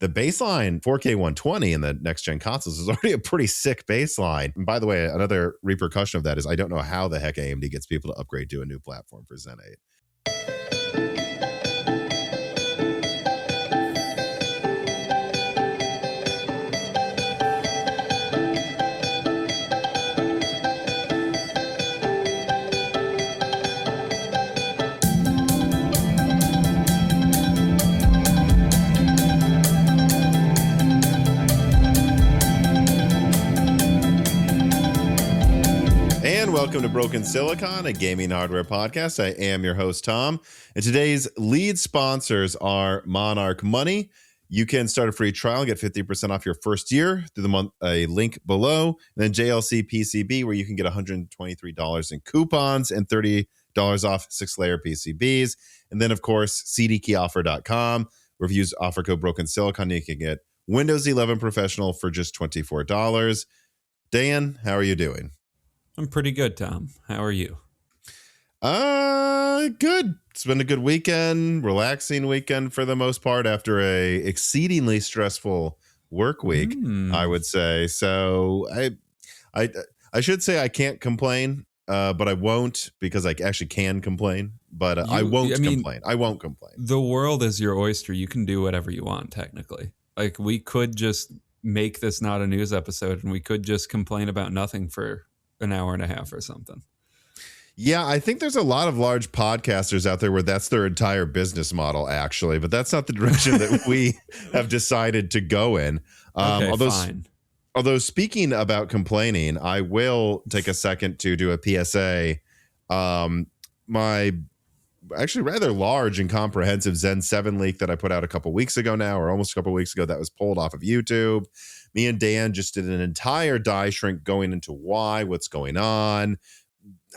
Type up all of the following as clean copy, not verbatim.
the baseline 4K 120 in the next gen consoles is already a pretty sick baseline. And by the way, another repercussion of that is I don't know how the heck AMD gets people to upgrade to a new platform for Zen 8. And welcome to Broken Silicon, a gaming hardware podcast. I am your host, Tom. And today's lead sponsors are Monarch Money. You can start a free trial and get 50% off your first year through the month, a link below. And then JLC PCB, where you can get $123 in coupons and $30 off 6-layer PCBs. And then, of course, CDkeyoffer.com. Reviews offer code Broken Silicon. You can get Windows 11 Professional for just $24. Dan, how are you doing? I'm pretty good, Tom. How are you? Good. It's been a good weekend, relaxing weekend for the most part after a exceedingly stressful work week, I would say. So I should say I can't complain, but I won't because I actually can complain, but I won't complain. I won't complain. The world is your oyster. You can do whatever you want, technically. Like, we could just make this not a news episode and we could just complain about nothing for an hour and a half or something. Yeah, I think there's a lot of large podcasters out there where that's their entire business model, actually, but that's not the direction that we have decided to go in. Fine. Although speaking about complaining, I will take a second to do a PSA. My actually rather large and comprehensive Zen 7 leak that I put out a couple weeks ago now, or almost a couple weeks ago, that was pulled off of YouTube. Me and Dan just did an entire die shrink going into what's going on.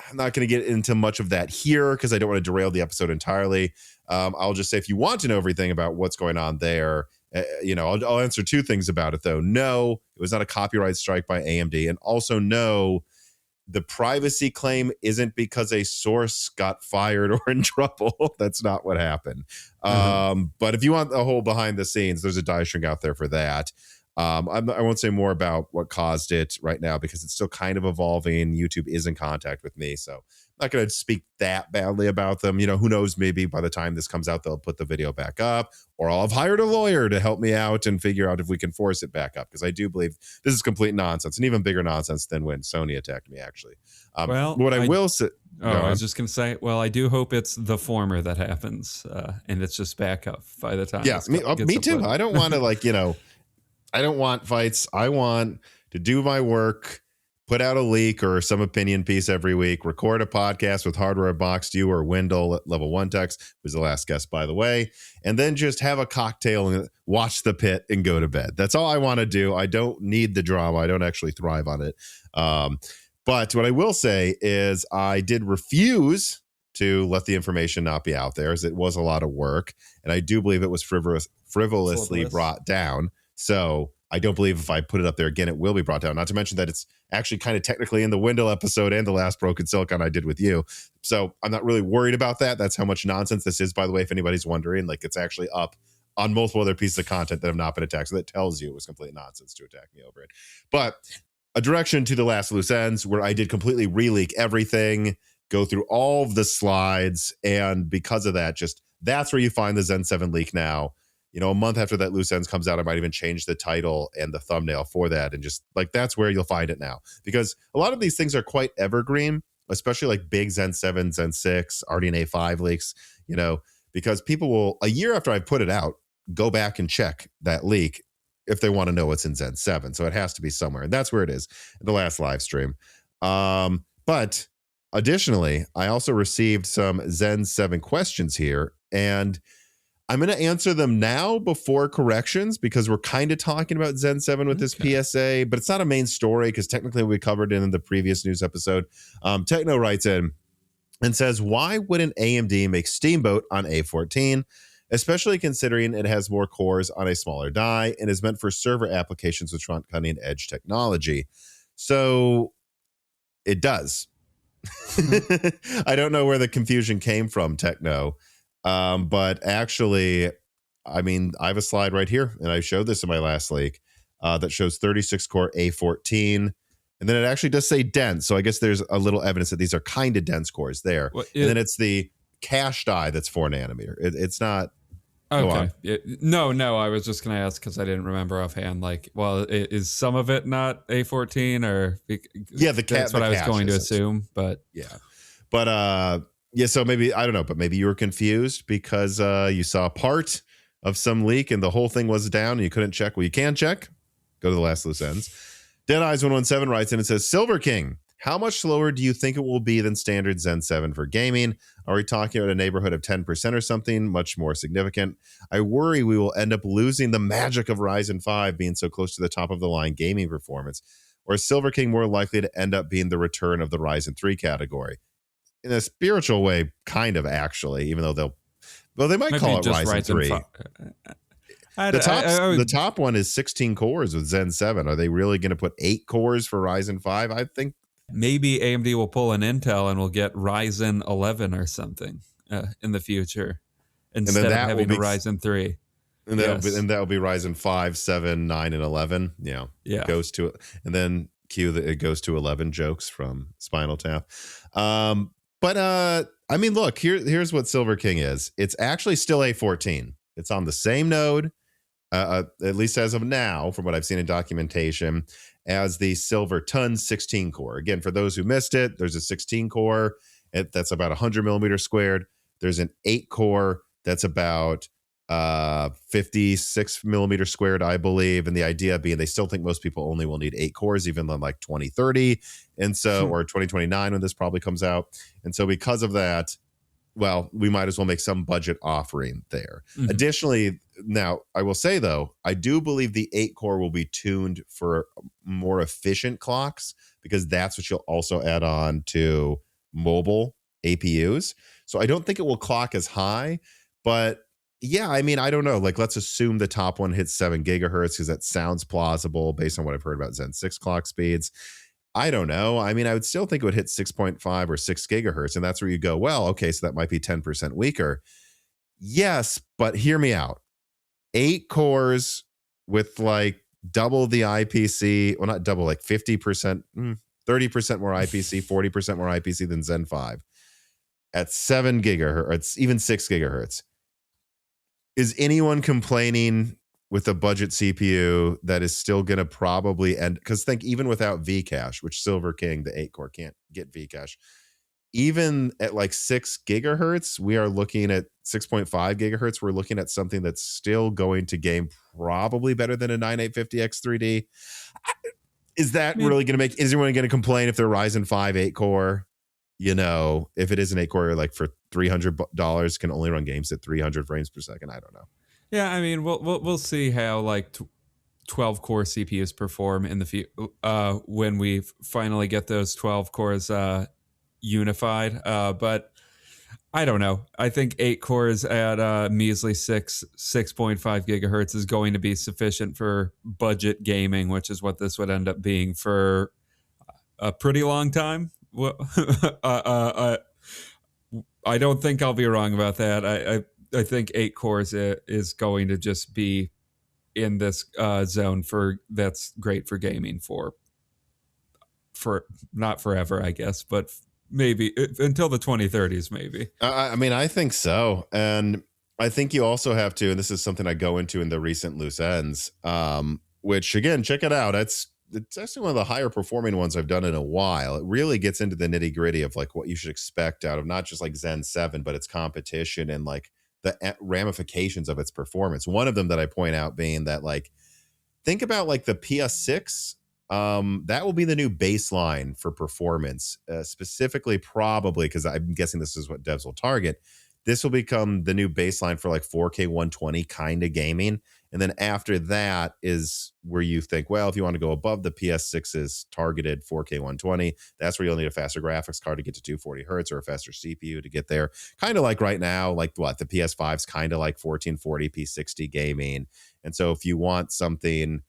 I'm not going to get into much of that here because I don't want to derail the episode entirely. I'll just say if you want to know everything about what's going on there, I'll answer two things about it, though. No, it was not a copyright strike by AMD. And also, no, the privacy claim isn't because a source got fired or in trouble. That's not what happened. But if you want the whole behind the scenes, there's a die shrink out there for that. I won't say more about what caused it right now because it's still kind of evolving. YouTube is in contact with me, so I'm not going to speak that badly about them. Who knows? Maybe by the time this comes out, they'll put the video back up, or I'll have hired a lawyer to help me out and figure out if we can force it back up, because I do believe this is complete nonsense, and even bigger nonsense than when Sony attacked me, actually. What I will say... I was just going to say, I do hope it's the former that happens, and it's just back up by the time. Yeah, me too. I don't want to, I don't want fights. I want to do my work, put out a leak or some opinion piece every week, record a podcast with Hardware Boxed You or Wendell at Level 1 Techs, who's the last guest, by the way, and then just have a cocktail and watch The Pit and go to bed. That's all I want to do. I don't need the drama. I don't actually thrive on it. But what I will say is I did refuse to let the information not be out there, as it was a lot of work, and I do believe it was frivolously brought down. So I don't believe if I put it up there again, it will be brought down. Not to mention that it's actually kind of technically in the Wendell episode and the last Broken Silicon I did with you. So I'm not really worried about that. That's how much nonsense this is, by the way, if anybody's wondering. Like, it's actually up on multiple other pieces of content that have not been attacked. So that tells you it was complete nonsense to attack me over it. But a direction to the last loose ends, where I did completely re-leak everything, go through all of the slides. And because of that, that's where you find the Zen 7 leak now. A month after that loose ends comes out, I might even change the title and the thumbnail for that. And just that's where you'll find it now. Because a lot of these things are quite evergreen, especially like big Zen 7, Zen 6, RDNA 5 leaks, because people will, a year after I put it out, go back and check that leak if they want to know what's in Zen 7. So it has to be somewhere. And that's where it is in the last live stream. But additionally, I also received some Zen 7 questions here, and I'm going to answer them now before corrections, because we're kind of talking about Zen 7 with this PSA, but it's not a main story because technically we covered it in the previous news episode. Techno writes in and says, why wouldn't AMD make Steamboat on A14, especially considering it has more cores on a smaller die and is meant for server applications with cutting edge technology? So it does. I don't know where the confusion came from, Techno. But actually, I mean, I have a slide right here, and I showed this in my last leak that shows 36 core A14. And then it actually does say dense. So I guess there's a little evidence that these are kind of dense cores there. And then it's the cache die that's 4 nanometer. It's not. Okay. No, I was just going to ask because I didn't remember offhand. Like, well, is some of it not A14 or? Yeah, that's what I was going to assume. But yeah. But yeah, so maybe, I don't know, but maybe you were confused because you saw part of some leak and the whole thing was down and you couldn't check. Well, you can check. Go to the last loose ends. Dead Eyes 117 writes in and says, Silver King, how much slower do you think it will be than standard Zen 7 for gaming? Are we talking about a neighborhood of 10% or something much more significant? I worry we will end up losing the magic of Ryzen 5 being so close to the top of the line gaming performance. Or is Silver King more likely to end up being the return of the Ryzen 3 category? In a spiritual way, kind of actually, even though they might call it Ryzen 3. The top one is 16 cores with Zen 7. Are they really going to put 8 cores for Ryzen 5? I think maybe AMD will pull an Intel and we'll get Ryzen 11 or something in the future instead of having a Ryzen 3. And that will be Ryzen 5, 7, 9, and 11. Yeah. It goes to, and then it goes to 11 jokes from Spinal Tap. But I mean, look, here's what Silver King is. It's actually still A14. It's on the same node. At least as of now, from what I've seen in documentation, as the Silver Ton 16 core. Again, for those who missed it, there's a 16 core that's about 100 millimeters squared. There's an 8 core that's about 56 millimeters squared, I believe. And the idea being they still think most people only will need 8 cores, even in like 2030, and so or 2029 when this probably comes out. And so because of that, well, we might as well make some budget offering there. Mm-hmm. Additionally, now I will say though, I do believe the 8 core will be tuned for more efficient clocks because that's what you'll also add on to mobile APUs. So I don't think it will clock as high, but yeah, I mean, I don't know. Like, let's assume the top one hits 7 gigahertz because that sounds plausible based on what I've heard about Zen 6 clock speeds. I don't know. I mean, I would still think it would hit 6.5 or 6 gigahertz. And that's where you go, well, okay, so that might be 10% weaker. Yes, but hear me out. 8 cores with like double the IPC, well, not double, like 50%, 30% more IPC, 40% more IPC than Zen 5 at 7 gigahertz, even 6 gigahertz. Is anyone complaining with a budget CPU that is still going to probably end? Because think, even without Vcache, which Silver King, the 8 core, can't get Vcache, even at like 6 gigahertz, we are looking at 6.5 gigahertz. We're looking at something that's still going to game probably better than a 9850X 3D. Is that really going to make, is anyone going to complain if they're Ryzen 5 8 core? You know, if it is an 8 core, like for $300 can only run games at 300 frames per second. I don't know. Yeah, I mean, we'll see how like 12 core CPUs perform in the when we finally get those 12 cores unified. But I don't know. I think 8 cores at measly 6.5 gigahertz is going to be sufficient for budget gaming, which is what this would end up being for a pretty long time. Well, I don't think I'll be wrong about that. I think 8 cores is going to just be in this zone that's great for gaming for not forever, I guess, but maybe until the 2030s, maybe. I mean, I think so. And I think you also have to, and this is something I go into in the recent loose ends, which again, check it out. It's actually one of the higher performing ones I've done in a while. It really gets into the nitty gritty of like what you should expect out of not just like Zen 7, but its competition and like the ramifications of its performance. One of them that I point out being that, like, think about like the PS6. That will be the new baseline for performance, specifically probably because I'm guessing this is what devs will target. This will become the new baseline for like 4K 120 kind of gaming. And then after that is where you think, well, if you want to go above the PS6's targeted 4K 120, that's where you'll need a faster graphics card to get to 240 hertz or a faster CPU to get there. Kind of like right now, like what the PS5's kind of like 1440p 60 gaming. And so if you want something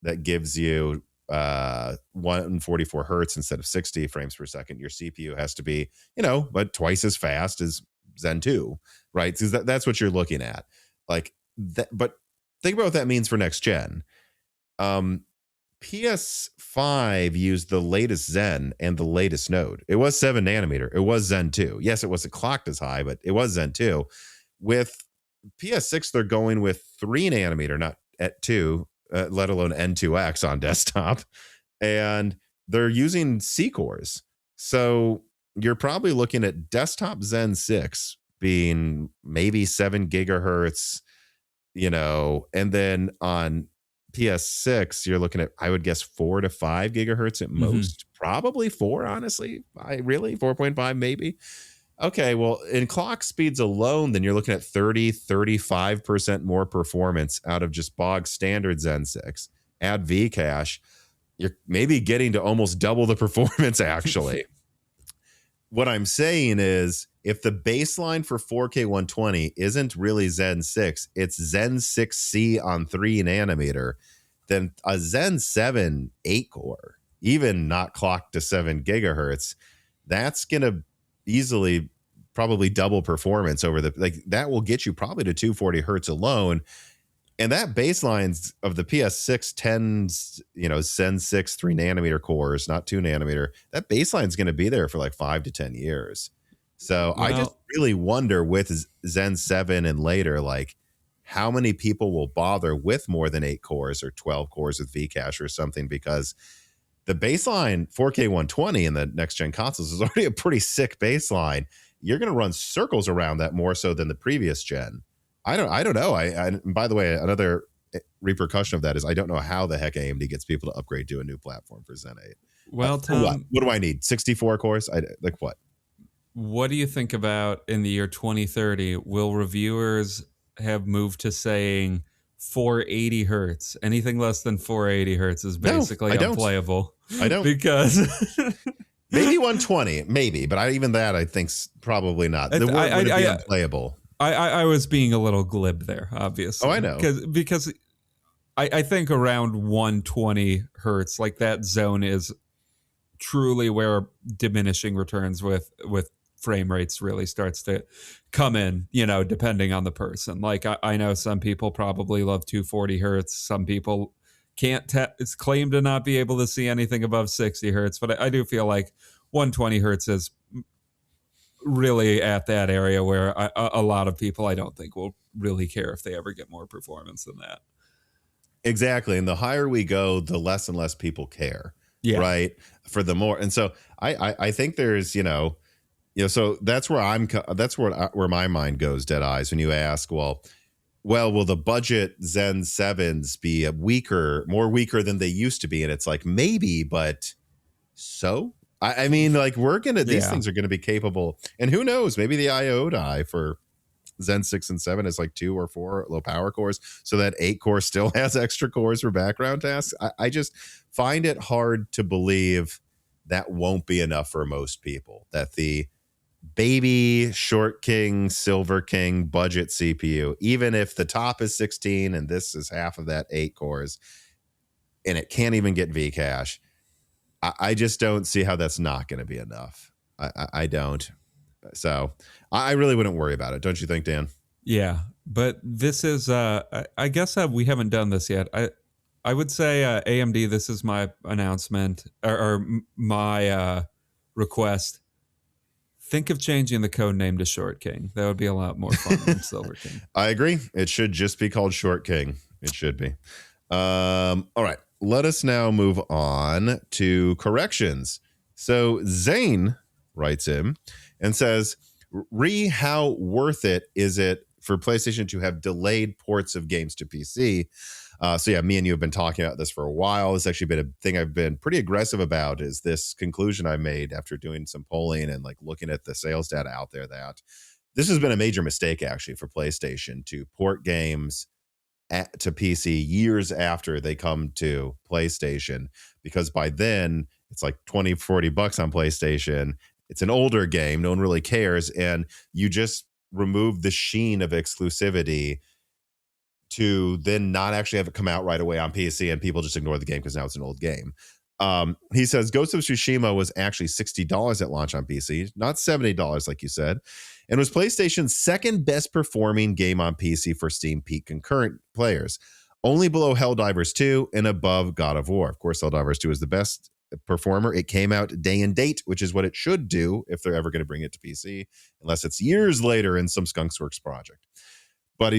that gives you 144 hertz instead of 60 frames per second, your CPU has to be, but twice as fast as Zen 2, right? So that's what you're looking at. Like, but think about what that means for next gen. PS5 used the latest Zen and the latest node. It was 7 nanometer. It was Zen 2. Yes, it wasn't clocked as high, but it was Zen 2. With PS6, they're going with 3 nanometer, not at 2, let alone N2X on desktop. And they're using C cores. So you're probably looking at desktop Zen 6 being maybe 7 gigahertz, and then on PS6, you're looking at, I would guess, 4 to 5 gigahertz at most. Probably 4, honestly. 4.5 maybe. Okay, well, in clock speeds alone, then you're looking at 35% more performance out of just bog standard Zen 6. Add Vcache, you're maybe getting to almost double the performance, actually. What I'm saying is, if the baseline for 4K 120 isn't really Zen 6, it's Zen 6C on 3 nanometer, then a Zen 7 8-core, even not clocked to 7 gigahertz, that's going to easily probably double performance over that will get you probably to 240 hertz alone. And that baseline of the PS6 10s, Zen 6 3 nanometer cores, not 2 nanometer, that baseline is going to be there for like 5 to 10 years. So I just really wonder with Zen 7 and later, like how many people will bother with more than 8 cores or 12 cores with Vcache or something, because the baseline 4K 120 in the next gen consoles is already a pretty sick baseline. You're going to run circles around that more so than the previous gen. I don't know. And by the way, another repercussion of that is I don't know how the heck AMD gets people to upgrade to a new platform for Zen 8. Well, Tom, what do I need? 64 cores? Like what? What do you think about in the year 2030? Will reviewers have moved to saying 480 hertz? Anything less than 480 hertz is basically unplayable. I don't. Because maybe 120, maybe, but even that I think's probably not. The word would be unplayable. I was being a little glib there, obviously. Oh, I know. Because I think around 120 hertz, like that zone is truly where diminishing returns with frame rates really starts to come in, depending on the person. Like I know some people probably love 240 hertz. Some people can't it's claimed to not be able to see anything above 60 hertz, but I do feel like 120 hertz is really at that area where a lot of people I don't think will really care if they ever get more performance than that. Exactly. And the higher we go, the less and less people care. Yeah. Right. For the more. And so I think there's, so that's where where my mind goes, dead eyes, when you ask, well, will the budget Zen 7s be more weaker than they used to be? And it's like, maybe, but so I mean, like these things are going to be capable, and who knows, maybe the IO die for Zen 6 and 7 is like 2 or 4 low power cores, so that 8 core still has extra cores for background tasks. I just find it hard to believe that won't be enough for most people, that the baby Short King, Silver King budget CPU, even if the top is 16 and this is half of that 8 cores, and it can't even get Vcache, I just don't see how that's not going to be enough. I don't. So I really wouldn't worry about it. Don't you think, Dan? Yeah, but this is, I guess we haven't done this yet. I would say AMD, this is my announcement or my request. Think of changing the code name to Short King. That would be a lot more fun than Silver King. I agree. It should just be called Short King. It should be. All right. Let us now move on to corrections. So Zane writes in and says, how worth it is it for PlayStation to have delayed ports of games to PC? So yeah, me and you have been talking about this for a while. It's actually been a thing I've been pretty aggressive about, is this conclusion I made after doing some polling and like looking at the sales data out there, that this has been a major mistake actually for PlayStation to port games to PC years after they come to PlayStation, because by then it's like $20-$40 on PlayStation. It's an older game. No one really cares. And you just remove the sheen of exclusivity to then not actually have it come out right away on PC, and people just ignore the game because now it's an old game. He says Ghost of Tsushima was actually $60 at launch on PC, not $70 like you said. and was PlayStation's second best performing game on PC for Steam peak concurrent players, only below Helldivers 2 and above God of War. Of course, Helldivers 2 is the best performer. It came out day and date, which is what it should do if they're ever going to bring it to PC, unless it's years later in some Skunksworks project. But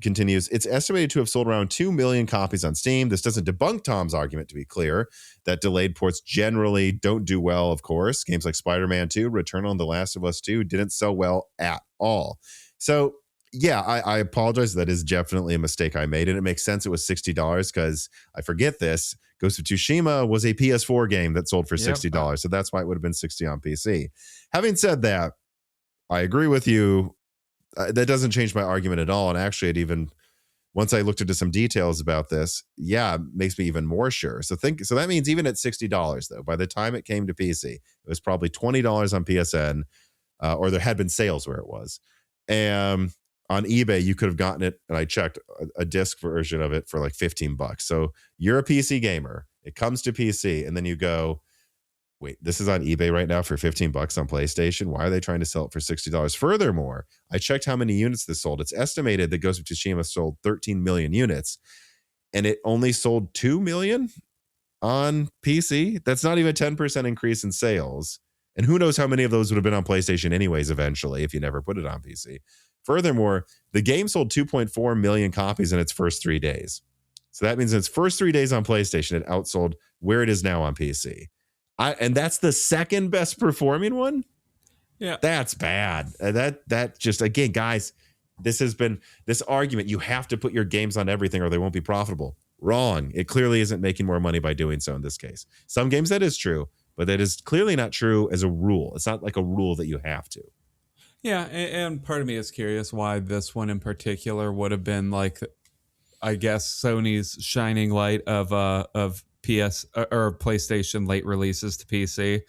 continues, it's estimated to have sold around 2 million copies on Steam. This doesn't debunk Tom's argument, to be clear, that delayed ports generally don't do well, of course. Games like Spider-Man 2, Returnal, and The Last of Us 2 didn't sell well at all. So, yeah, I apologize. That is definitely a mistake I made, and it makes sense it was $60 because I forget this. Ghost of Tsushima was a PS4 game that sold for $60, so that's why it would have been $60 on PC. Having said that, I agree with you. That doesn't change my argument at all. And actually, it even, once I looked into some details about this, it makes me even more sure. So that means even at $60, though, by the time it came to PC, it was probably $20 on PSN, or there had been sales where it was. And on eBay, you could have gotten it, and I checked, a disc version of it for like $15. So you're a PC gamer. It comes to PC, and then you go, wait, this is on eBay right now for $15 on PlayStation. Why are they trying to sell it for $60? Furthermore, I checked how many units this sold. It's estimated that Ghost of Tsushima sold 13 million units, and it only sold 2 million on PC. That's not even a 10% increase in sales. And who knows how many of those would have been on PlayStation anyways eventually if you never put it on PC. Furthermore, the game sold 2.4 million copies in its first 3 days. So that means in its first 3 days on PlayStation, it outsold where it is now on PC. And that's the second best performing one. Yeah, that's bad. That just, again, guys, this has been this argument. You have to put your games on everything or they won't be profitable. Wrong. It clearly isn't making more money by doing so in this case. Some games that is true, but that is clearly not true as a rule. It's not like a rule that you have to. Yeah, and part of me is curious why this one in particular would have been like, I guess, Sony's shining light of PS or PlayStation late releases to PC.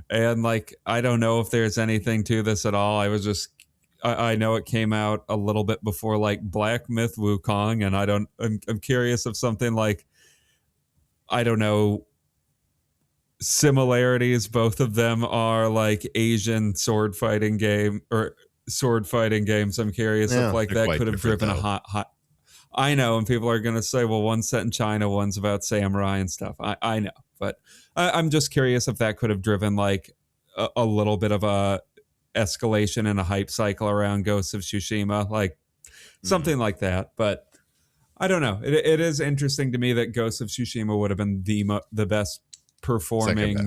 And like, I don't know if there's anything to this at all. I know it came out a little bit before like Black Myth Wukong, and I'm curious if something like, I don't know, similarities. Both of them are like Asian sword fighting games. I'm curious if like that could have driven a hot. I know, and people are going to say, well, one's set in China, one's about samurai and stuff. I know, but I'm just curious if that could have driven like a little bit of a escalation and a hype cycle around Ghost of Tsushima, like something like that. But I don't know. It is interesting to me that Ghost of Tsushima would have been the best performing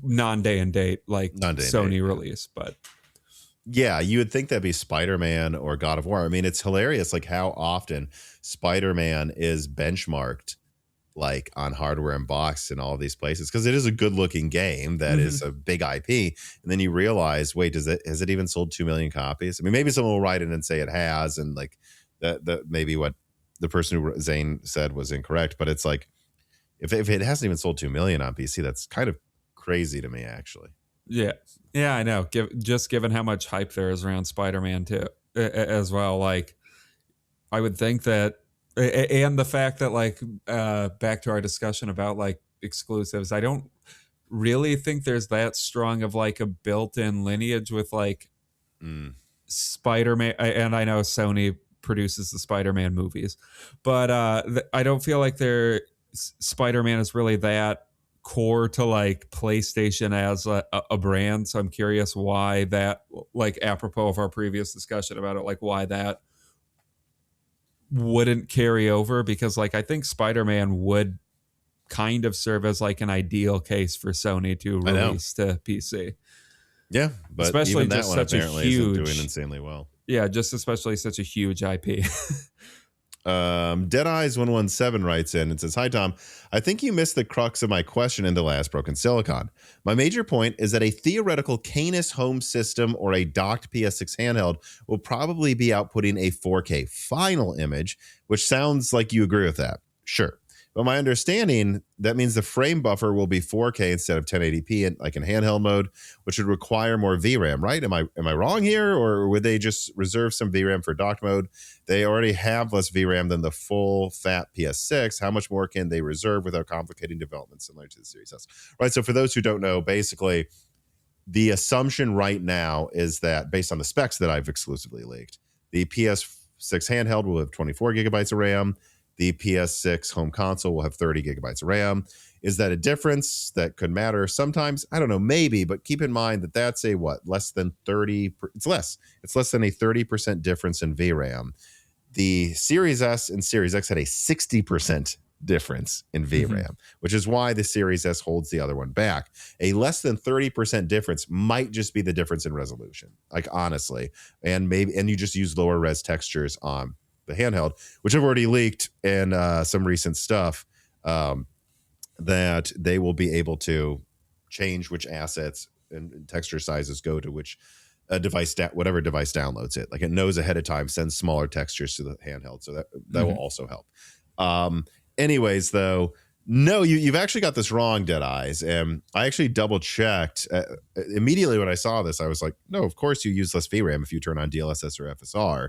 non-day and date like Sony release, but yeah, you would think that'd be Spider-Man or God of War. I mean, it's hilarious like how often Spider-Man is benchmarked like on Hardware Unboxed and all of these places because it is a good-looking game that is a big IP. And then you realize, wait, has it even sold 2 million copies? I mean, maybe someone will write in and say it has, and like that maybe what the person who Zane said was incorrect. But it's like if it hasn't even sold 2 million on PC, that's kind of crazy to me, actually. Yeah, I know. Given how much hype there is around Spider-Man too, as well. Like, I would think that, and the fact that, like, back to our discussion about like exclusives, I don't really think there's that strong of like a built-in lineage with like Spider-Man. And I know Sony produces the Spider-Man movies, but I don't feel like Spider-Man is really that core to like PlayStation as a brand. So I'm curious why that, like apropos of our previous discussion about it, like why that wouldn't carry over, because like I think Spider-Man would kind of serve as like an ideal case for Sony to release to PC. Yeah, but especially even that just one such a apparently huge, isn't doing insanely well. Yeah, just especially such a huge IP. Deadeyes117 writes in and says, hi Tom, I think you missed the crux of my question in the last Broken Silicon. My major point is that a theoretical Canis home system or a docked PS6 handheld will probably be outputting a 4K final image, which sounds like you agree with that. Sure. But my understanding, that means the frame buffer will be 4K instead of 1080p, like in handheld mode, which would require more VRAM, right? Am I wrong here, or would they just reserve some VRAM for docked mode? They already have less VRAM than the full fat PS6. How much more can they reserve without complicating development similar to the Series S? Right. So for those who don't know, basically, the assumption right now is that based on the specs that I've exclusively leaked, the PS6 handheld will have 24 gigabytes of RAM. The PS6 home console will have 30 gigabytes of RAM. Is that a difference that could matter? Sometimes, I don't know, maybe, but keep in mind that that's a less than 30, it's less than a 30% difference in VRAM. The Series S and Series X had a 60% difference in VRAM, which is why the Series S holds the other one back. A less than 30% difference might just be the difference in resolution, like honestly, and you just use lower res textures on the handheld, which I've already leaked in some recent stuff, that they will be able to change which assets and texture sizes go to which device, whatever device downloads it. Like it knows ahead of time, sends smaller textures to the handheld, so that will also help. Anyways, though, no, you've actually got this wrong, Dead Eyes. And I actually double checked immediately when I saw this. I was like, no, of course you use less VRAM if you turn on DLSS or FSR.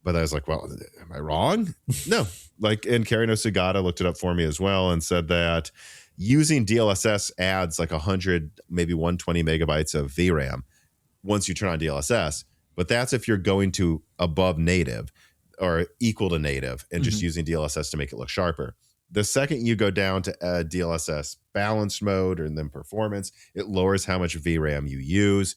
But I was like, well, am I wrong? No. And Carrie No Sagata looked it up for me as well and said that using DLSS adds like 100, maybe 120 megabytes of VRAM once you turn on DLSS. But that's if you're going to above native or equal to native and just using DLSS to make it look sharper. The second you go down to DLSS balanced mode and then performance, it lowers how much VRAM you use.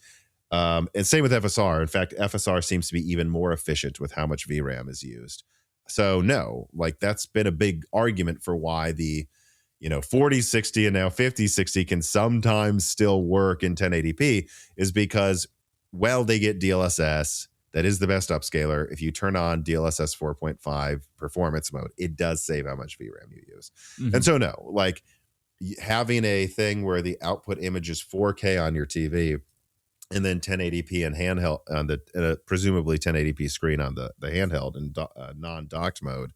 And same with FSR. In fact, FSR seems to be even more efficient with how much VRAM is used. So no, that's been a big argument for why the 4060 and now 5060 can sometimes still work in 1080p is because, well, they get DLSS. That is the best upscaler. If you turn on DLSS 4.5 performance mode, it does save how much VRAM you use. And so no, having a thing where the output image is 4K on your TV and then 1080p and handheld on the presumably 1080p screen on the handheld and non-docked mode.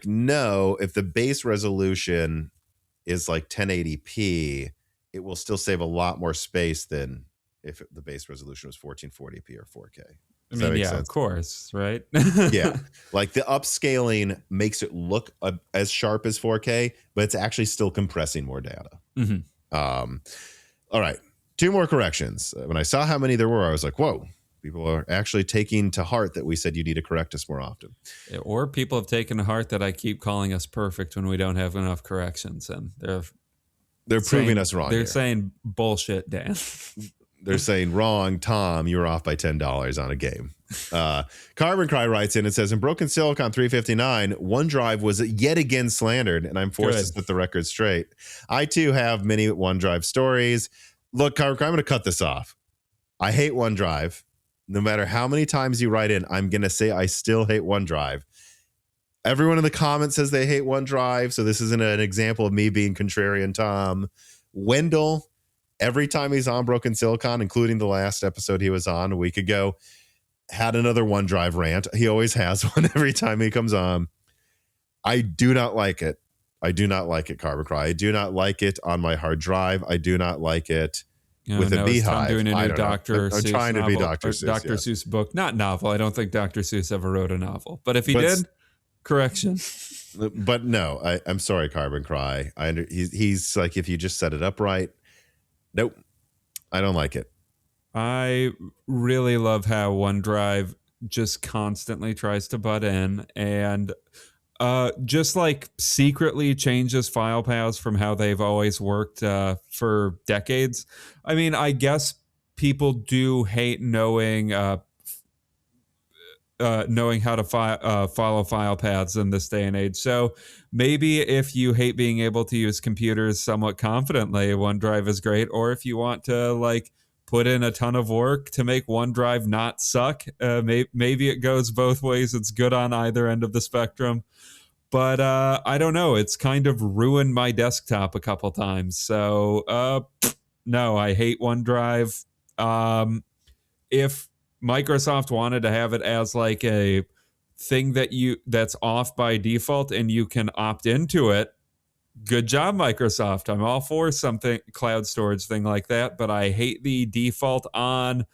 No, if the base resolution is 1080p, it will still save a lot more space than if the base resolution was 1440p or 4K. Does that make sense? Of course, right? Yeah. The upscaling makes it look as sharp as 4K, but it's actually still compressing more data. All right. 2 more corrections. When I saw how many there were, I was like, whoa, people are actually taking to heart that we said you need to correct us more often. Or people have taken to heart that I keep calling us perfect when we don't have enough corrections. And they're proving us wrong. They're saying bullshit, Dan. They're saying wrong, Tom, you were off by $10 on a game. Carbon Cry writes in and says, in Broken Silicon 359, OneDrive was yet again slandered, and I'm forced to set the record straight. I, too, have many OneDrive stories. Look, Carbon Cry, I'm going to cut this off. I hate OneDrive. No matter how many times you write in, I'm going to say I still hate OneDrive. Everyone in the comments says they hate OneDrive, so this isn't an example of me being contrarian Tom. Wendell, every time he's on Broken Silicon, including the last episode he was on a week ago, had another OneDrive rant. He always has one every time he comes on. I do not like it. I do not like it, Carbon Cry. I do not like it on my hard drive. I do not like it with a beehive. I'm doing a new Dr. Seuss trying to novel, be Dr. Seuss. Dr. Seuss book, not novel. I don't think Dr. Seuss ever wrote a novel. But if he did, correction. But no, I'm sorry, Carbon Cry. He's like, if you just set it up right, nope, I don't like it. I really love how OneDrive just constantly tries to butt in and just secretly changes file paths from how they've always worked for decades. I mean, I guess people do hate knowing how to follow file paths in this day and age. So maybe if you hate being able to use computers somewhat confidently, OneDrive is great. Or if you want to put in a ton of work to make OneDrive not suck, maybe it goes both ways. It's good on either end of the spectrum. But I don't know. It's kind of ruined my desktop a couple times. So no, I hate OneDrive. If Microsoft wanted to have it as a thing that's off by default and you can opt into it, good job, Microsoft. I'm all for something cloud storage thing like that, but I hate the default on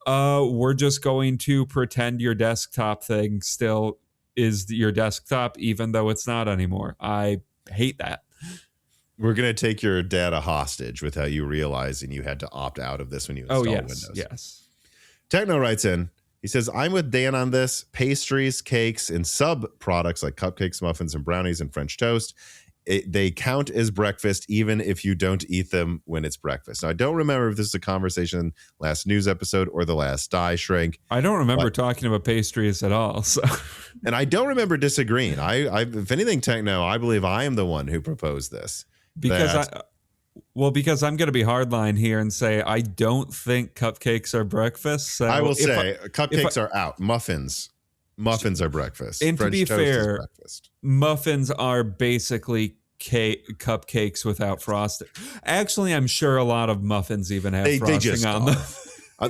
we're just going to pretend your desktop thing still is your desktop, even though it's not anymore. I hate that. We're going to take your data hostage without you realizing you had to opt out of this when you installed Windows. Yes. Techno writes in, he says, I'm with Dan on this. Pastries, cakes, and sub products like cupcakes, muffins, and brownies and French toast, they count as breakfast even if you don't eat them when it's breakfast. Now, I don't remember if this is a conversation last news episode or the last Die Shrink. I don't remember talking about pastries at all. So. And I don't remember disagreeing. I if anything, Techno, I believe I am the one who proposed this. Because I'm going to be hardline here and say I don't think cupcakes are breakfast. So I will say cupcakes are out. Muffins are breakfast. And French to be toast fair, is breakfast. Muffins are basically cupcakes without frosting. Actually, I'm sure a lot of muffins even have frosting on them.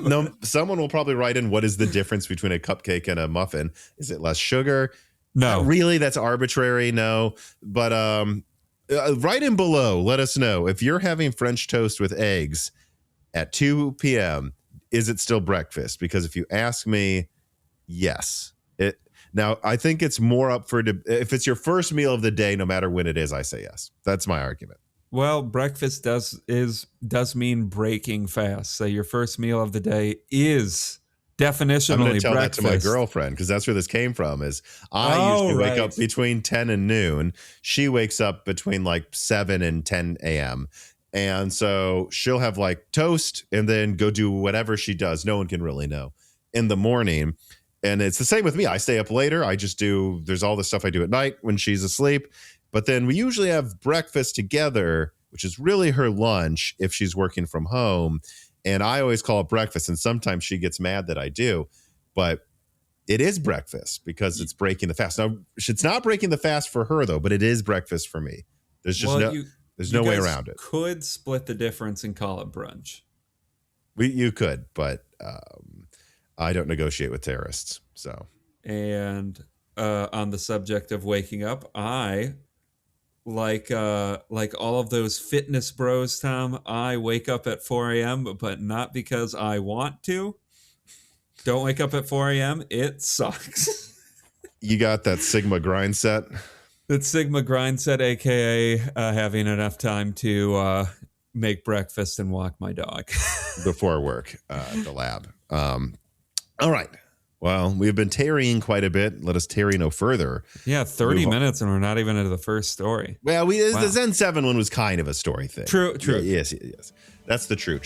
No, someone will probably write in, what is the difference between a cupcake and a muffin? Is it less sugar? No. Not really, that's arbitrary. No. But write in below. Let us know. If you're having French toast with eggs at 2 p.m., is it still breakfast? Because if you ask me, yes. Now, I think it's more up for if it's your first meal of the day, no matter when it is, I say yes. That's my argument. Well, breakfast does mean breaking fast. So your first meal of the day is definitionally I'm going to tell breakfast. that to my girlfriend because that's where this came from. Is I usually wake up between 10 and noon. She wakes up between like 7 and 10 a.m. And so she'll have like toast and then go do whatever she does. No one can really know in the morning. And it's the same with me. I stay up later. There's all the stuff I do at night when she's asleep. But then we usually have breakfast together, which is really her lunch if she's working from home. And I always call it breakfast. And sometimes she gets mad that I do. But it is breakfast because it's breaking the fast. Now, it's not breaking the fast for her, though, but it is breakfast for me. There's just no way around it. Could split the difference and call it brunch. You could, but I don't negotiate with terrorists. So, and on the subject of waking up, I like all of those fitness bros, Tom. I wake up at 4 a.m., but not because I want to. Don't wake up at 4 a.m. It sucks. You got that Sigma grind set. That Sigma grind set, aka having enough time to make breakfast and walk my dog before work at the lab. All right. Well, we've been tarrying quite a bit. Let us tarry no further. Yeah, 30 minutes and we're not even into the first story. Well, the Zen 7 one was kind of a story thing. True. Yes. That's the true.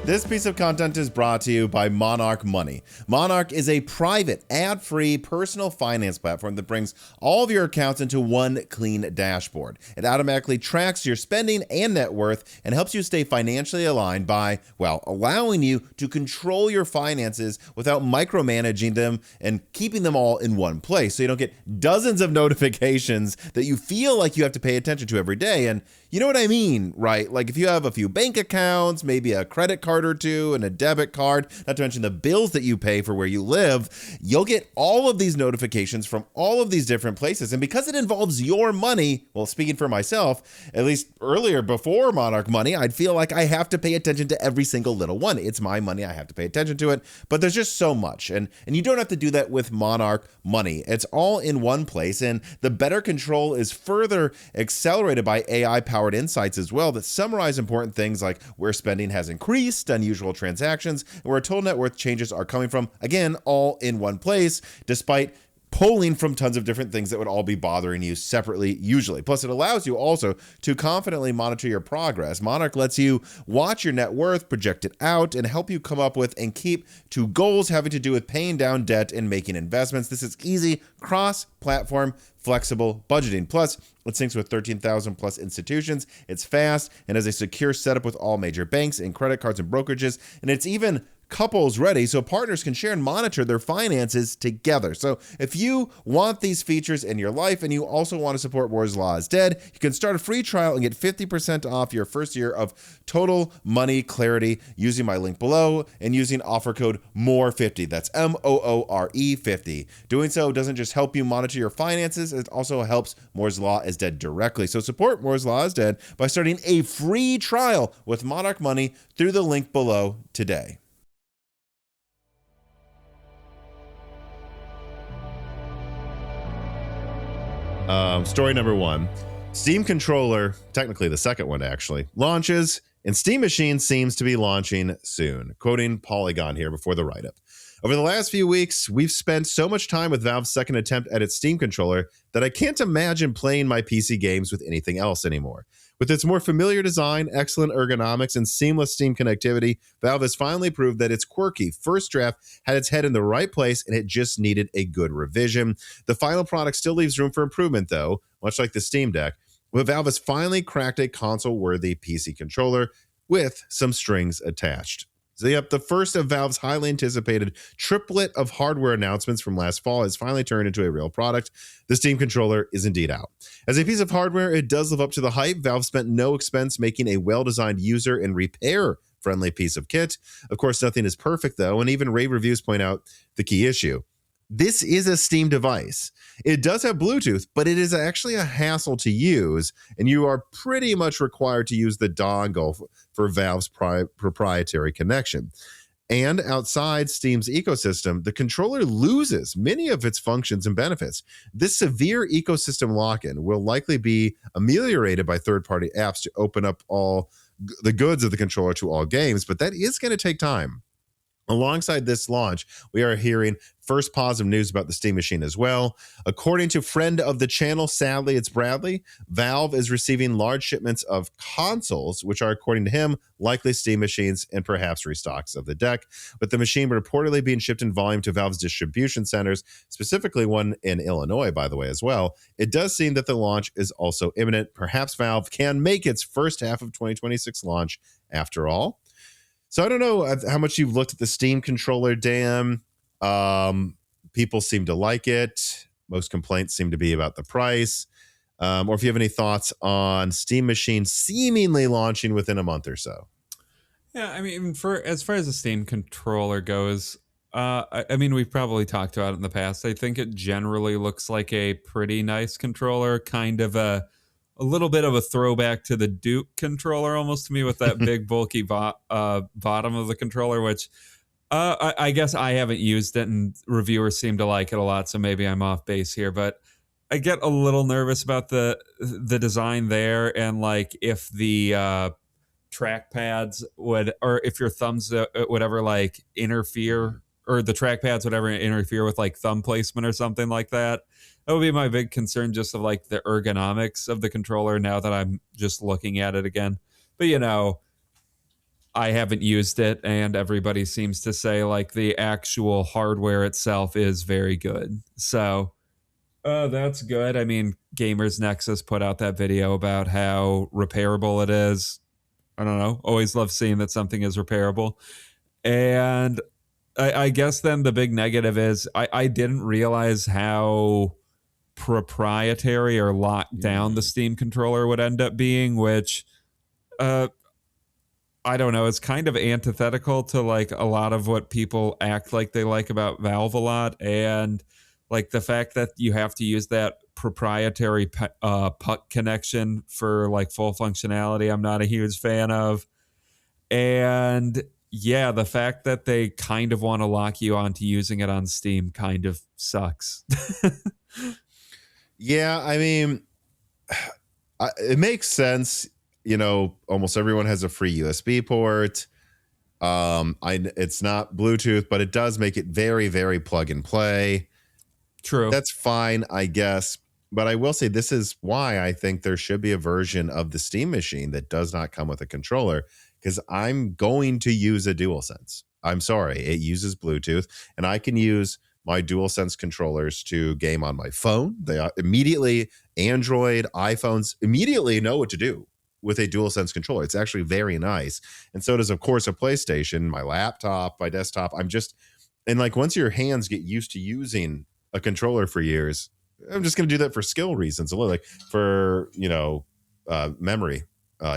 This piece of content is brought to you by Monarch Money. Monarch is a private, ad-free personal finance platform that brings all of your accounts into one clean dashboard. It automatically tracks your spending and net worth and helps you stay financially aligned by, allowing you to control your finances without micromanaging them and keeping them all in one place so you don't get dozens of notifications that you feel like you have to pay attention to every day. And you know what I mean, right? Like if you have a few bank accounts, maybe a credit card or two and a debit card, not to mention the bills that you pay for where you live, you'll get all of these notifications from all of these different places. And because it involves your money, well, speaking for myself, at least earlier before Monarch Money, I'd feel like I have to pay attention to every single little one. It's my money. I have to pay attention to it. But there's just so much. And you don't have to do that with Monarch Money. It's all in one place. And the better control is further accelerated by AI-powered insights as well that summarize important things like where spending has increased, unusual transactions, and where total net worth changes are coming from. Again, all in one place, despite pulling from tons of different things that would all be bothering you separately usually. Plus, it allows you also to confidently monitor your progress. Monarch lets you watch your net worth, project it out, and help you come up with and keep to goals having to do with paying down debt and making investments. This is easy, cross-platform, flexible budgeting. Plus, it syncs with 13,000 plus institutions. It's fast and has a secure setup with all major banks and credit cards and brokerages. And it's even couples ready so partners can share and monitor their finances together. So if you want these features in your life and you also want to support Moore's Law is Dead, you can start a free trial and get 50% off your first year of Total Money Clarity using my link below and using offer code MOORE50. That's MOORE50. Doing so doesn't just help you monitor your finances, it also helps Moore's Law is Dead directly. So support Moore's Law is Dead by starting a free trial with Monarch Money through the link below today. Story number one. Steam controller, technically the second one actually, launches, and Steam Machine seems to be launching soon. Quoting Polygon here before the write-up. Over the last few weeks, we've spent so much time with Valve's second attempt at its Steam controller that I can't imagine playing my PC games with anything else anymore. With its more familiar design, excellent ergonomics, and seamless Steam connectivity, Valve has finally proved that its quirky first draft had its head in the right place and it just needed a good revision. The final product still leaves room for improvement, though, much like the Steam Deck. But Valve has finally cracked a console-worthy PC controller with some strings attached. So, yep, the first of Valve's highly anticipated triplet of hardware announcements from last fall has finally turned into a real product. The Steam controller is indeed out. As a piece of hardware, it does live up to the hype. Valve spent no expense making a well-designed user and repair-friendly piece of kit. Of course, nothing is perfect, though, and even rave reviews point out the key issue. This is a Steam device. It does have Bluetooth, but it is actually a hassle to use, and you are pretty much required to use the dongle for Valve's proprietary connection. And outside Steam's ecosystem, the controller loses many of its functions and benefits. This severe ecosystem lock-in will likely be ameliorated by third-party apps to open up all the goods of the controller to all games, but that is going to take time. Alongside this launch, we are hearing first positive news about the Steam Machine as well. According to friend of the channel, sadly it's Bradley, Valve is receiving large shipments of consoles, which are, according to him, likely Steam Machines and perhaps restocks of the deck, with the machine reportedly being shipped in volume to Valve's distribution centers, specifically one in Illinois, by the way, as well. It does seem that the launch is also imminent. Perhaps Valve can make its first half of 2026 launch after all. So I don't know how much you've looked at the Steam controller, Dan. People seem to like it. Most complaints seem to be about the price. Or if you have any thoughts on Steam Machine seemingly launching within a month or so. Yeah, I mean, as far as the Steam controller goes, I mean, we've probably talked about it in the past. I think it generally looks like a pretty nice controller, kind of a little bit of a throwback to the Duke controller almost to me, with that big bulky bottom of the controller, which I guess I haven't used it and reviewers seem to like it a lot, so maybe I'm off base here, but I get a little nervous about the design there, and like if the trackpads would, or if your thumbs would ever like interfere, or the trackpads would ever interfere with like thumb placement or something like that. That would be my big concern, just of like the ergonomics of the controller now that I'm just looking at it again. But you know, I haven't used it, and everybody seems to say like the actual hardware itself is very good. So that's good. I mean, Gamers Nexus put out that video about how repairable it is. I don't know. Always love seeing that something is repairable. And I guess then the big negative is I didn't realize how proprietary or locked down the Steam controller would end up being, which I don't know, it's kind of antithetical to like a lot of what people act like they like about Valve a lot, and like the fact that you have to use that proprietary puck connection for like full functionality, I'm not a huge fan of. And yeah, the fact that they kind of want to lock you onto using it on Steam kind of sucks. Yeah, I mean, it makes sense. You know, almost everyone has a free USB port. It's not Bluetooth, but it does make it very, very plug and play. True. That's fine, I guess. But I will say this is why I think there should be a version of the Steam Machine that does not come with a controller, because I'm going to use a DualSense. I'm sorry, it uses Bluetooth, and I can use my DualSense controllers to game on my phone. They are immediately, Android, iPhones immediately know what to do with a DualSense controller. It's actually very nice. And so does, of course, a PlayStation, my laptop, my desktop. And like once your hands get used to using a controller for years, I'm just going to do that for skill reasons, a little like for, memory,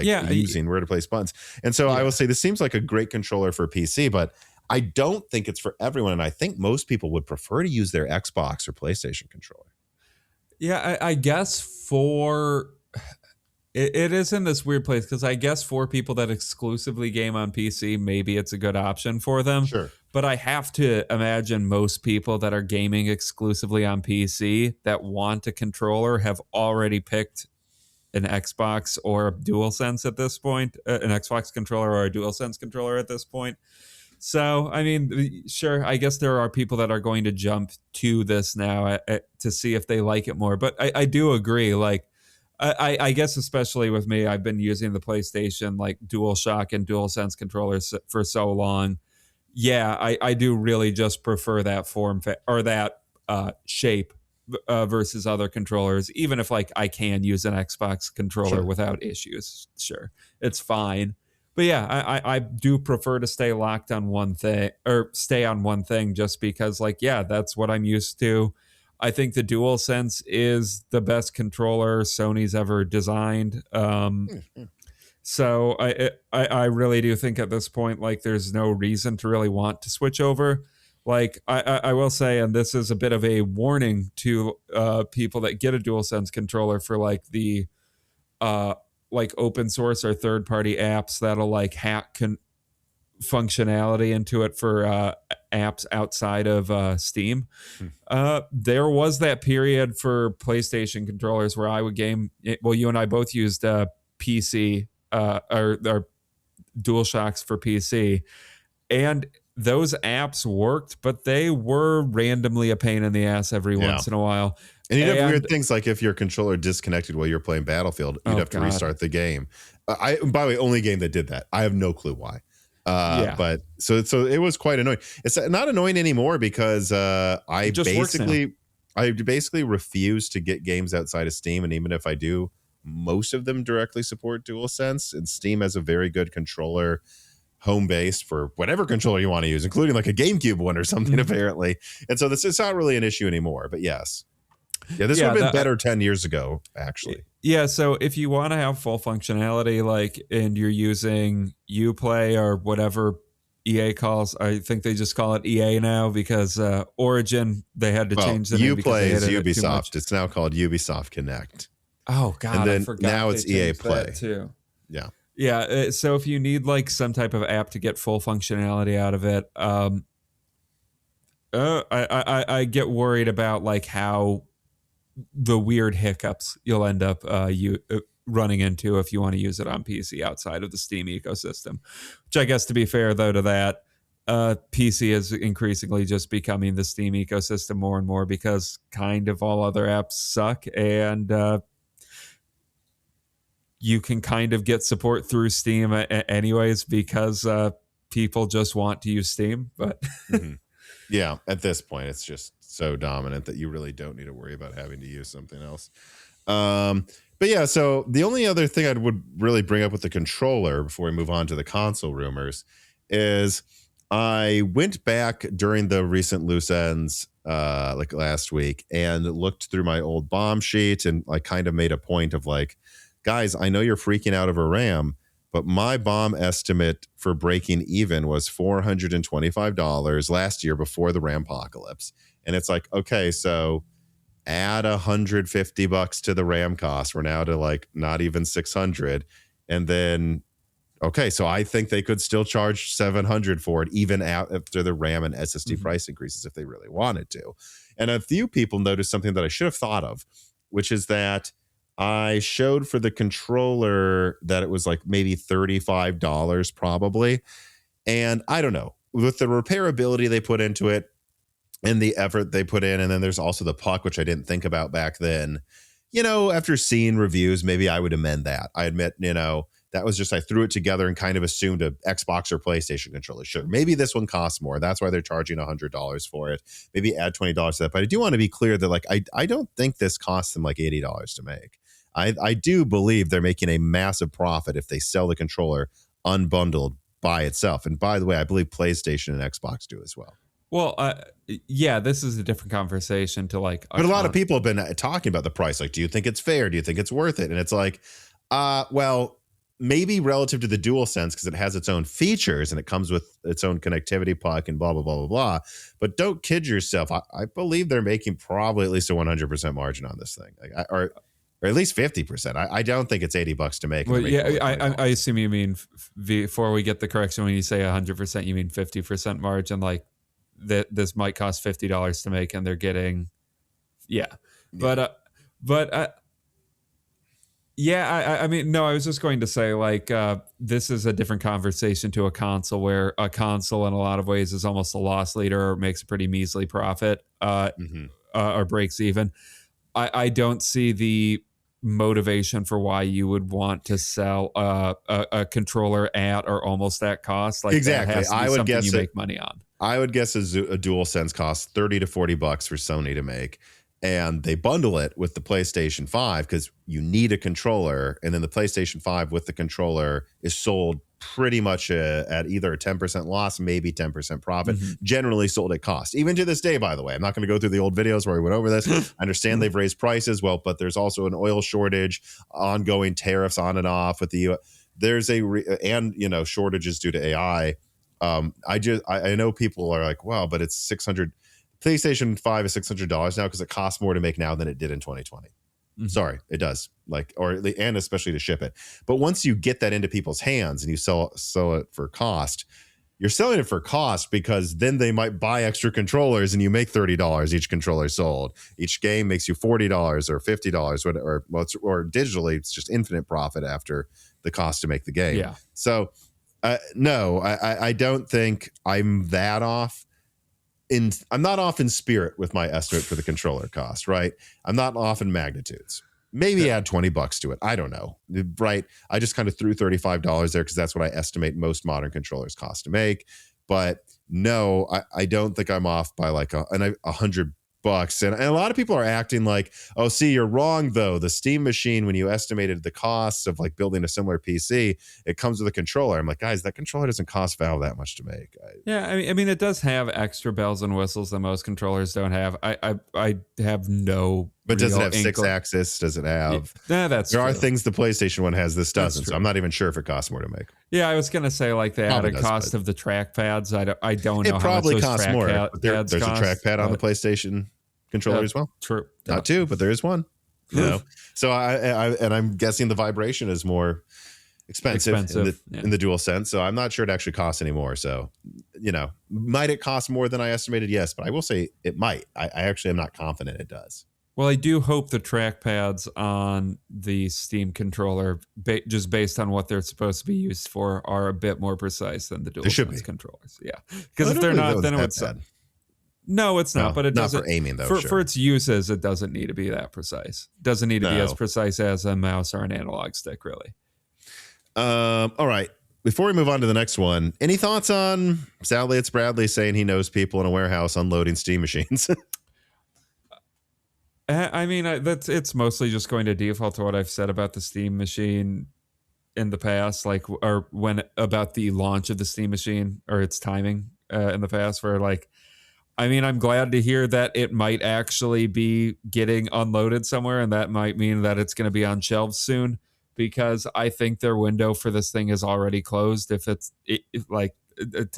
using where to place buttons. And so I will say this seems like a great controller for PC, but I don't think it's for everyone. And I think most people would prefer to use their Xbox or PlayStation controller. Yeah, I guess it is in this weird place, because I guess for people that exclusively game on PC, maybe it's a good option for them. Sure. But I have to imagine most people that are gaming exclusively on PC that want a controller have already picked an Xbox or a DualSense at this point, an Xbox controller or a DualSense controller at this point. So, I mean, sure, I guess there are people that are going to jump to this now to see if they like it more. But I do agree. Like, I guess especially with me, I've been using the PlayStation, like DualShock and DualSense controllers for so long. Yeah, I do really just prefer that or that shape versus other controllers, even if like I can use an Xbox controller without issues. Sure, it's fine. But yeah, I do prefer to stay locked on one thing or stay on one thing just because, like, yeah, that's what I'm used to. I think the DualSense is the best controller Sony's ever designed. So I really do think at this point, like, there's no reason to really want to switch over. Like, I will say, and this is a bit of a warning to people that get a DualSense controller for like the like open source or third party apps that'll like hack functionality into it for apps outside of Steam. There was that period for PlayStation controllers where I would game. Well, you and I both used PC or DualShocks for PC, and those apps worked, but they were randomly a pain in the ass every once in a while. And you'd have weird things like if your controller disconnected while you're playing Battlefield, you'd have to restart the game. By the way, only game that did that. I have no clue why. But so it was quite annoying. It's not annoying anymore because I basically refuse to get games outside of Steam, and even if I do, most of them directly support DualSense, and Steam has a very good controller home base for whatever controller you want to use, including like a GameCube one or something apparently. And so it's not really an issue anymore. But yes. Yeah, this would have been better 10 years ago, actually. Yeah, so if you want to have full functionality, like, and you're using Uplay or whatever EA calls, I think they just call it EA now because Origin, they had to change the name. Uplay is Ubisoft. It's now called Ubisoft Connect. Oh, God, and then I forgot. Now it's EA Play. Too. Yeah. Yeah, so if you need like some type of app to get full functionality out of it, I get worried about like how the weird hiccups you'll end up running into if you want to use it on PC outside of the Steam ecosystem. Which I guess, to be fair though to that, PC is increasingly just becoming the Steam ecosystem more and more because kind of all other apps suck, and you can kind of get support through Steam anyways because people just want to use Steam. But yeah, at this point, it's just so dominant that you really don't need to worry about having to use something else. But yeah, so the only other thing I would really bring up with the controller before we move on to the console rumors is I went back during the recent loose ends like last week and looked through my old bomb sheet and like kind of made a point of like, guys, I know you're freaking out over RAM, but my bomb estimate for breaking even was $425 last year before the RAM apocalypse. And it's like, okay, so add $150 to the RAM cost. We're now to like not even 600. And then, okay, so I think they could still charge 700 for it, even after the RAM and SSD price increases if they really wanted to. And a few people noticed something that I should have thought of, which is that I showed for the controller that it was like maybe $35 probably. And I don't know, with the repairability they put into it and the effort they put in, and then there's also the puck, which I didn't think about back then. You know, after seeing reviews, maybe I would amend that. I admit, you know, that was just, I threw it together and kind of assumed a Xbox or PlayStation controller. Sure, maybe this one costs more. That's why they're charging $100 for it. Maybe add $20 to that. But I do want to be clear that like I don't think this costs them like $80 to make. I do believe they're making a massive profit if they sell the controller unbundled by itself. And by the way, I believe PlayStation and Xbox do as well. Well, yeah, this is a different conversation to like. But a lot of people have been talking about the price. Like, do you think it's fair? Do you think it's worth it? And it's like, well, maybe relative to the DualSense because it has its own features and it comes with its own connectivity puck and blah, blah, blah, blah, blah. But don't kid yourself. I believe they're making probably at least a 100% margin on this thing. Like, or at least 50%. I don't think it's $80 to make. Well, yeah, I assume you mean before we get the correction, when you say 100%, you mean 50% margin. Like that this might cost $50 to make, and they're getting, yeah. But Yeah, I mean, no, I was just going to say, like, this is a different conversation to a console, where a console in a lot of ways is almost a loss leader or makes a pretty measly profit, Hmm. or breaks even. I don't see the motivation for why you would want to sell a controller at or almost at cost. Like, that Exactly. has to be something you make money on. I would guess a DualSense costs 30 to 40 bucks for Sony to make. And they bundle it with the PlayStation 5 because you need a controller. And then the PlayStation 5 with the controller is sold pretty much at either a 10% loss, maybe 10% profit, generally sold at cost. Even to this day, by the way. I'm not going to go through the old videos where we went over this. I understand they've raised prices, well, but there's also an oil shortage, ongoing tariffs on and off with the U.S. There's shortages due to AI. I know people are like, well, but it's 600. PlayStation 5 is $600 now because it costs more to make now than it did in 2020. Sorry, it does. And especially to ship it. But once you get that into people's hands and you sell it for cost, you're selling it for cost because then they might buy extra controllers and you make $30 each controller sold. Each game makes you $40 or $50, or digitally, it's just infinite profit after the cost to make the game. Yeah. So, no, I don't think I'm that off. I'm not off in spirit with my estimate for the controller cost, right? I'm not off in magnitudes. Maybe add 20 bucks to it. I don't know, right? I just kind of threw $35 there because that's what I estimate most modern controllers cost to make. But no, I don't think I'm off by like $100. And a lot of people are acting like, oh, see, you're wrong, though. The Steam machine, when you estimated the costs of like building a similar PC, it comes with a controller. I'm like, guys, that controller doesn't cost Valve that much to make. Yeah, I mean, it does have extra bells and whistles that most controllers don't have. I have no. But does it have 6-axis? Does it have? Yeah, that's there true. are things the PlayStation one has. This doesn't. So I'm not even sure if it costs more to make. Yeah, I was gonna say like the added cost of the trackpads. I don't know. It probably costs more. There's a trackpad on the PlayStation controller as well. True. Not two, but there is one. So I'm guessing the vibration is more expensive in the DualSense. So I'm not sure it actually costs any more. So, might it cost more than I estimated? Yes, but I will say it might. I actually am not confident it does. Well, I do hope the trackpads on the Steam controller, just based on what they're supposed to be used for, are a bit more precise than the DualSense controllers. Yeah, because if they're not, then it would suck. No, it's not. But it doesn't. Not for aiming, though. For its uses, it doesn't need to be that precise. It doesn't need to be as precise as a mouse or an analog stick, really. All right. Before we move on to the next one, any thoughts on, sadly, it's Bradley saying he knows people in a warehouse unloading Steam machines? I mean, it's mostly just going to default to what I've said about the Steam machine in the past, about the launch of the Steam machine or its timing in the past, where I'm glad to hear that it might actually be getting unloaded somewhere, and that might mean that it's going to be on shelves soon, because I think their window for this thing is already closed. To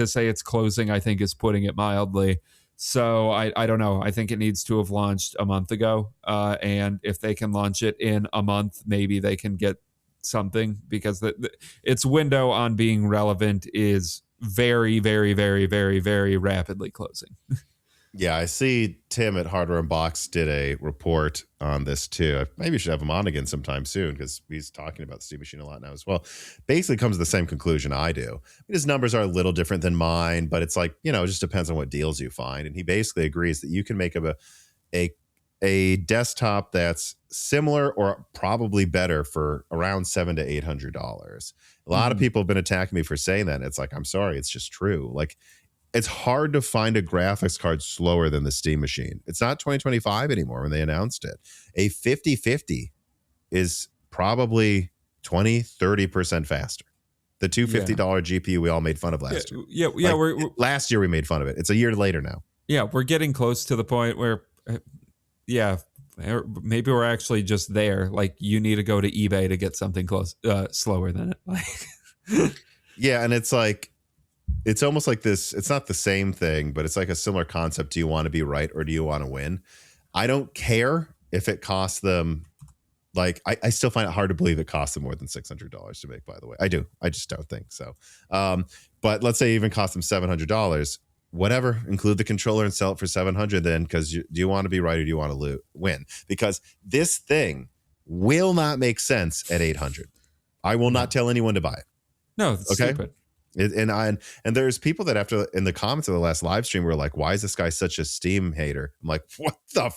say it's closing, I think is putting it mildly. So I don't know. I think it needs to have launched a month ago. And if they can launch it in a month, maybe they can get something, because its window on being relevant is very, very, very, very, very rapidly closing. Yeah, I see Tim at Hardware Unboxed did a report on this too. Maybe we should have him on again sometime soon, because he's talking about the Steam machine a lot now as well. Basically comes to the same conclusion I do. His numbers are a little different than mine, but it's like, it just depends on what deals you find. And he basically agrees that you can make a desktop that's similar or probably better for around $700 to $800. A lot of people have been attacking me for saying that. And it's like, I'm sorry, it's just true. It's hard to find a graphics card slower than the Steam machine. It's not 2025 anymore when they announced it. A 5050 is probably 20-30% faster. The $250 GPU we all made fun of last year. Yeah. Last year we made fun of it. It's a year later now. Yeah, we're getting close to the point where, maybe we're actually just there. Like, you need to go to eBay to get something slower than it. Yeah, and it's like, it's almost like this. It's not the same thing, but it's like a similar concept. Do you want to be right or do you want to win? I don't care if it costs them. I still find it hard to believe it costs them more than $600 to make, by the way. I do. I just don't think so. But let's say it even cost them $700. Whatever, include the controller and sell it for $700 then, because do you want to be right or do you want to win? Because this thing will not make sense at 800. I will not tell anyone to buy it. No, it's stupid. And there's people that after in the comments of the last live stream were like, why is this guy such a Steam hater? I'm like, what the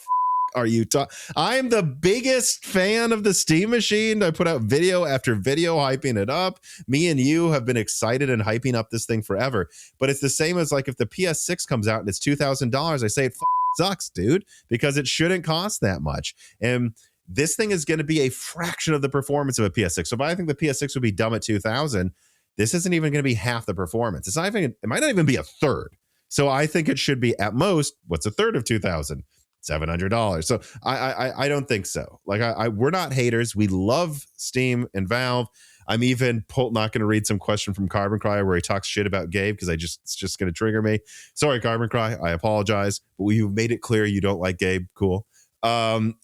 are you talking? I'm the biggest fan of the Steam machine. I put out video after video hyping it up. Me and you have been excited and hyping up this thing forever. But it's the same as like if the PS6 comes out and it's $2,000, I say it sucks, dude, because it shouldn't cost that much. And this thing is going to be a fraction of the performance of a PS6. So if I think the PS6 would be dumb at 2,000, this isn't even going to be half the performance. It's not even, it might not even be a third. So I think it should be at most, what's a third of 2,000? $700. So I don't think so. Like we're not haters. We love Steam and Valve. I'm even not going to read some question from Carbon Cry where he talks shit about Gabe because it's just going to trigger me. Sorry, Carbon Cry. I apologize, but you've made it clear you don't like Gabe. Cool. I'm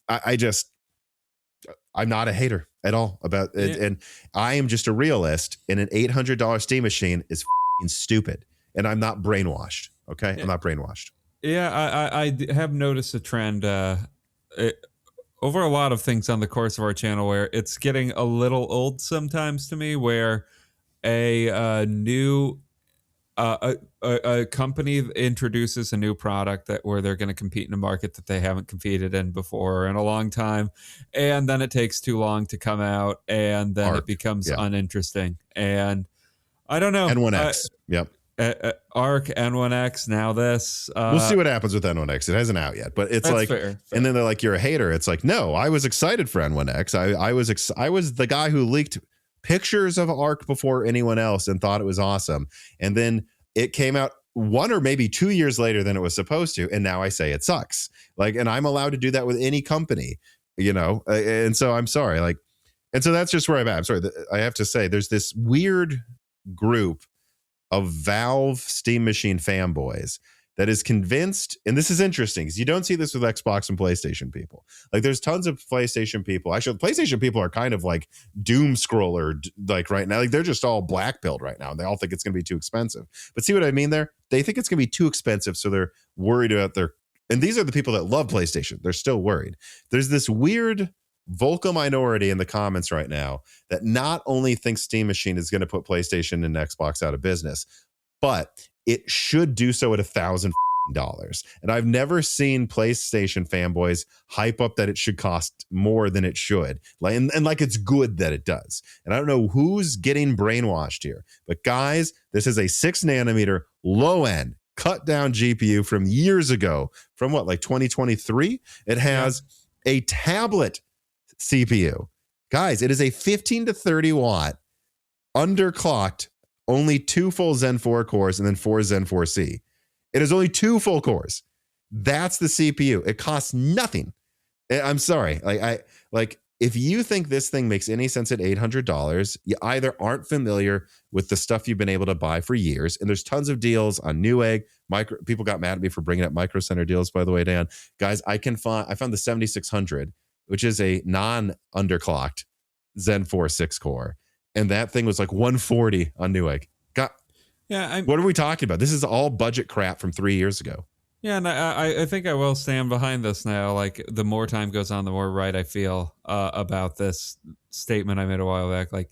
not a hater at all about it, and I am just a realist. And an $800 Steam machine is stupid, and I'm not brainwashed. Okay, I'm not brainwashed. Yeah, I have noticed a trend over a lot of things on the course of our channel where it's getting a little old sometimes to me, where a new a company introduces a new product where they're going to compete in a market that they haven't competed in before in a long time, and then it takes too long to come out, and then it becomes uninteresting. And I don't know. N1X. Yep. Arc, N1X, now this. We'll see what happens with N1X. It hasn't out yet, but it's like, fair. And then they're like, you're a hater. It's like, no, I was excited for N1X. I was the guy who leaked pictures of Arc before anyone else and thought it was awesome. And then it came out 1 or maybe 2 years later than it was supposed to. And now I say it sucks. Like, and I'm allowed to do that with any company, you know? And so I'm sorry. Like, and so that's just where I'm at. I'm sorry. I have to say there's this weird group of Valve Steam Machine fanboys that is convinced, and this is interesting because you don't see this with Xbox and PlayStation people. Like there's tons of PlayStation people. Actually, PlayStation people are kind of like doom scroller like right now. Like they're just all black pilled right now, and they all think it's going to be too expensive. But see what I mean there? They think it's going to be too expensive, so they're worried about their. And these are the people that love PlayStation. They're still worried. There's this weird vocal minority in the comments right now that not only thinks Steam Machine is going to put PlayStation and Xbox out of business, but it should do so at $1,000. And I've never seen PlayStation fanboys hype up that it should cost more than it should. Like, and like it's good that it does. And I don't know who's getting brainwashed here, but guys, this is a 6 nanometer low end cut down GPU from years ago, from what, like 2023? It has a tablet CPU. Guys, it is a 15 to 30 watt underclocked, only 2 full Zen 4 cores and then 4 Zen 4C. It is only 2 full cores. That's the CPU. It costs nothing. I'm sorry. Like if you think this thing makes any sense at $800, you either aren't familiar with the stuff you've been able to buy for years, and there's tons of deals on Newegg. People got mad at me for bringing up Micro Center deals, by the way, Dan. Guys, I found the 7600, which is a non-underclocked Zen 4 6 core. And that thing was like 140 on Newegg. What are we talking about? This is all budget crap from 3 years ago. Yeah, and I think I will stand behind this now. Like, the more time goes on, the more right I feel about this statement I made a while back. Like,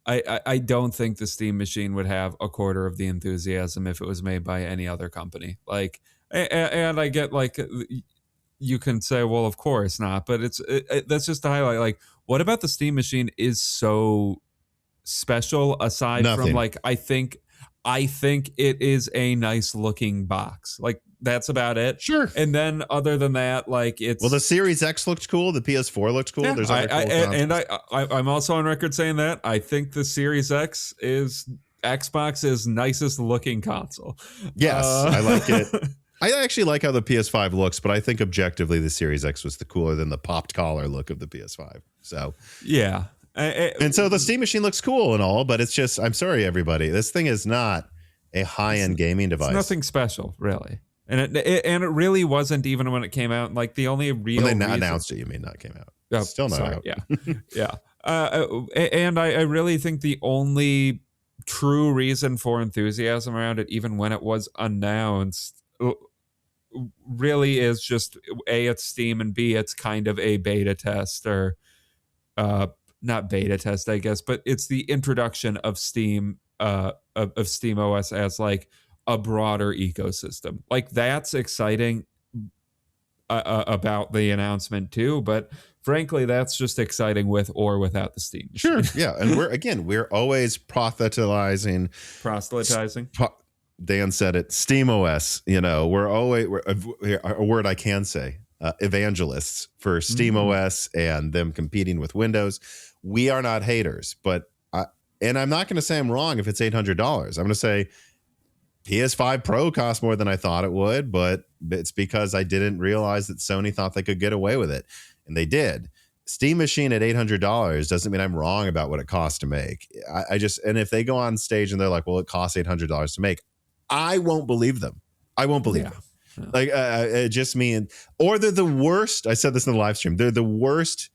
I don't think the Steam Machine would have a quarter of the enthusiasm if it was made by any other company. Like, and I get, like, you can say, well, of course not, but that's just to highlight, like, what about the Steam Machine is so special aside from, like, I think it is a nice looking box. Like, that's about it. Sure. And then other than that, like, it's... Well, the Series X looked cool. The PS4 looked cool. Yeah, There's other cool I'm also on record saying that I think the Series X is Xbox's nicest looking console. Yes, I like it. I actually like how the PS5 looks, but I think objectively the Series X was the cooler than the popped collar look of the PS5. So yeah. And so the Steam Machine looks cool and all, but it's just, I'm sorry, everybody. This thing is not a high-end gaming device. It's nothing special, really. And it really wasn't even when it came out. Like, the only real when they announced it, you mean not came out. Oh, still not out. Yeah. Yeah. And I really think the only true reason for enthusiasm around it, even when it was announced, really is just A, it's Steam, and B, it's kind of a beta test, or not beta test, I guess, but it's the introduction of Steam of Steam OS as like a broader ecosystem. Like that's exciting about the announcement too, but frankly, that's just exciting with or without the Steam machine. Sure, yeah, and we're always proselytizing. Dan said it. Steam OS. We're a word I can say. Evangelists for Steam OS and them competing with Windows. We are not haters, but I'm not going to say I'm wrong if it's $800. I'm going to say PS5 Pro costs more than I thought it would, but it's because I didn't realize that Sony thought they could get away with it, and they did. Steam machine at $800 doesn't mean I'm wrong about what it costs to make. And if they go on stage and they're like, well, it costs $800 to make, I won't believe them. I won't believe them. Like it just means, or they're the worst. I said this in the live stream. They're the worst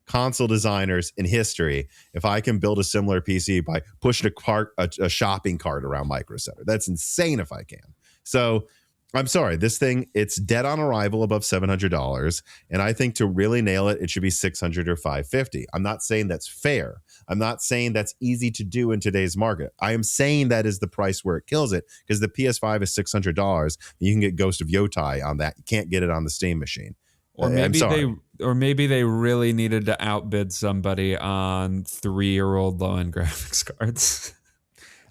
console designers in history. If I can build a similar PC by pushing a shopping cart around Micro Center, that's insane. If I can, so I'm sorry. This thing, it's dead on arrival above $700, and I think to really nail it, it should be $600 or $550. I'm not saying that's fair. I'm not saying that's easy to do in today's market. I am saying that is the price where it kills it, because the PS5 is $600. You can get Ghost of Yotai on that. You can't get it on the Steam machine. Or maybe they really needed to outbid somebody on 3-year-old low-end graphics cards.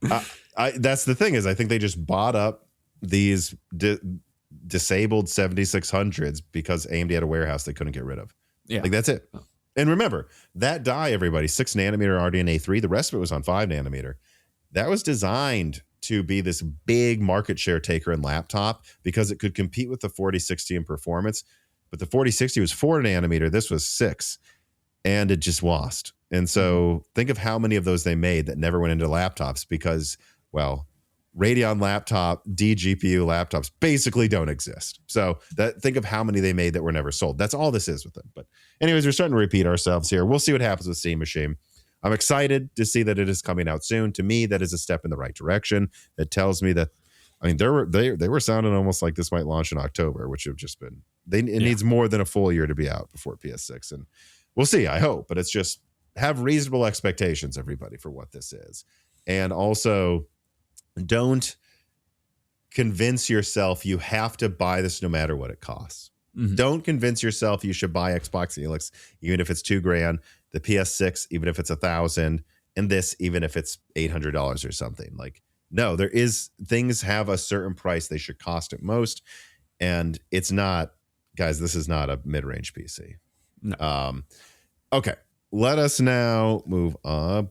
That's the thing, is I think they just bought up these disabled 7600s because AMD had a warehouse they couldn't get rid of. Yeah, like that's it. And remember, that die, everybody, 6 nanometer RDNA 3, the rest of it was on 5 nanometer. That was designed to be this big market share taker in laptop because it could compete with the 4060 in performance. But the 4060 was 4 nanometer. This was 6. And it just lost. And so think of how many of those they made that never went into laptops because, well, Radeon laptop, DGPU laptops basically don't exist. So think of how many they made that were never sold. That's all this is with them. But anyways, we're starting to repeat ourselves here. We'll see what happens with Steam Machine. I'm excited to see that it is coming out soon. To me, that is a step in the right direction. That tells me that, I mean, they were sounding almost like this might launch in October, which have just been, it needs more than a full year to be out before PS6. And we'll see, I hope. But it's just have reasonable expectations, everybody, for what this is. And also, don't convince yourself you have to buy this no matter what it costs. Mm-hmm. Don't convince yourself you should buy Xbox Helix even if it's $2,000, the PS6 even if it's $1,000, and this even if it's $800 or something. Like, no, things have a certain price they should cost at most, and it's not, guys. This is not a mid-range PC. No. Okay, let us now move on.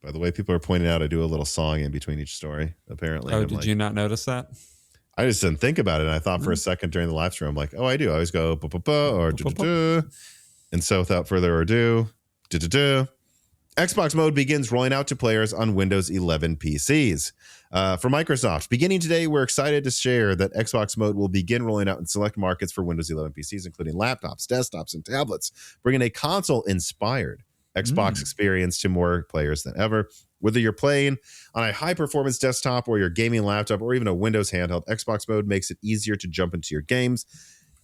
By the way, people are pointing out I do a little song in between each story, apparently. Oh, did you not notice that? I just didn't think about it. And I thought for a second during the live stream, I'm like, oh, I do. I always go or and so without further ado, Xbox mode begins rolling out to players on Windows 11 PCs. For Microsoft, beginning today, we're excited to share that Xbox mode will begin rolling out in select markets for Windows 11 PCs, including laptops, desktops, and tablets, bringing a console-inspired Xbox experience to more players than ever. Whether you're playing on a high-performance desktop or your gaming laptop or even a Windows handheld, Xbox mode makes it easier to jump into your games.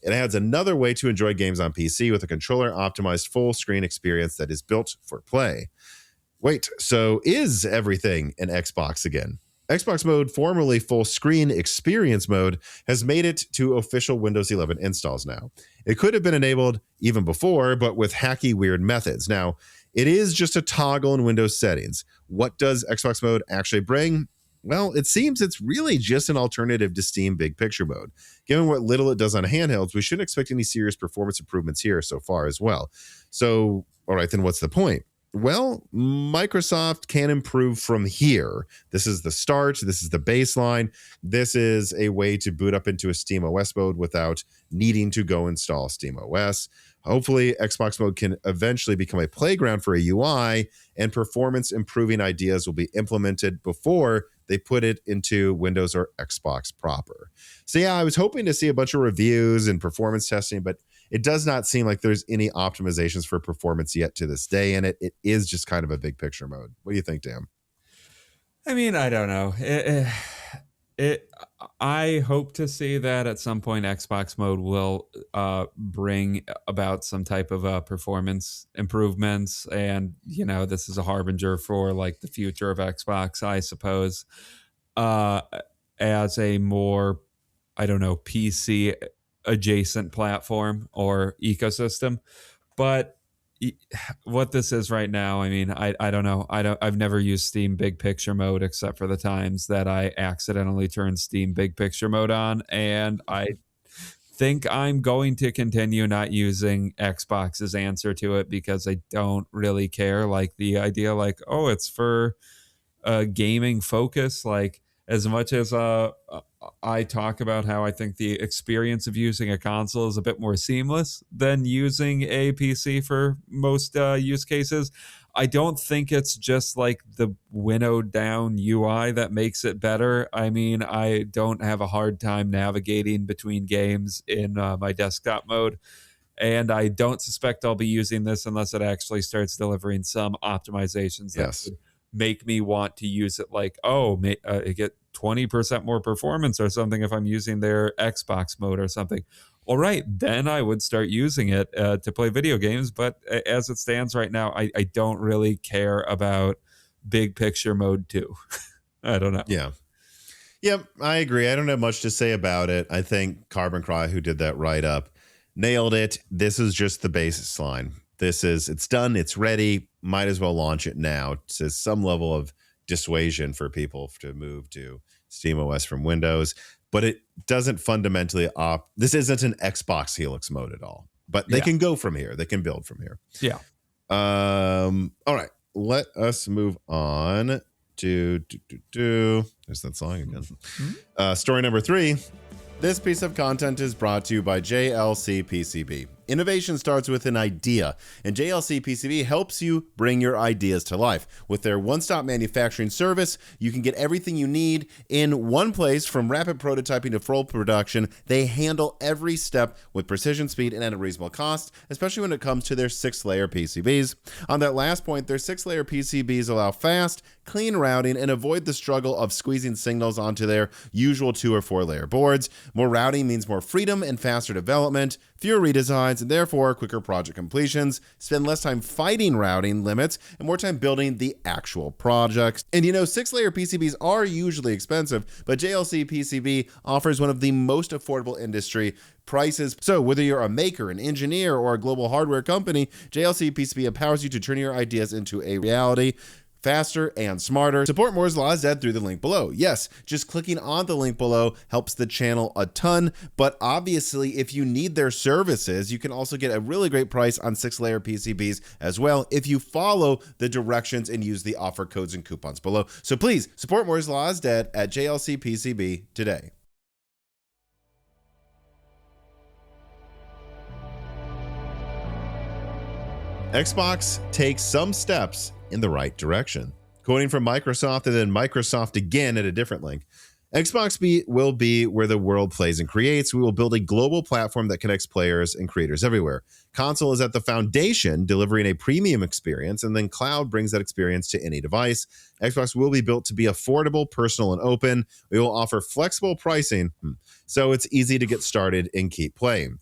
It adds another way to enjoy games on PC with a controller-optimized full-screen experience that is built for play. Wait, so is everything an Xbox again? Xbox mode, formerly full screen experience mode, has made it to official Windows 11 installs now. It could have been enabled even before, but with hacky, weird methods. Now, it is just a toggle in Windows settings. What does Xbox mode actually bring? Well, it seems it's really just an alternative to Steam Big Picture mode. Given what little it does on handhelds, we shouldn't expect any serious performance improvements here so far as well. So, all right, then what's the point? Well, Microsoft can improve from here. This is the start. This is the baseline. This is a way to boot up into a Steam OS mode without needing to go install Steam OS. Hopefully, Xbox mode can eventually become a playground for a UI, and performance improving ideas will be implemented before they put it into Windows or Xbox proper. So yeah, I was hoping to see a bunch of reviews and performance testing, but it does not seem like there's any optimizations for performance yet to this day in it. It is just kind of a big picture mode. What do you think, Dan? I mean, I don't know. It. I hope to see that at some point Xbox mode will bring about some type of performance improvements, and this is a harbinger for like the future of Xbox, I suppose. Uh, as a more, I don't know, PC adjacent platform or ecosystem, but what this is right now, I mean, I don't know. I've never used Steam Big Picture mode except for the times that I accidentally turned Steam Big Picture mode on, and I think I'm going to continue not using Xbox's answer to it because I don't really care. Like the idea, like, oh, it's for gaming focus. Like as much as I talk about how I think the experience of using a console is a bit more seamless than using a PC for most use cases, I don't think it's just like the winnowed down UI that makes it better. I mean, I don't have a hard time navigating between games in my desktop mode. And I don't suspect I'll be using this unless it actually starts delivering some optimizations that Yes. could make me want to use it, like, oh, I get 20% more performance or something if I'm using their Xbox mode or something. All right, then I would start using it to play video games. But as it stands right now, I don't really care about big picture mode too. I don't know. Yeah. Yep, I agree. I don't have much to say about it. I think Carbon Cry, who did that write up, nailed it. This is just the baseline. It's done. It's ready. Might as well launch it now. It's some level of dissuasion for people to move to SteamOS from Windows, but it doesn't fundamentally this isn't an Xbox Helix mode at all, but they can go from here. They can build from here. Yeah. All right. Let us move on to there's that song again. Story number 3. This piece of content is brought to you by JLC PCB. Innovation starts with an idea, and JLC PCB helps you bring your ideas to life. With their one-stop manufacturing service, you can get everything you need in one place, from rapid prototyping to full production. They handle every step with precision, speed, and at a reasonable cost, especially when it comes to their 6-layer PCBs. On that last point, their 6-layer PCBs allow fast, clean routing and avoid the struggle of squeezing signals onto their usual 2 or 4-layer boards. More routing means more freedom and faster development, fewer redesigns, and therefore quicker project completions. Spend less time fighting routing limits and more time building the actual projects. And 6-layer PCBs are usually expensive, but JLC PCB offers one of the most affordable industry prices. So whether you're a maker, an engineer, or a global hardware company, JLC PCB empowers you to turn your ideas into a reality faster and smarter. Support Moore's Law is dead through the link below. Yes, just clicking on the link below helps the channel a ton, but obviously if you need their services, you can also get a really great price on 6-layer PCBs as well if you follow the directions and use the offer codes and coupons below. So please support Moore's Law is dead at JLC PCB today. Xbox takes some steps in the right direction. Quoting from Microsoft and then Microsoft again at a different link. Xbox will be where the world plays and creates. We will build a global platform that connects players and creators everywhere. Console is at the foundation, delivering a premium experience, and then cloud brings that experience to any device. Xbox will be built to be affordable, personal, and open. We will offer flexible pricing, so it's easy to get started and keep playing.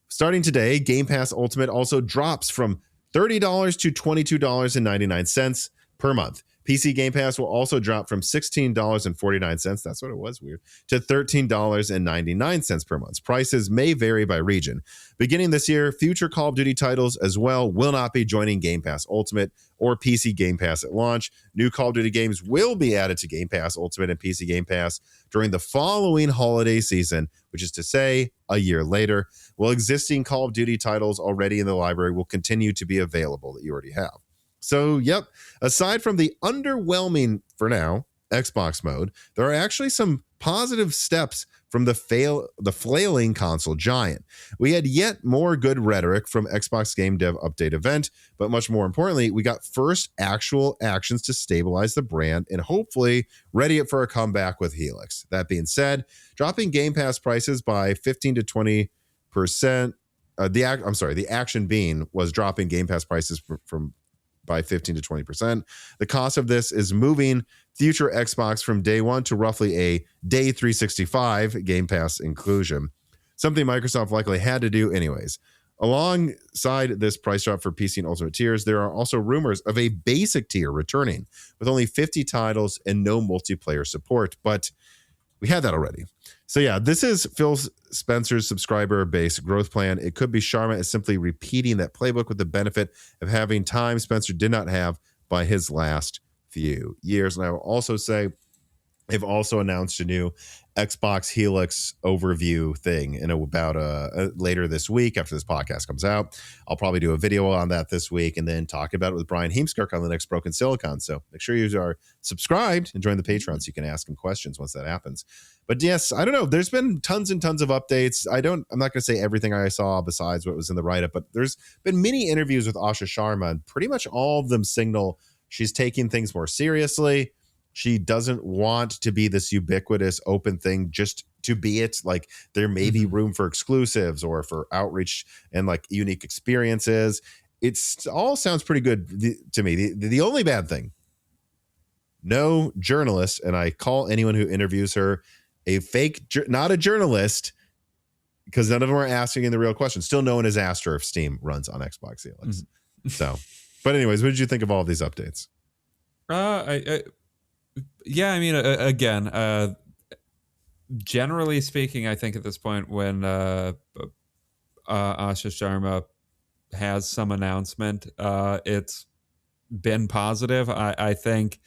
Starting today, Game Pass Ultimate also drops from $30 to $22.99 per month. PC Game Pass will also drop from $16.49, that's what it was, weird, to $13.99 per month. Prices may vary by region. Beginning this year, future Call of Duty titles as well will not be joining Game Pass Ultimate or PC Game Pass at launch. New Call of Duty games will be added to Game Pass Ultimate and PC Game Pass during the following holiday season, which is to say, a year later, while existing Call of Duty titles already in the library will continue to be available that you already have. So, yep, aside from the underwhelming, for now, Xbox mode, there are actually some positive steps from the flailing console giant. We had yet more good rhetoric from Xbox Game Dev Update event, but much more importantly, we got first actual actions to stabilize the brand and hopefully ready it for a comeback with Helix. That being said, dropping Game Pass prices by 15 to 20%, the action being was dropping Game Pass prices from by 15 to 20%. The cost of this is moving future Xbox from day one to roughly a day 365 Game Pass inclusion, something Microsoft likely had to do anyways. Alongside this price drop for PC and Ultimate tiers, there are also rumors of a basic tier returning with only 50 titles and no multiplayer support, but we had that already. So yeah, this is Phil Spencer's subscriber base growth plan. It could be Sharma is simply repeating that playbook with the benefit of having time Spencer did not have by his last few years. And I will also say they've also announced a new Xbox Helix overview thing in about later this week after this podcast comes out. I'll probably do a video on that this week and then talk about it with Brian Heemskirk on the next Broken Silicon. So make sure you are subscribed and join the Patreon so you can ask him questions once that happens. But yes, I don't know. There's been tons and tons of updates. I'm not going to say everything I saw besides what was in the write-up, but there's been many interviews with Asha Sharma, and pretty much all of them signal she's taking things more seriously. She doesn't want to be this ubiquitous open thing just to be it. Like there may be room for exclusives or for outreach and like unique experiences. It's all sounds pretty good to me. The only bad thing, no journalist, and I call anyone who interviews her a fake, not a journalist, because none of them are asking the real question. Still no one has asked her if Steam runs on Xbox Helix. So, but anyways, what did you think of all of these updates? Yeah, I mean, again, generally speaking, I think at this point when Asha Sharma has some announcement, it's been positive. I think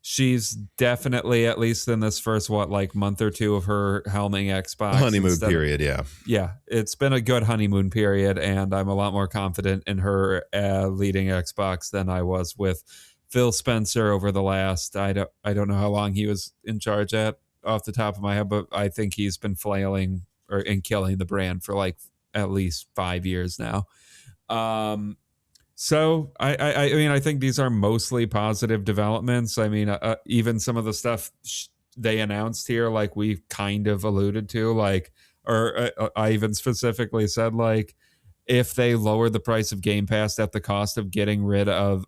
she's definitely, at least in this first, month or two of her helming Xbox. Honeymoon period, yeah. Yeah, it's been a good honeymoon period, and I'm a lot more confident in her leading Xbox than I was with Phil Spencer over the last, I don't know how long he was in charge off the top of my head, but I think he's been flailing and killing the brand for like at least 5 years now. So I mean, I think these are mostly positive developments. I mean, even some of the stuff they announced here, like we kind of alluded to, like, or I even specifically said, like, if they lower the price of Game Pass at the cost of getting rid of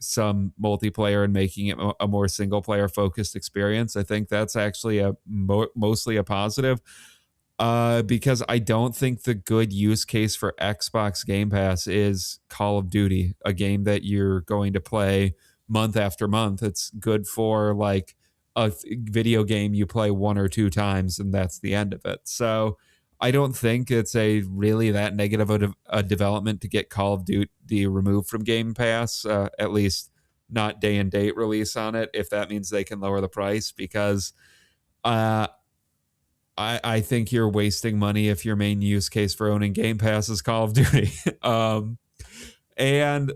some multiplayer and making it a more single player focused experience, I think that's actually mostly a positive, because I don't think the good use case for Xbox Game Pass is Call of Duty, a game that you're going to play month after month. It's good for like a video game you play one or two times and that's the end of it. So I don't think it's really that negative a development to get Call of Duty removed from Game Pass, at least not day and date release on it, if that means they can lower the price, because I think you're wasting money if your main use case for owning Game Pass is Call of Duty. And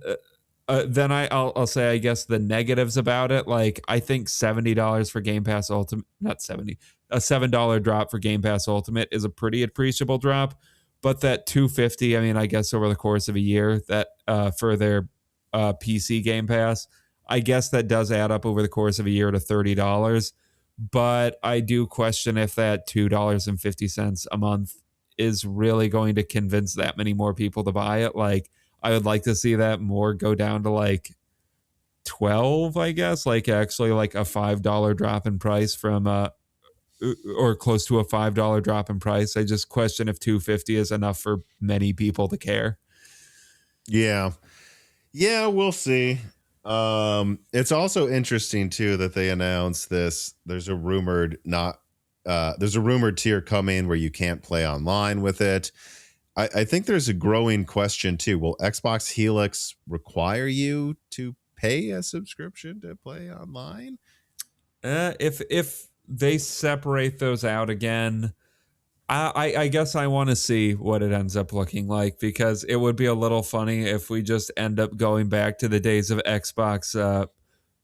then I'll say, I guess, the negatives about it. Like, I think $70 for Game Pass Ultimate, not 70, a $7 drop for Game Pass Ultimate is a pretty appreciable drop. But that $250, I mean, I guess over the course of a year, that for their PC Game Pass, I guess that does add up over the course of a year to $30. But I do question if that $2.50 a month is really going to convince that many more people to buy it. Like, I would like to see that more go down to like 12, I guess, like actually like a $5 drop in price from or close to a $5 drop in price. I just question if $250 is enough for many people to care. Yeah, we'll see. It's also interesting too that they announced this. There's a rumored tier coming where you can't play online with it. I think there's a growing question too. Will Xbox Helix require you to pay a subscription to play online? If they separate those out again, I guess I want to see what it ends up looking like, because it would be a little funny if we just end up going back to the days of Xbox.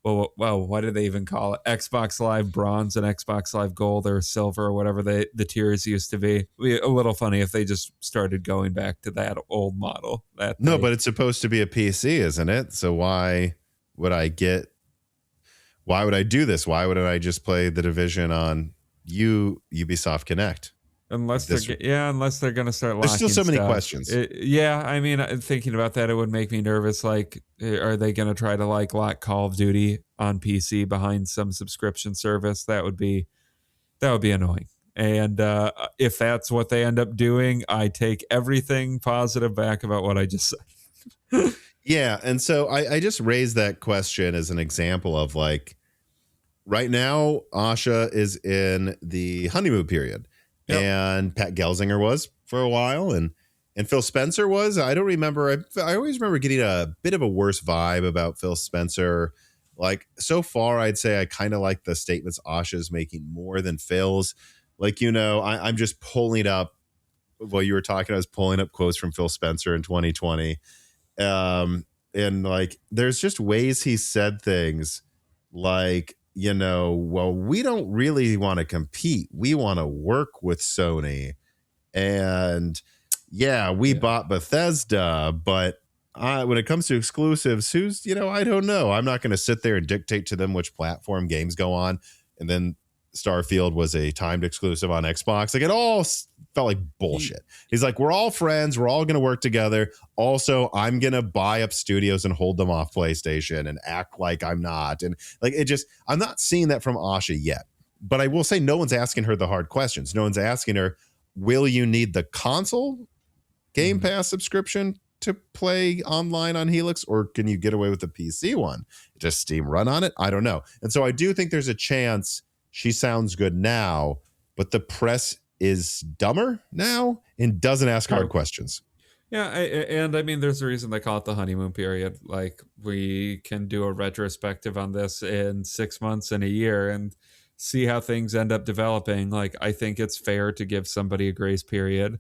Well, what do they even call it? Xbox Live Bronze and Xbox Live Gold or Silver or whatever the tiers used to be. It'd be a little funny if they just started going back to that old model. But it's supposed to be a PC, isn't it? So why would I do this? Why wouldn't I just play The Division on Ubisoft Connect? Like Unless this, unless they're gonna start there's still locking so many stuff. questions. I mean, thinking about that, it would make me nervous. Like, are they gonna try to like lock Call of Duty on PC behind some subscription service? That would be annoying. And if that's what they end up doing, I take everything positive back about what I just said. Yeah, and so I just raised that question as an example of like right now, Asha is in the honeymoon period, Yep. and Pat Gelsinger was for a while, and Phil Spencer was. I don't remember. I always remember getting a bit of a worse vibe about Phil Spencer. Like so far, I'd say I kind of like the statements Asha's making more than Phil's. Like I'm just pulling up while you were talking. I was pulling up quotes from Phil Spencer in 2020, and like there's just ways he said things like well, we don't really want to compete, we want to work with Sony, and yeah, we bought Bethesda, but when it comes to exclusives, who's I don't know, I'm not going to sit there and dictate to them which platform games go on. And then Starfield was a timed exclusive on Xbox. Like it all felt like bullshit. He's like, we're all friends, we're all going to work together. Also, I'm going to buy up studios and hold them off PlayStation and act like I'm not. And like I'm not seeing that from Asha yet. But I will say no one's asking her the hard questions. No one's asking her, will you need the console Game Pass subscription to play online on Helix, or can you get away with the PC one? Just Steam Run on it? I don't know. And so I do think there's a chance she sounds good now, but the press is dumber now and doesn't ask hard questions. Yeah, and I mean, there's a reason they call it the honeymoon period. Like, we can do a retrospective on this in 6 months and a year and see how things end up developing. Like, I think it's fair to give somebody a grace period,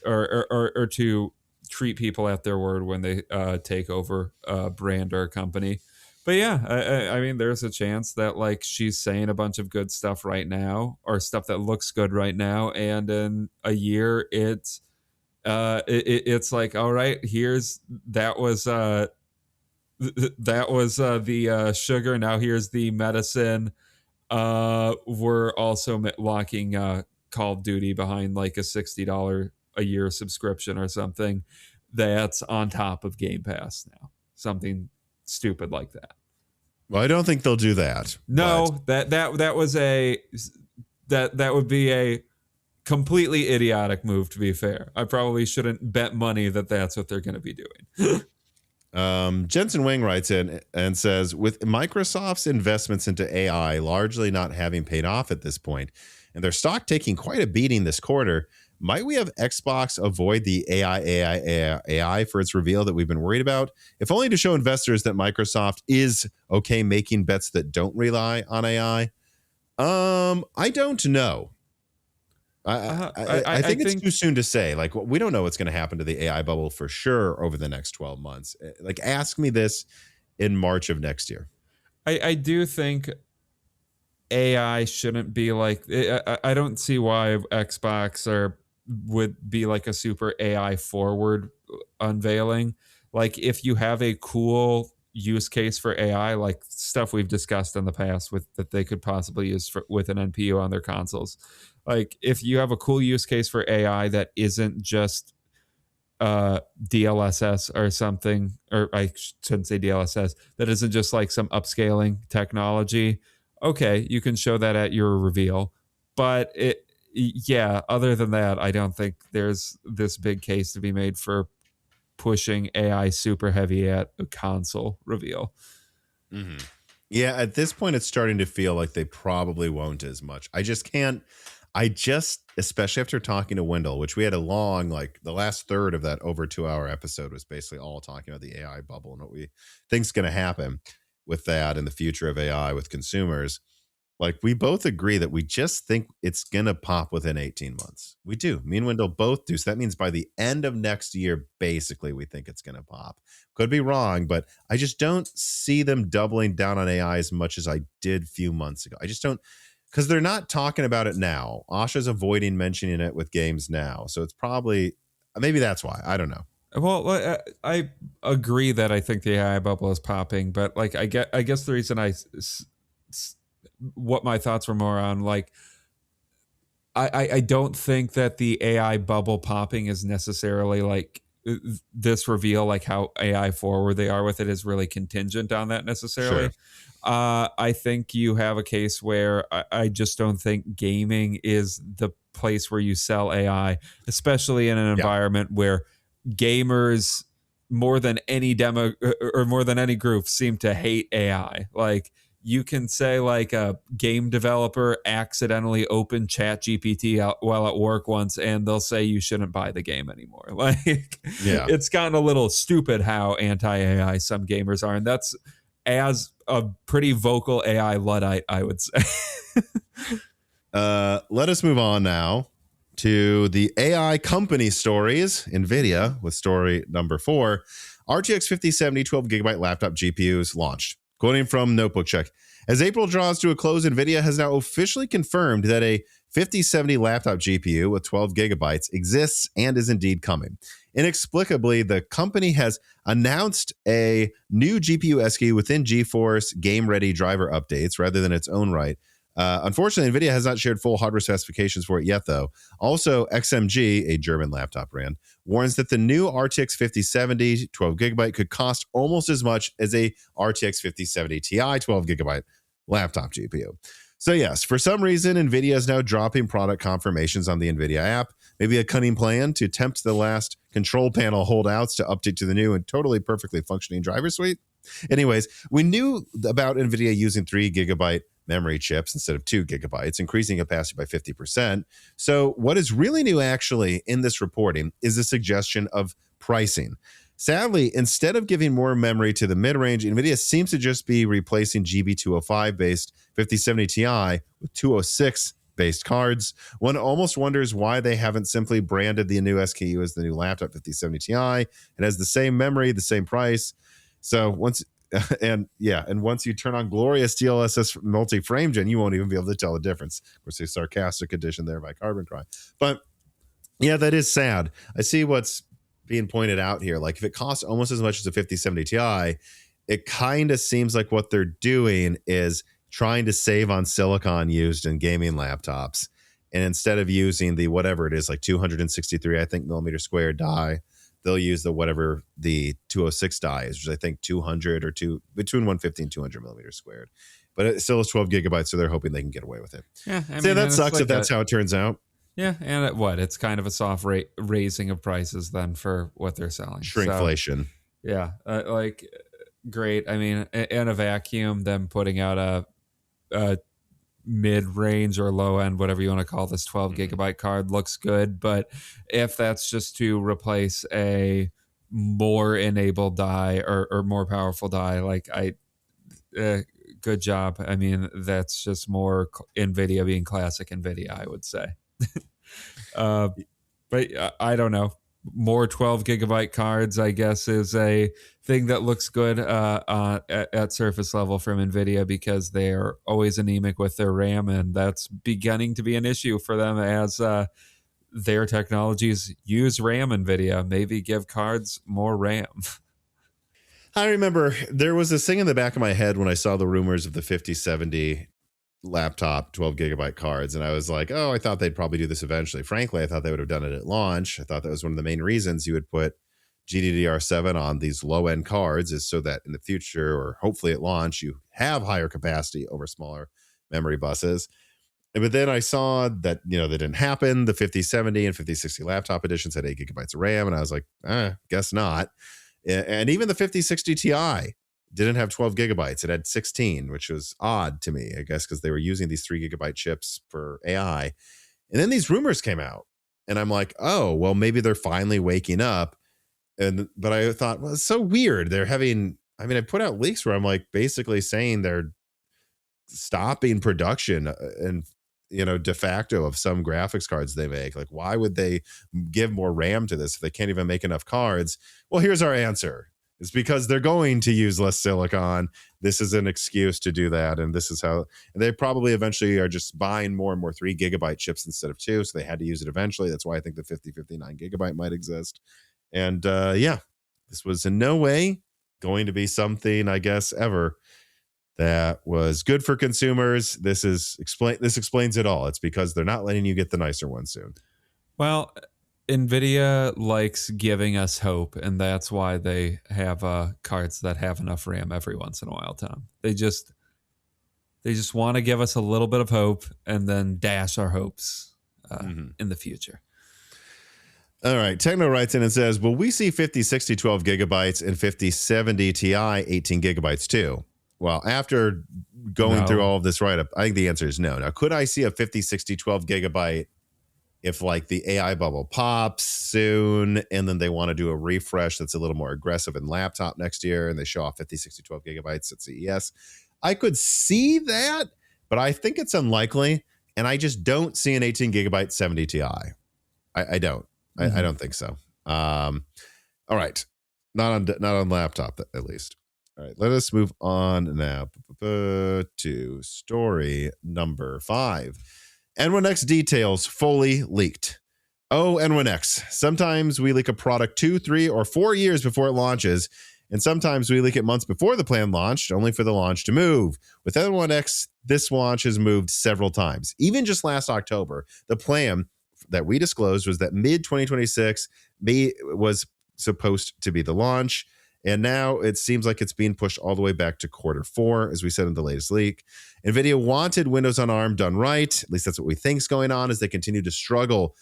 or to treat people at their word when they take over a brand or a company. But yeah, I mean, there's a chance that like she's saying a bunch of good stuff right now, or stuff that looks good right now, and in a year it's like, all right, that was the sugar. Now here's the medicine. We're also locking Call of Duty behind like a $60 a year subscription or something that's on top of Game Pass now. Something stupid like that. Well, I don't think they'll do that. No, that would be a completely idiotic move, to be fair. I probably shouldn't bet money that that's what they're going to be doing. Jensen Wang writes in and says, with Microsoft's investments into AI largely not having paid off at this point, and their stock taking quite a beating this quarter, might we have Xbox avoid the AI for its reveal that we've been worried about, if only to show investors that Microsoft is okay making bets that don't rely on AI? I don't know. I think it's too soon to say. Like, we don't know what's going to happen to the AI bubble for sure over the next 12 months. Like, ask me this in March of next year. I do think AI shouldn't be like, I don't see why Xbox would be like a super AI forward unveiling. Like, if you have a cool use case for AI, like stuff we've discussed in the past that they could possibly use with an NPU on their consoles. Like, if you have a cool use case for AI that isn't just DLSS or something, or I shouldn't say DLSS, that isn't just like some upscaling technology, okay, you can show that at your reveal. But other than that, I don't think there's this big case to be made for pushing AI super heavy at a console reveal. Mm-hmm. Yeah, at this point, it's starting to feel like they probably won't as much. Especially after talking to Wendell, which we had a long, like the last third of that over 2-hour episode was basically all talking about the AI bubble and what we think's going to happen with that and the future of AI with consumers. Like, we both agree that we just think it's going to pop within 18 months. We do. Me and Wendell both do. So that means by the end of next year, basically, we think it's going to pop. Could be wrong, but I just don't see them doubling down on AI as much as I did a few months ago. I just don't, because they're not talking about it now. Asha's avoiding mentioning it with games now. So it's probably, maybe that's why. I don't know. Well, I agree that I think the AI bubble is popping, but like, I guess the reason what my thoughts were more on, like, I don't think that the AI bubble popping is necessarily like this reveal, like how AI forward they are with it, is really contingent on that necessarily. Sure. I think you have a case where I just don't think gaming is the place where you sell AI, especially in an Yeah. environment where gamers more than any demo or more than any group seem to hate AI. Like you can say like a game developer accidentally opened chat GPT out while at work once and they'll say you shouldn't buy the game anymore. Like Yeah. it's gotten a little stupid how anti-AI some gamers are. And that's as a pretty vocal AI Luddite, I would say. Let us move on now to the AI company stories. Nvidia with story number 4. RTX 5070 12GB laptop GPUs launched. Quoting from Notebook Check. As April draws to a close, Nvidia has now officially confirmed that a 5070 laptop GPU with 12 gigabytes exists and is indeed coming. Inexplicably, the company has announced a new GPU SKU within GeForce Game Ready driver updates rather than its own right. Unfortunately, Nvidia has not shared full hardware specifications for it yet, though. Also, XMG, a German laptop brand, warns that the new RTX 5070 12GB could cost almost as much as a RTX 5070 Ti 12GB laptop GPU. So yes, for some reason, Nvidia is now dropping product confirmations on the Nvidia app. Maybe a cunning plan to tempt the last control panel holdouts to update to the new and totally perfectly functioning driver suite. Anyways, we knew about Nvidia using 3 gigabyte memory chips instead of 2 gigabytes, increasing capacity by 50%. So what is really new actually in this reporting is a suggestion of pricing. Sadly, instead of giving more memory to the mid-range, NVIDIA seems to just be replacing GB205-based 5070 Ti with 206-based cards. One almost wonders why they haven't simply branded the new SKU as the new laptop 5070 Ti. It has the same memory, the same price. So once once you turn on glorious DLSS multi-frame gen, you won't even be able to tell the difference. Of course, a sarcastic addition there by Carbon Cry. But yeah, that is sad. I see what's being pointed out here. Like if it costs almost as much as a 5070 Ti, it kind of seems like what they're doing is trying to save on silicon used in gaming laptops. And instead of using the whatever it is, like 263, I think, millimeter square die, they'll use the 206 die is, which I think 200 or between 150 and 200 millimeters squared. But it still is 12 gigabytes, so they're hoping they can get away with it. Yeah, that sucks like if that's how it turns out. Yeah, and it's kind of a soft raising of prices then for what they're selling. Shrinkflation. So, yeah, great. I mean, in a vacuum, them putting out a mid-range or low-end, whatever you want to call this 12 gigabyte card looks good. But if that's just to replace a more enabled die or more powerful die, like good job. I mean, that's just more NVIDIA being classic NVIDIA, I would say. But I don't know. More 12 gigabyte cards, I guess, is a thing that looks good at surface level from NVIDIA because they are always anemic with their RAM, and that's beginning to be an issue for them as their technologies use RAM. NVIDIA maybe give cards more RAM. I remember there was this thing in the back of my head when I saw the rumors of the 5070 laptop 12 gigabyte cards, and I was like, oh, I thought they'd probably do this eventually. Frankly, I thought they would have done it at launch. I thought that was one of the main reasons you would put GDDR7 on ththese low-end cards, is so that in the future, or hopefully at launch, you have higher capacity over smaller memory buses. But then I saw that, that didn't happen. The 5070 and 5060 laptop editions had 8 gigabytes of RAM, and I was like, guess not. And even the 5060 Ti didn't have 12 gigabytes. It had 16, which was odd to me, I guess, because they were using these 3 gigabyte chips for AI. And then these rumors came out, and I'm like, oh, well, maybe they're finally waking up. But I thought, well, it's so weird. They're having, I put out leaks where I'm like basically saying they're stopping production and, de facto of some graphics cards they make. Like, why would they give more RAM to this if they can't even make enough cards? Well, here's our answer. It's because they're going to use less silicon. This is an excuse to do that. And this is how, and they probably eventually are just buying more and more 3 gigabyte chips instead of 2. So they had to use it eventually. That's why I think the 59 gigabyte might exist. And this was in no way going to be something, I guess, ever that was good for consumers. This explains it all. It's because they're not letting you get the nicer one soon. Well, Nvidia likes giving us hope, and that's why they have cards that have enough RAM every once in a while, Tom. They just want to give us a little bit of hope and then dash our hopes in the future. All right. Techno writes in and says, will we see 5060 12 gigabytes and 5070 Ti 18 gigabytes too? Well, after going through all of this write-up, I think the answer is no. Now, could I see a 5060 12 gigabyte if like the AI bubble pops soon and then they want to do a refresh that's a little more aggressive in laptop next year and they show off 5060 12 gigabytes at CES? I could see that, but I think it's unlikely. And I just don't see an 18 gigabyte 70 Ti. I don't. I don't think so. All right. Not on laptop, at least. All right. Let us move on now to story number 5. N1X details fully leaked. Oh, N1X. Sometimes we leak a product 2, 3, or 4 years before it launches, and sometimes we leak it months before the plan launched, only for the launch to move. With N1X, this launch has moved several times. Even just last October, the plan that we disclosed was that mid-2026 was supposed to be the launch, and now it seems like it's being pushed all the way back to Q4, as we said in the latest leak. NVIDIA wanted Windows on ARM done right. At least that's what we think is going on, as they continue to struggle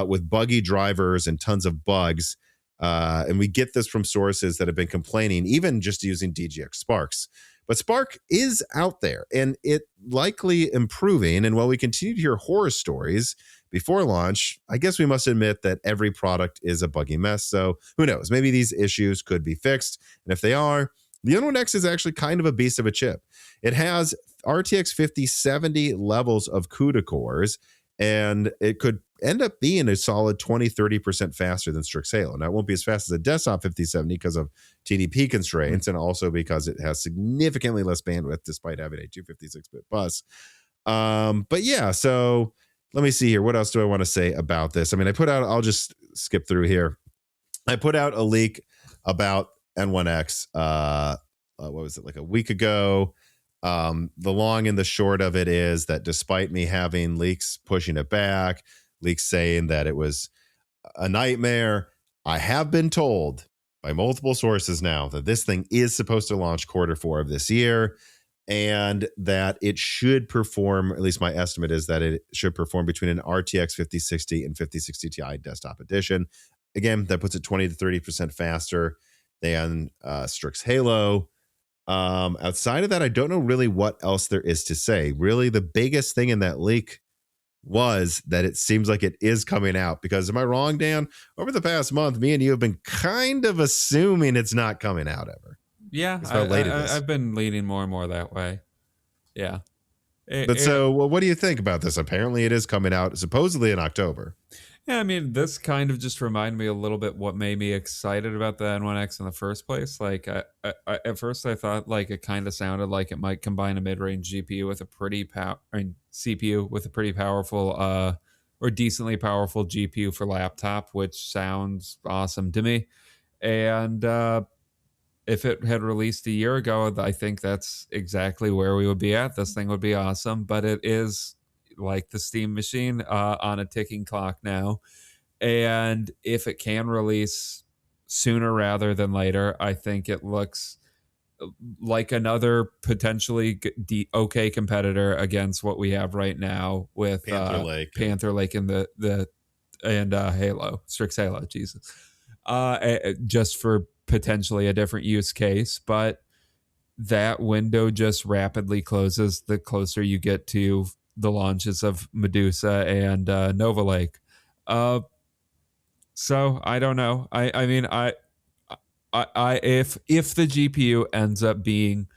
with buggy drivers and tons of bugs. And we get this from sources that have been complaining, even just using DGX Sparks. But Spark is out there, and it likely improving. And while we continue to hear horror stories before launch, I guess we must admit that every product is a buggy mess. So who knows? Maybe these issues could be fixed. And if they are, the N1X is actually kind of a beast of a chip. It has RTX 5070 levels of CUDA cores, and it could end up being a solid 20-30% faster than Strix Halo. Now, it won't be as fast as a desktop 5070 because of TDP constraints, and also because it has significantly less bandwidth despite having a 256-bit bus. But yeah, so let me see here. What else do I want to say about this? I mean, I'll just skip through here. I put out a leak about N1X, what was it, like a week ago. The long and the short of it is that despite me having leaks pushing it back, leaks saying that it was a nightmare, I have been told by multiple sources now that this thing is supposed to launch Q4 of this year, and that it should perform, at least my estimate is that it should perform between an RTX 5060 and 5060 Ti desktop edition. Again, that puts it 20 to 30% faster than Strix Halo. Outside of that, I don't know really what else there is to say. Really, the biggest thing in that leak was that it seems like it is coming out, because am I wrong, Dan? Over the past month, me and you have been kind of assuming it's not coming out ever. Yeah, I've been leaning more and more that way. Yeah. So what do you think about this? Apparently it is coming out supposedly in October. Yeah, I mean, this kind of just reminded me a little bit what made me excited about the N1X in the first place. Like, I at first I thought like it kind of sounded like it might combine a mid-range GPU with a pretty CPU with a pretty powerful or decently powerful GPU for laptop, which sounds awesome to me. And if it had released a year ago, I think that's exactly where we would be at. This thing would be awesome, but it is like the Steam machine on a ticking clock now. And if it can release sooner rather than later, I think it looks like another potentially okay competitor against what we have right now with Panther Lake and Halo, Strix Halo, Jesus. Just for potentially a different use case, but that window just rapidly closes the closer you get to the launches of Medusa and Nova Lake. So I don't know. I mean, if the GPU ends up being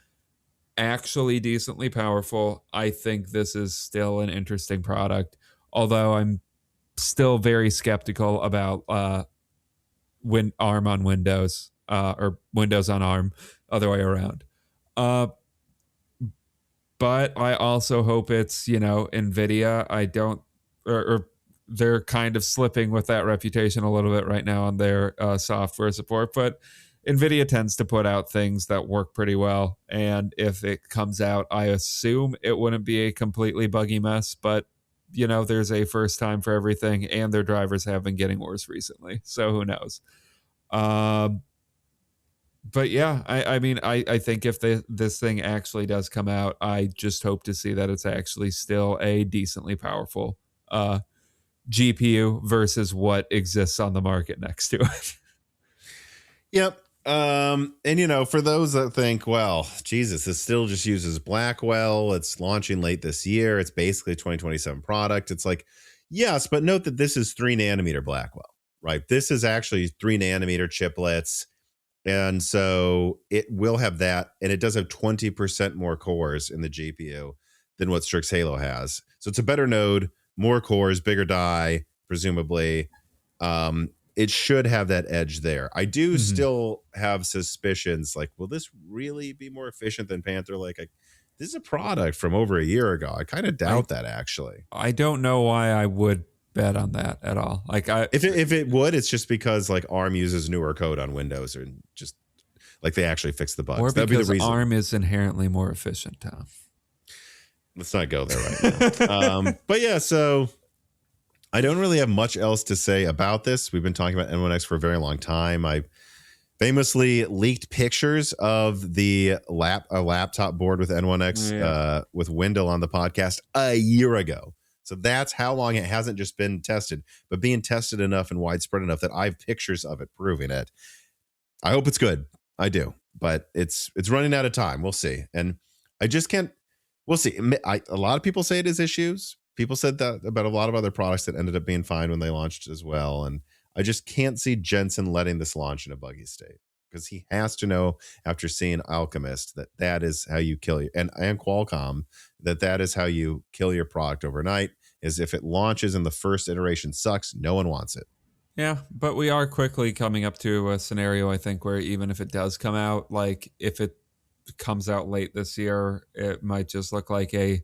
actually decently powerful, I think this is still an interesting product. Although I'm still very skeptical about ARM on Windows or Windows on ARM, other way around. But I also hope it's, NVIDIA. I don't, or they're kind of slipping with that reputation a little bit right now on their software support. But Nvidia tends to put out things that work pretty well, and if it comes out, I assume it wouldn't be a completely buggy mess, but there's a first time for everything, and their drivers have been getting worse recently, so who knows. But yeah, I mean, I think if this thing actually does come out, I just hope to see that it's actually still a decently powerful GPU versus what exists on the market next to it. Yep. And for those that think, well, Jesus, this still just uses Blackwell. It's launching late this year. It's basically a 2027 product. It's like, yes, but note that this is 3nm Blackwell, right? This is actually 3nm chiplets. And so it will have that. And it does have 20% more cores in the GPU than what Strix Halo has. So it's a better node, more cores, bigger die, presumably. It should have that edge there. I do still have suspicions, like, will this really be more efficient than Panther Lake? This is a product from over a year ago. I kind of doubt that, actually. I don't know why I would bet on that at all. Like, if it would, it's just because like ARM uses newer code on Windows, and just like they actually fix the bugs. Or That'd because be the reason. ARM is inherently more efficient, Tom. Let's not go there right now. But yeah, so I don't really have much else to say about this. We've been talking about N1X for a very long time. I famously leaked pictures of the laptop board with N1X with Wendell on the podcast a year ago. So that's how long it hasn't just been tested, but being tested enough and widespread enough that I have pictures of it proving it. I hope it's good. I do, but it's running out of time. We'll see. And I just can't. We'll see. A lot of people say it is issues. People said that about a lot of other products that ended up being fine when they launched as well. And I just can't see Jensen letting this launch in a buggy state, because he has to know, after seeing Alchemist, that is how you kill you, and Qualcomm, that is how you kill your product overnight, is if it launches and the first iteration sucks, no one wants it. Yeah, but we are quickly coming up to a scenario, I think, where even if it does come out, like if it comes out late this year, it might just look like a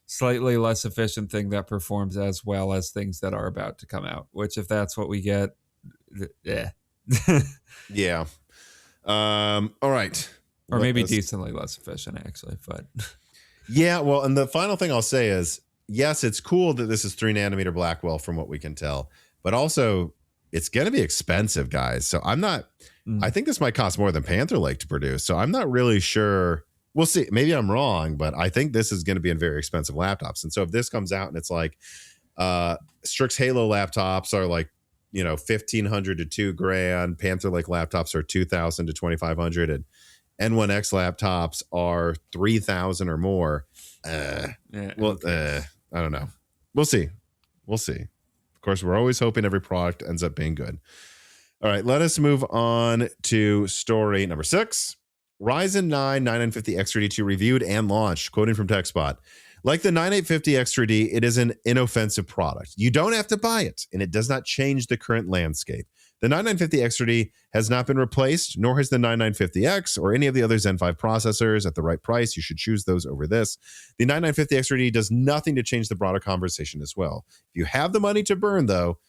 slightly less efficient thing that performs as well as things that are about to come out, which if that's what we get, yeah. Yeah. All right. Or maybe decently less efficient, actually. But yeah, well, and the final thing I'll say is, yes, it's cool that this is 3nm Blackwell from what we can tell, but also it's going to be expensive, guys. So I think this might cost more than Panther Lake to produce. So I'm not really sure. We'll see. Maybe I'm wrong, but I think this is going to be in very expensive laptops. And so if this comes out and it's like Strix Halo laptops are like, $1,500 to $2,000, Panther Lake laptops are $2,000 to $2,500, and N1X laptops are $3,000 or more. I don't know. We'll see. Of course, we're always hoping every product ends up being good. All right, let us move on to story number 6. Ryzen 9 9950 X3D2 reviewed and launched, quoting from TechSpot. Like the 9850 X3D, it is an inoffensive product. You don't have to buy it, and it does not change the current landscape. The 9950 X3D has not been replaced, nor has the 9950X or any of the other Zen 5 processors. At the right price, you should choose those over this. The 9950 X3D does nothing to change the broader conversation as well. If you have the money to burn, though,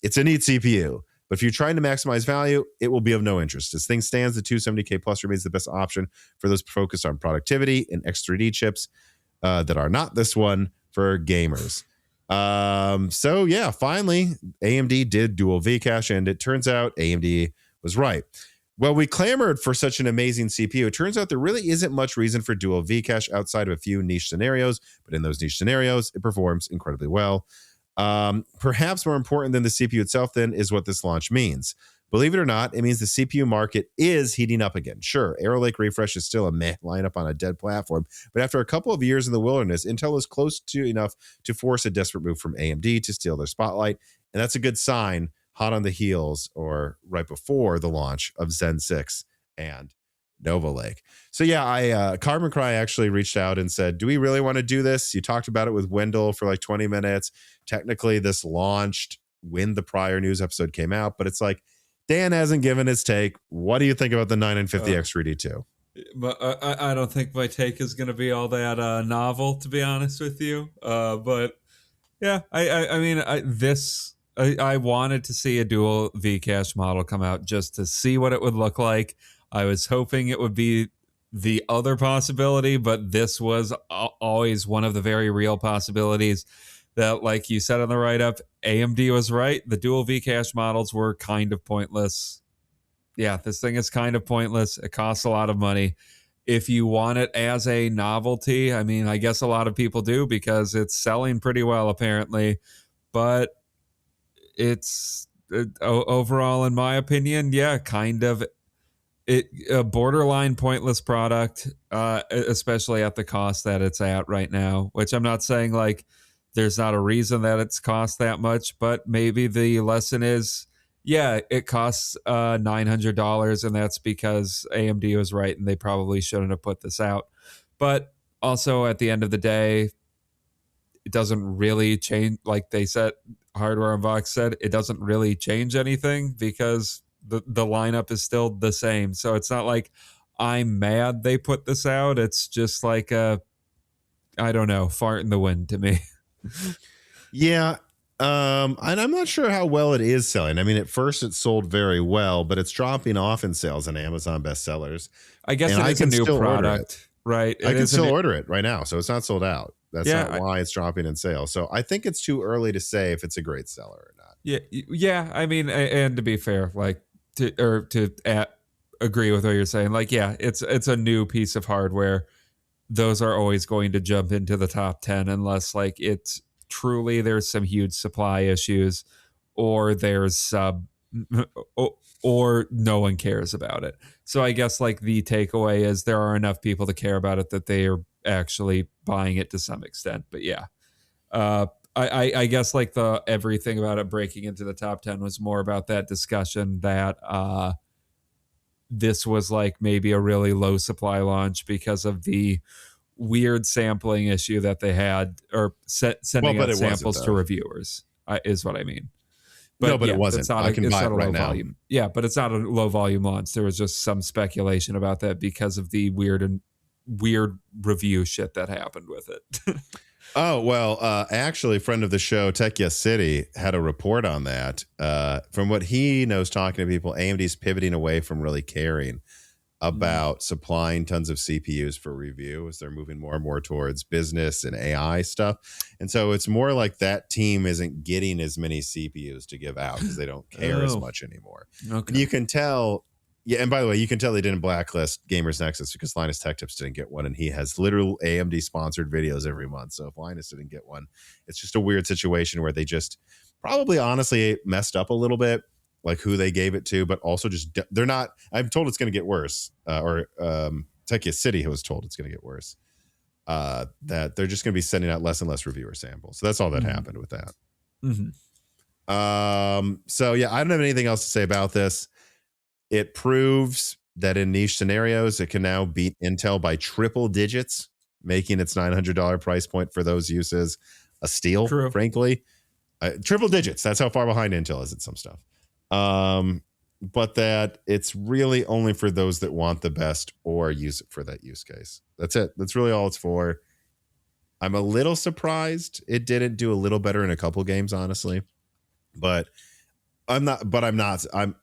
it's a neat CPU. But if you're trying to maximize value, it will be of no interest. As things stands, the 270K Plus remains the best option for those focused on productivity and X3D chips that are not this one for gamers. So yeah, finally, AMD did dual Vcache, and it turns out AMD was right. Well, we clamored for such an amazing CPU. It turns out there really isn't much reason for dual Vcache outside of a few niche scenarios, but in those niche scenarios, it performs incredibly well. Perhaps more important than the CPU itself, then, is what this launch means. Believe it or not, it means the CPU market is heating up again. Sure, Arrow Lake Refresh is still a meh lineup on a dead platform, but after a couple of years in the wilderness, Intel is close to enough to force a desperate move from AMD to steal their spotlight, and that's a good sign, hot on the heels or right before the launch of Zen 6 and Nova Lake. So yeah, Carbon Cry actually reached out and said, do we really want to do this? You talked about it with Wendell for like 20 minutes. Technically, this launched when the prior news episode came out, but it's like, Dan hasn't given his take. What do you think about the 9950 X3D2? But I don't think my take is going to be all that novel, to be honest with you. But yeah, I mean, this I wanted to see a dual Vcache model come out just to see what it would look like. I was hoping it would be the other possibility, but this was always one of the very real possibilities that, like you said on the write-up, AMD was right. The dual Vcache models were kind of pointless. Yeah, this thing is kind of pointless. It costs a lot of money. If you want it as a novelty, I mean, I guess a lot of people do because it's selling pretty well apparently, but it's overall, in my opinion, yeah, kind of a borderline pointless product, especially at the cost that it's at right now, which I'm not saying like there's not a reason that it's cost that much, but maybe the lesson is, yeah, it costs $900 and that's because AMD was right and they probably shouldn't have put this out. But also at the end of the day, it doesn't really change. Like they said, Hardware Unboxed said, it doesn't really change anything because the lineup is still the same. So it's not like I'm mad they put this out. It's just like I don't know, fart in the wind to me. Yeah. And I'm not sure how well it is selling. I mean, at first it sold very well, but it's dropping off in sales in Amazon bestsellers. I guess it is a new product, right? I can still order it right now, so it's not sold out. That's Yeah, not why it's dropping in sales. So I think it's too early to say if it's a great seller or not. Yeah. I mean, and to be fair, like to agree with what you're saying, like, yeah, it's a new piece of hardware. Those are always going to jump into the top 10 unless like it's truly there's some huge supply issues or there's or no one cares about it. So I guess like the takeaway is there are enough people to care about it that they are actually buying it to some extent. But yeah, I guess like the everything about it breaking into the top 10 was more about that discussion that this was like maybe a really low supply launch because of the weird sampling issue that they had, or sending out samples to reviewers is what I mean. But no, but yeah, it wasn't. I can buy it right now. Volume. Yeah, but it's not a low volume launch. There was just some speculation about that because of the weird review shit that happened with it. Oh, well, actually, a friend of the show, Tech Yes City, had a report on that. From what he knows, talking to people, AMD's pivoting away from really caring about supplying tons of CPUs for review as they're moving more and more towards business and AI stuff. And so it's more like that team isn't getting as many CPUs to give out because they don't care as much anymore. Okay. And you can tell. Yeah, and by the way, you can tell they didn't blacklist Gamers Nexus because Linus Tech Tips didn't get one, and he has literal AMD sponsored videos every month. So if Linus didn't get one, it's just a weird situation where they just probably honestly messed up a little bit, like who they gave it to, but also just they're not. I'm told it's going to get worse, or Techia City was told it's going to get worse. That they're just going to be sending out less and less reviewer samples. So that's all that happened with that. So yeah, I don't have anything else to say about this. It proves that in niche scenarios, it can now beat Intel by triple digits, making its $900 price point for those uses a steal, frankly. Triple digits. That's how far behind Intel is at some stuff. But that it's really only for those that want the best or use it for that use case. That's it. That's really all it's for. I'm a little surprised it didn't do a little better in a couple games, honestly. But I'm a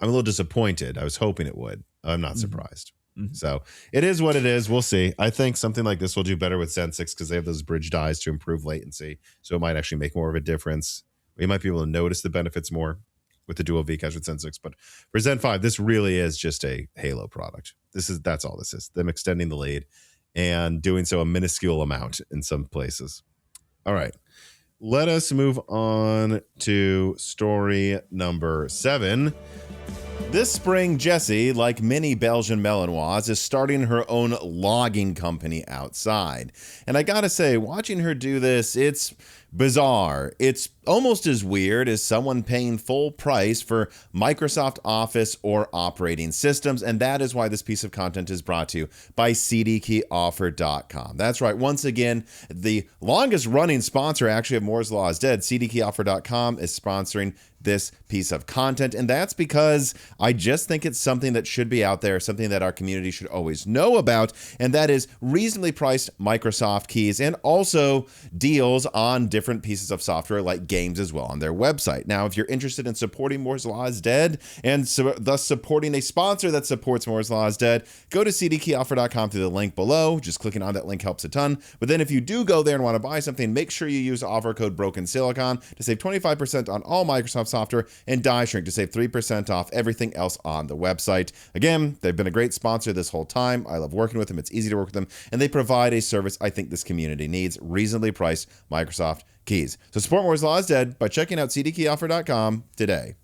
little disappointed. I was hoping it would. I'm not surprised. So it is what it is. We'll see. I think something like this will do better with Zen 6 because they have those bridge dies to improve latency. So it might actually make more of a difference. We might be able to notice the benefits more with the dual Vcache with Zen 6. But for Zen 5, this really is just a Halo product. That's all this is. Them extending the lead and doing so a minuscule amount in some places. All right. Let us move on to story number 7. This spring, Jessie, like many Belgian Malinois, is starting her own logging company outside. And I gotta say, watching her do this, it's bizarre. It's almost as weird as someone paying full price for Microsoft Office or operating systems, and that is why this piece of content is brought to you by CDkeyoffer.com. That's right, once again, the longest running sponsor actually of Moore's Law is Dead. CDkeyoffer.com is sponsoring this piece of content. And that's because I just think it's something that should be out there, something that our community should always know about. And that is reasonably priced Microsoft keys and also deals on different pieces of software like games as well on their website. Now, if you're interested in supporting Moore's Law is Dead and thus supporting a sponsor that supports Moore's Law is Dead, go to CDkeyoffer.com through the link below. Just clicking on that link helps a ton. But then if you do go there and want to buy something, make sure you use offer code BrokenSilicon to save 25% on all Microsoft software and Die Shrink to save 3% off everything else on the website. Again, they've been a great sponsor this whole time. I love working with them. It's easy to work with them. And they provide a service I think this community needs, reasonably priced Microsoft keys. So support Moore's Law is Dead by checking out CDkeyoffer.com today.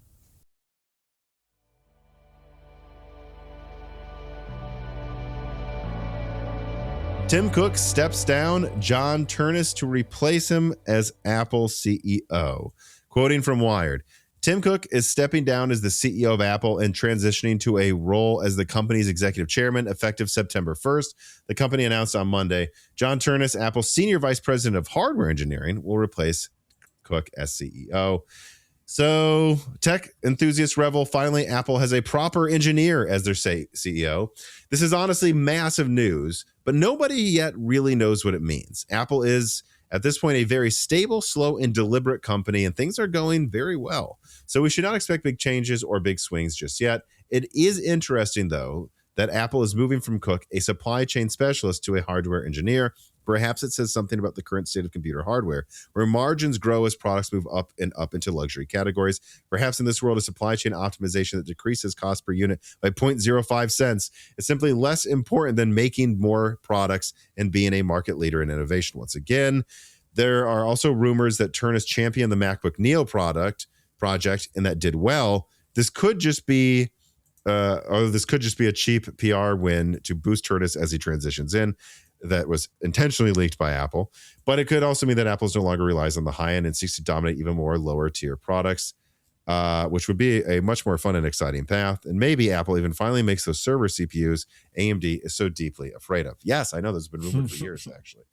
Tim Cook steps down John Ternus to replace him as Apple CEO. Quoting from Wired, Tim Cook is stepping down as the CEO of Apple and transitioning to a role as the company's executive chairman effective September 1st. The company announced on Monday, John Ternus, Apple's senior vice president of hardware engineering, will replace Cook as CEO. So, tech enthusiasts revel. Finally, Apple has a proper engineer as their CEO. This is honestly massive news, but nobody yet really knows what it means. Apple is, at this point, a very stable, slow, and deliberate company, and things are going very well. So we should not expect big changes or big swings just yet. It is interesting, though, that Apple is moving from Cook, a supply chain specialist, to a hardware engineer. Perhaps it says something about the current state of computer hardware, where margins grow as products move up and up into luxury categories. Perhaps in this world of supply chain optimization that decreases cost per unit by 0.05 cents is simply less important than making more products and being a market leader in innovation. Once again, there are also rumors that Ternus championed the MacBook Neo project, and that did well. This could just be a cheap PR win to boost Ternus as he transitions in. That was intentionally leaked by Apple, but it could also mean that Apple's no longer relies on the high end and seeks to dominate even more lower tier products, which would be a much more fun and exciting path. And maybe Apple even finally makes those server CPUs AMD is so deeply afraid of. Yes, I know there's been rumored for years, actually.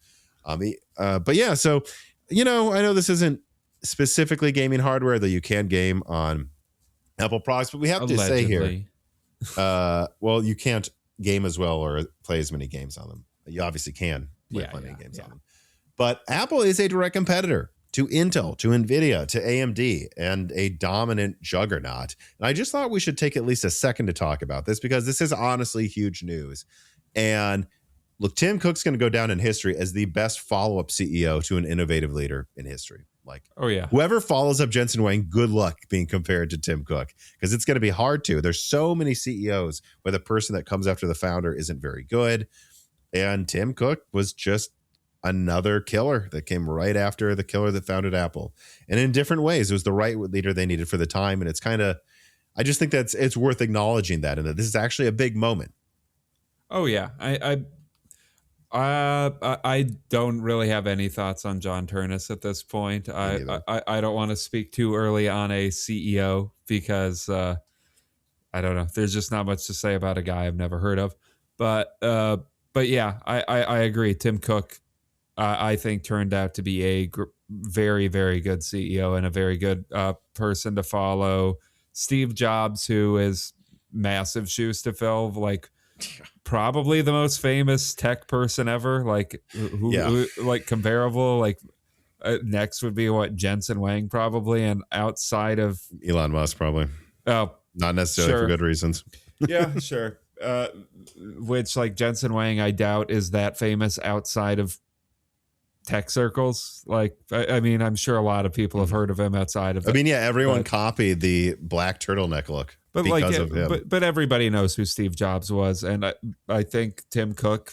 But yeah, so, I know this isn't specifically gaming hardware, though you can game on Apple products, but we have to say here, well, you can't game as well or play as many games on them. You obviously can play plenty of games on them. But Apple is a direct competitor to Intel, to Nvidia, to AMD, and a dominant juggernaut. And I just thought we should take at least a second to talk about this because this is honestly huge news. And look, Tim Cook's going to go down in history as the best follow-up CEO to an innovative leader in history. Like, oh yeah, whoever follows up Jensen Huang, good luck being compared to Tim Cook because it's going to be hard to. There's so many CEOs where the person that comes after the founder isn't very good. And Tim Cook was just another killer that came right after the killer that founded Apple. And in different ways, it was the right leader they needed for the time. And it's kind of, I just think that's it's worth acknowledging that and that this is actually a big moment. Oh yeah, I don't really have any thoughts on John Ternus at this point. I don't want to speak too early on a CEO because I don't know. There's just not much to say about a guy I've never heard of. But yeah, I agree. Tim Cook, I think, turned out to be a very, very good CEO and a very good person to follow. Steve Jobs, who is massive shoes to fill, like probably the most famous tech person ever. Like who like comparable. Like next would be Jensen Huang probably, and outside of Elon Musk probably. Oh, not necessarily for good reasons. Yeah, sure. Which, like, Jensen Huang, I doubt is that famous outside of tech circles. Like, I mean, I'm sure a lot of people have heard of him outside of. Everyone copied the black turtleneck look, but because of him. But everybody knows who Steve Jobs was, and I think Tim Cook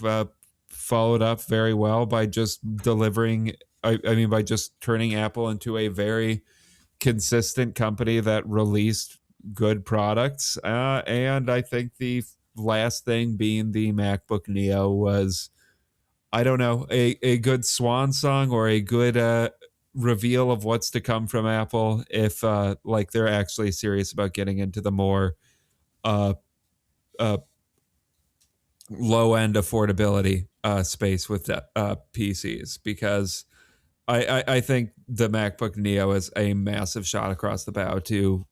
followed up very well by just delivering. By just turning Apple into a very consistent company that released good products, and I think the last thing being the MacBook Neo was, I don't know, a good swan song or a good reveal of what's to come from Apple if like they're actually serious about getting into the more low end affordability space with PCs, because I think the MacBook Neo is a massive shot across the bow to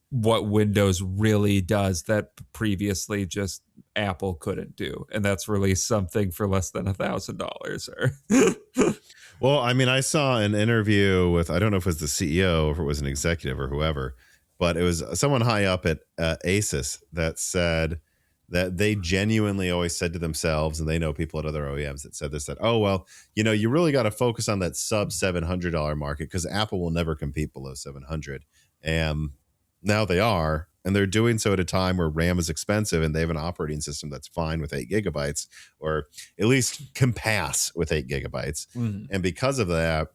what Windows really does that previously just Apple couldn't do, and that's release something for less than $1,000. Well, I mean, I saw an interview with, I don't know if it was the CEO or if it was an executive or whoever, but it was someone high up at Asus that said that they genuinely always said to themselves, and they know people at other OEMs that said this, that, oh, well, you really got to focus on that sub $700 market because Apple will never compete below 700. And now they are, and they're doing so at a time where RAM is expensive and they have an operating system that's fine with 8 gigabytes, or at least can pass with 8 gigabytes. Mm-hmm. And because of that,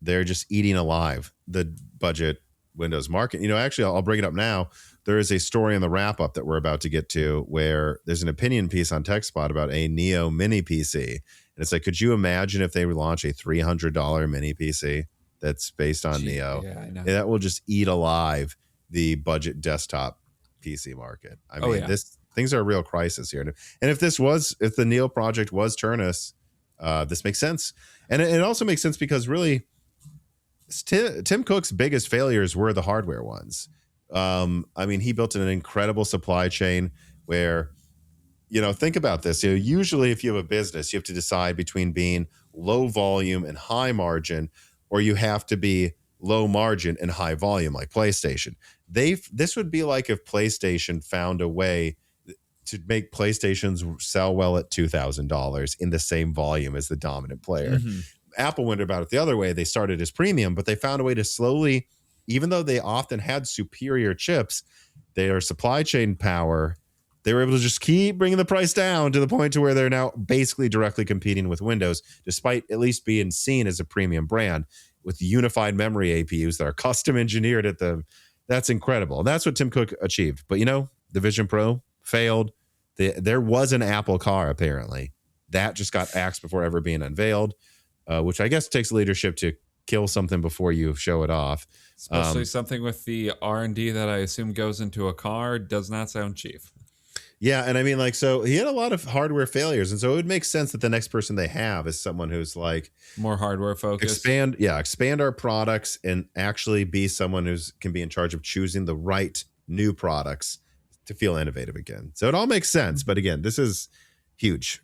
they're just eating alive the budget Windows market. Actually, I'll bring it up now. There is a story in the wrap up that we're about to get to where there's an opinion piece on TechSpot about a Neo mini PC. And it's like, could you imagine if they launch a $300 mini PC that's based on Neo? Yeah, I know. That will just eat alive the budget desktop PC market. I mean, things are a real crisis here. And if the Neo project was Turnus, this makes sense. And it also makes sense because really Tim Cook's biggest failures were the hardware ones. I mean, he built an incredible supply chain where, think about this. Usually if you have a business, you have to decide between being low volume and high margin, or you have to be low margin and high volume like PlayStation. This would be like if PlayStation found a way to make PlayStations sell well at $2,000 in the same volume as the dominant player. Mm-hmm. Apple went about it the other way. They started as premium, but they found a way to slowly, even though they often had superior chips, their supply chain power, they were able to just keep bringing the price down to the point to where they're now basically directly competing with Windows, despite at least being seen as a premium brand with unified memory APUs that are custom engineered at them. That's incredible. And that's what Tim Cook achieved. But the Vision Pro failed. There was an Apple car, apparently. That just got axed before ever being unveiled, which I guess takes leadership to kill something before you show it off. Especially something with the R&D that I assume goes into a car does not sound cheap. Yeah, and I mean, so he had a lot of hardware failures, and so it would make sense that the next person they have is someone who's like more hardware focused. Expand our products and actually be someone who's can be in charge of choosing the right new products to feel innovative again. So it all makes sense, but again, this is huge.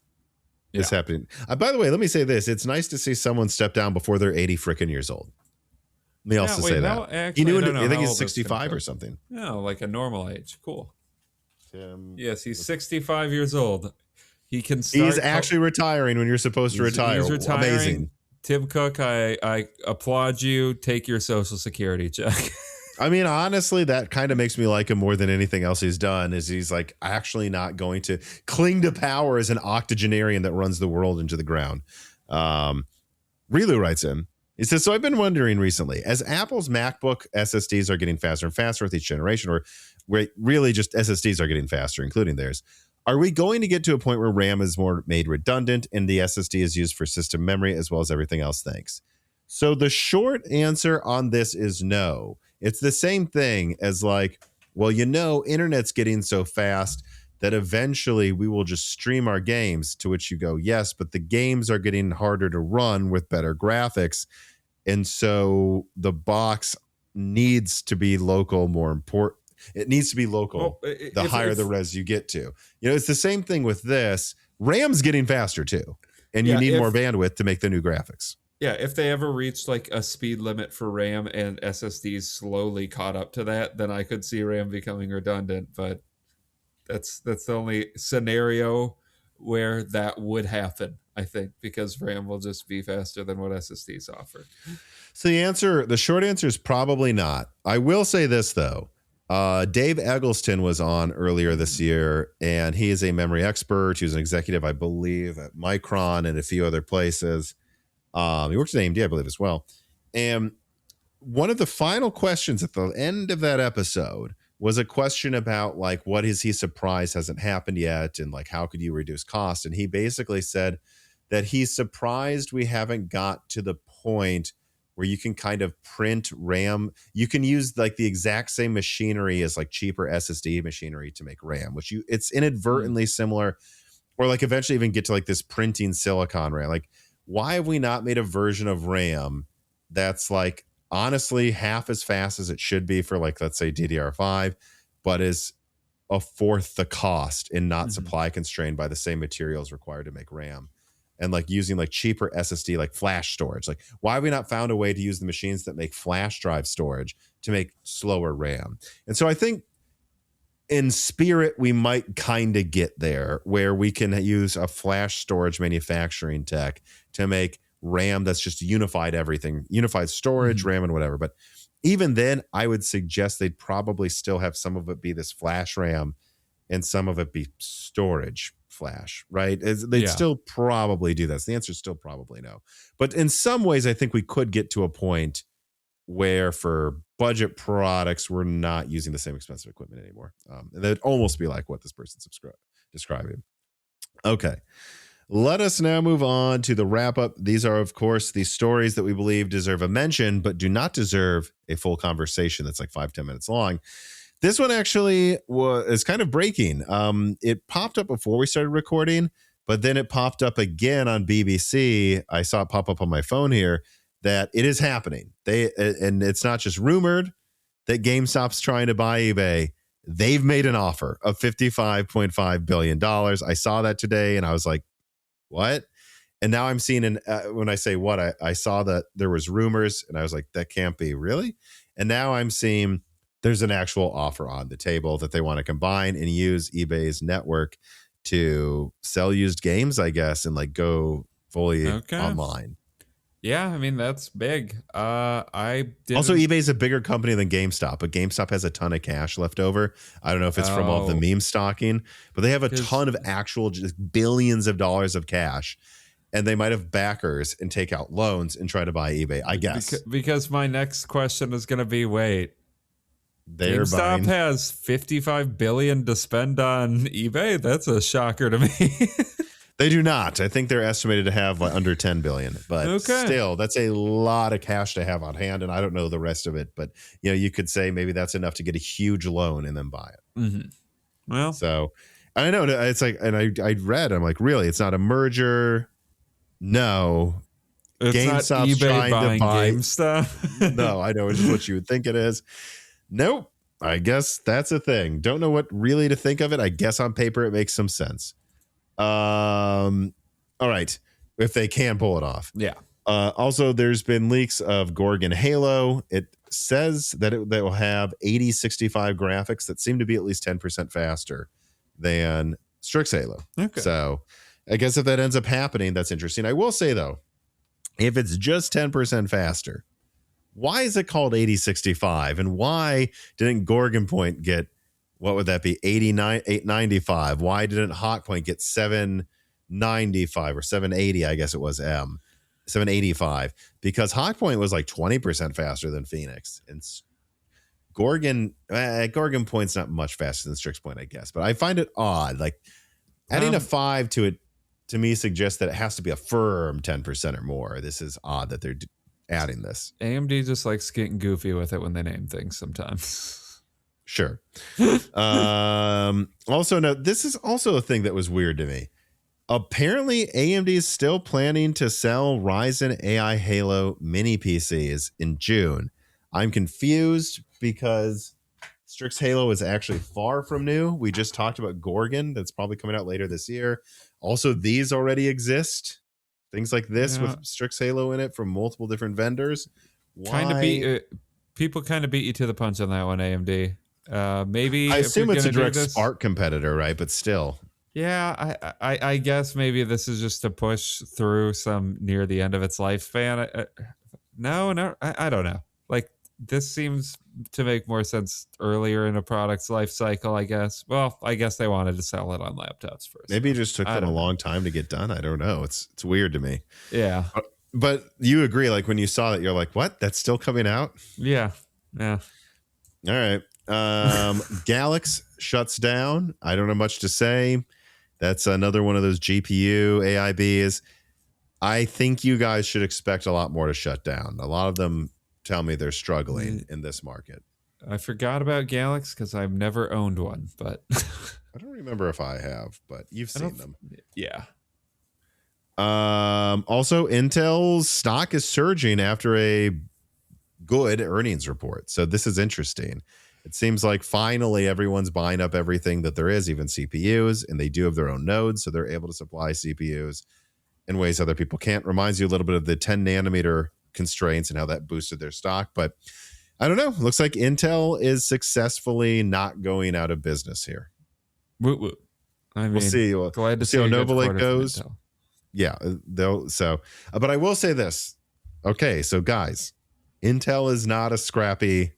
This happening. By the way, let me say this: it's nice to see someone step down before they're 80 freaking years old. Let me also say that. Actually, I think he's 65 or something. No, like a normal age. Cool. Yes, he's 65 years old. He can start. He's actually retiring when you're supposed to retire. He's retiring. Amazing. Tim Cook, I applaud you. Take your Social Security check. I mean, honestly, that kind of makes me like him more than anything else he's done, is he's like actually not going to cling to power as an octogenarian that runs the world into the ground. Relu writes in. He says, so I've been wondering recently, as Apple's MacBook SSDs are getting faster and faster with each generation, or where really just SSDs are getting faster, including theirs, are we going to get to a point where RAM is more made redundant and the SSD is used for system memory as well as everything else? Thanks. So the short answer on this is no. It's the same thing as like, well, internet's getting so fast that eventually we will just stream our games, to which you go, yes, but the games are getting harder to run with better graphics. And so the box needs to be local, more important. It needs to be local. Well, the higher the res you get to. It's the same thing with this. RAM's getting faster too. And you need more bandwidth to make the new graphics. Yeah, if they ever reached like a speed limit for RAM and SSDs slowly caught up to that, then I could see RAM becoming redundant. But that's the only scenario where that would happen, I think, because RAM will just be faster than what SSDs offer. So the short answer is probably not. I will say this, though. Dave Eggleston was on earlier this year, and he is a memory expert. He was an executive, I believe, at Micron and a few other places. He works at AMD, I believe, as well. And one of the final questions at the end of that episode was a question about, like, what is he surprised hasn't happened yet, and like, how could you reduce cost? And he basically said that he's surprised we haven't got to the point where you can kind of print RAM. You can use like the exact same machinery as like cheaper SSD machinery to make RAM, which it's inadvertently similar, or like eventually even get to like this printing silicon RAM. Like why have we not made a version of RAM that's like honestly half as fast as it should be for like, let's say DDR5, but is a fourth the cost and not supply constrained by the same materials required to make RAM, and like using like cheaper SSD, like flash storage. Like, why have we not found a way to use the machines that make flash drive storage to make slower RAM? And so I think in spirit, we might kind of get there where we can use a flash storage manufacturing tech to make RAM that's just unified everything, unified storage, RAM and whatever. But even then, I would suggest they'd probably still have some of it be this flash RAM and some of it be storage flash, right? They'd still probably do this. The answer is still probably no. But in some ways, I think we could get to a point where for budget products, we're not using the same expensive equipment anymore. That'd almost be like what this person's describing. Okay. Let us now move on to the wrap up. These are, of course, the stories that we believe deserve a mention, but do not deserve a full conversation that's like 5-10 minutes long. This one actually is kind of breaking. It popped up before we started recording, but then it popped up again on BBC. I saw it pop up on my phone here that it is happening. And it's not just rumored that GameStop's trying to buy eBay. They've made an offer of $55.5 billion. I saw that today and I was like, what? And now I'm seeing, when I say what, I saw that there was rumors and I was like, that can't be, really? And now I'm seeing there's an actual offer on the table that they want to combine and use eBay's network to sell used games, I guess, and like go fully online. Yeah, I mean, that's big. Also, eBay's a bigger company than GameStop, but GameStop has a ton of cash left over. I don't know if it's from all the meme stocking, but they have a ton of actual just billions of dollars of cash, and they might have backers and take out loans and try to buy eBay, I guess. Because my next question is going to be, wait, GameStop has $55 billion to spend on eBay? That's a shocker to me. They do not. I think they're estimated to have like under 10 billion, but still, that's a lot of cash to have on hand. And I don't know the rest of it, but you know, you could say maybe that's enough to get a huge loan and then buy it. Well, so I know it's like, and I read, I'm like, really, it's not a merger. No, it's GameStop's not eBay trying buying to buy GameStop. No, I know, it's just what you would think it is. Nope. I guess that's a thing. Don't know what really to think of it. I guess on paper it makes some sense. All right, if they can pull it off. Also, there's been leaks of Gorgon Halo. It says that they will have 8065 graphics that seem to be at least 10% faster than Strix Halo. So I guess if that ends up happening, that's interesting. I will say though, if it's just 10% faster, why is it called 8065, and why didn't Gorgon Point get, what would that be, 895? Why didn't Hawk Point get 795 or 780? I guess it was 785, because Hawk Point was like 20% faster than Phoenix, and Gorgon Point's not much faster than Strix Point, I guess. But I find it odd, like adding a 5 to it to me suggests that it has to be a firm 10% or more. This is odd that they're adding this. AMD just likes getting goofy with it when they name things sometimes. Sure. Also, no, this is also a thing that was weird to me. Apparently, AMD is still planning to sell Ryzen AI Halo mini PCs in June. I'm confused because Strix Halo is actually far from new. We just talked about Gorgon. That's probably coming out later this year. Also, these already exist. Things like this with Strix Halo in it from multiple different vendors. People kind of beat you to the punch on that one, AMD. Maybe I assume it's a direct Spark competitor, right? But still, yeah, I guess maybe this is just to push through some near the end of its lifespan. No, I don't know. Like, this seems to make more sense earlier in a product's life cycle, I guess. Well, I guess they wanted to sell it on laptops first. Maybe it just took them a long time to get done. I don't know. It's weird to me. Yeah, but you agree? Like when you saw that, you're like, "What? That's still coming out?" Yeah. All right. Galax shuts down. I don't have much to say. That's another one of those GPU AIBs. I think you guys should expect a lot more to shut down. A lot of them tell me they're struggling in this market. I forgot about Galax because I've never owned one, but I don't remember if I have, but you've seen them. Yeah. Also, Intel's stock is surging after a good earnings report. So this is interesting. It seems like finally everyone's buying up everything that there is, even CPUs, and they do have their own nodes, so they're able to supply CPUs in ways other people can't. Reminds you a little bit of the 10 nanometer constraints and how that boosted their stock. But I don't know. Looks like Intel is successfully not going out of business here. Woot woot. I mean, We'll see. glad to see how a good Nova Lake quarter from goes. Intel. Yeah, they'll so. But I will say this. Okay, so guys, Intel is not a scrappy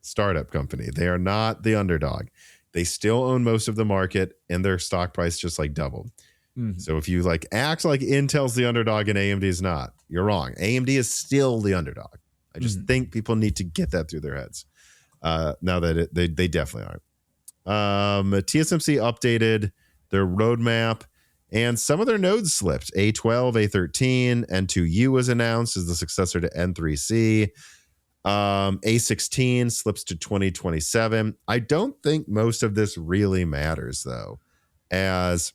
startup company. They are not the underdog. They still own most of the market, and their stock price just like doubled. Mhm. So if you like act like Intel's the underdog and AMD is not, you're wrong. AMD is still the underdog. I just think people need to get that through their heads. Now that they definitely aren't. TSMC updated their roadmap, and some of their nodes slipped. A12, A13, N2U was announced as the successor to N3C. A16 slips to 2027. I don't think most of this really matters, though, as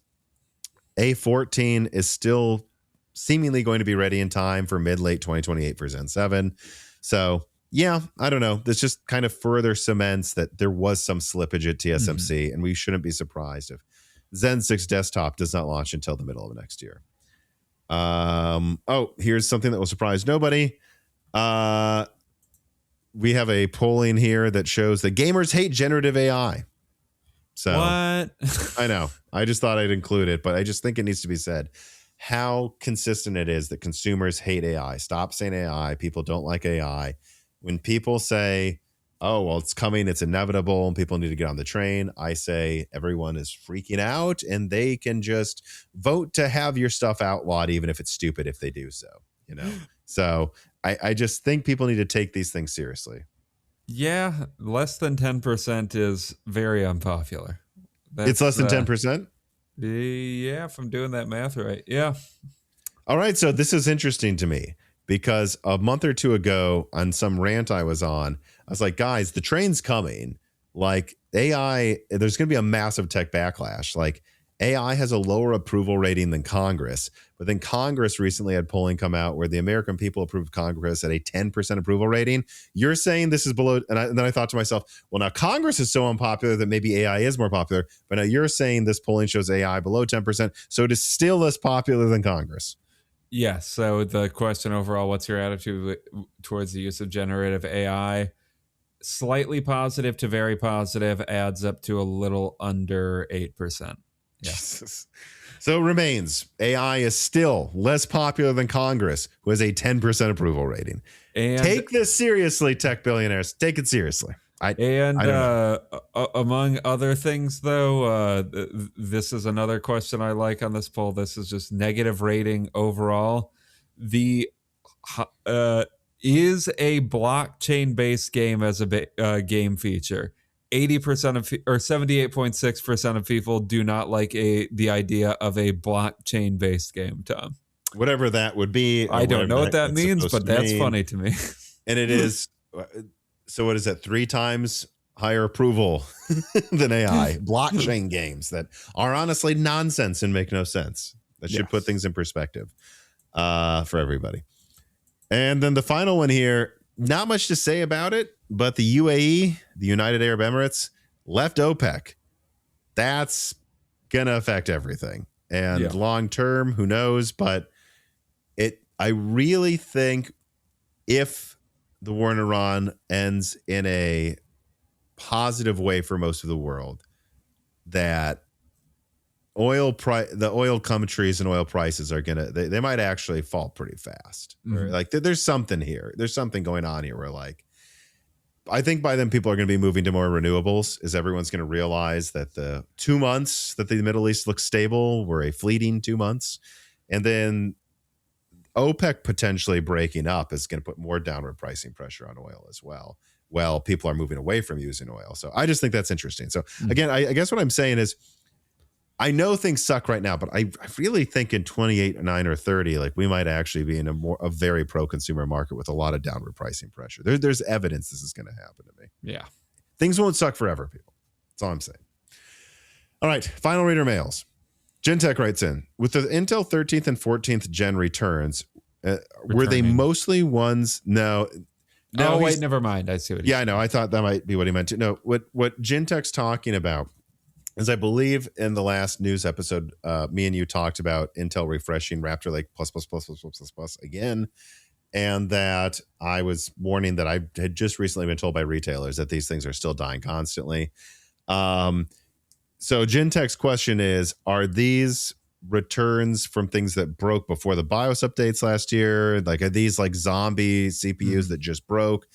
A14 is still seemingly going to be ready in time for mid-late 2028 for Zen 7. So, yeah, I don't know. This just kind of further cements that there was some slippage at TSMC, and we shouldn't be surprised if Zen 6 desktop does not launch until the middle of next year. Here's something that will surprise nobody. We have a polling here that shows that gamers hate generative AI. So What? I know. I just thought I'd include it, but I just think it needs to be said how consistent it is that consumers hate AI. Stop saying AI. People don't like AI. When people say, oh, well, it's coming, it's inevitable, and people need to get on the train, I say everyone is freaking out, and they can just vote to have your stuff outlawed, even if it's stupid if they do so, you know? So I just think people need to take these things seriously. Yeah, less than 10% is very unpopular. It's less than 10%? Yeah, if I'm doing that math right. Yeah. All right, so this is interesting to me because a month or two ago on some rant I was on, I was like, guys, the train's coming. Like AI, there's going to be a massive tech backlash. Like AI has a lower approval rating than Congress, but then Congress recently had polling come out where the American people approved Congress at a 10% approval rating. You're saying this is below, and then I thought to myself, well, now Congress is so unpopular that maybe AI is more popular, but now you're saying this polling shows AI below 10%, so it is still less popular than Congress. Yeah, so the question overall, what's your attitude towards the use of generative AI? Slightly positive to very positive, adds up to a little under 8%. Yeah. Jesus. So it remains AI is still less popular than Congress, who has a 10% approval rating. And take this seriously, tech billionaires. Take it seriously. I don't know. Among other things, though, this is another question I like on this poll. This is just negative rating overall. The is a blockchain-based game as a game feature. 80% of or 78.6% of people do not like the idea of a blockchain-based game, Tom. Whatever that would be. I don't know what that means, but that's funny to me. And it is. So what is that? 3 times higher approval than AI. Blockchain games that are honestly nonsense and make no sense. That should put things in perspective for everybody. And then the final one here, not much to say about it, but the UAE, the United Arab Emirates, left OPEC. That's going to affect everything. And long term, who knows? But I really think if the war in Iran ends in a positive way for most of the world, that the oil countries and oil prices are gonna they might actually fall pretty fast. Mm-hmm. Like there's something here. There's something going on here where like I think by then people are going to be moving to more renewables, as everyone's going to realize that the 2 months that the Middle East looks stable were a fleeting 2 months, and then OPEC potentially breaking up is going to put more downward pricing pressure on oil as well. Well, people are moving away from using oil. So I just think that's interesting. So again, I guess what I'm saying is I know things suck right now, but I really think in 28, 9, or 30, like we might actually be in a very pro-consumer market with a lot of downward pricing pressure. There's evidence this is going to happen to me. Yeah. Things won't suck forever, people. That's all I'm saying. All right. Final reader mails. Gentech writes in, with the Intel 13th and 14th gen returns, were they Returning. mostly ones? No, Oh, wait, never mind. I see what I know. I thought that might be what he meant to. No, what Gentech's talking about is, I believe in the last news episode, me and you talked about Intel refreshing Raptor Lake plus again, and that I was warning that I had just recently been told by retailers that these things are still dying constantly. So Gentech's question is, are these returns from things that broke before the BIOS updates last year? Like, are these like zombie CPUs that just broke?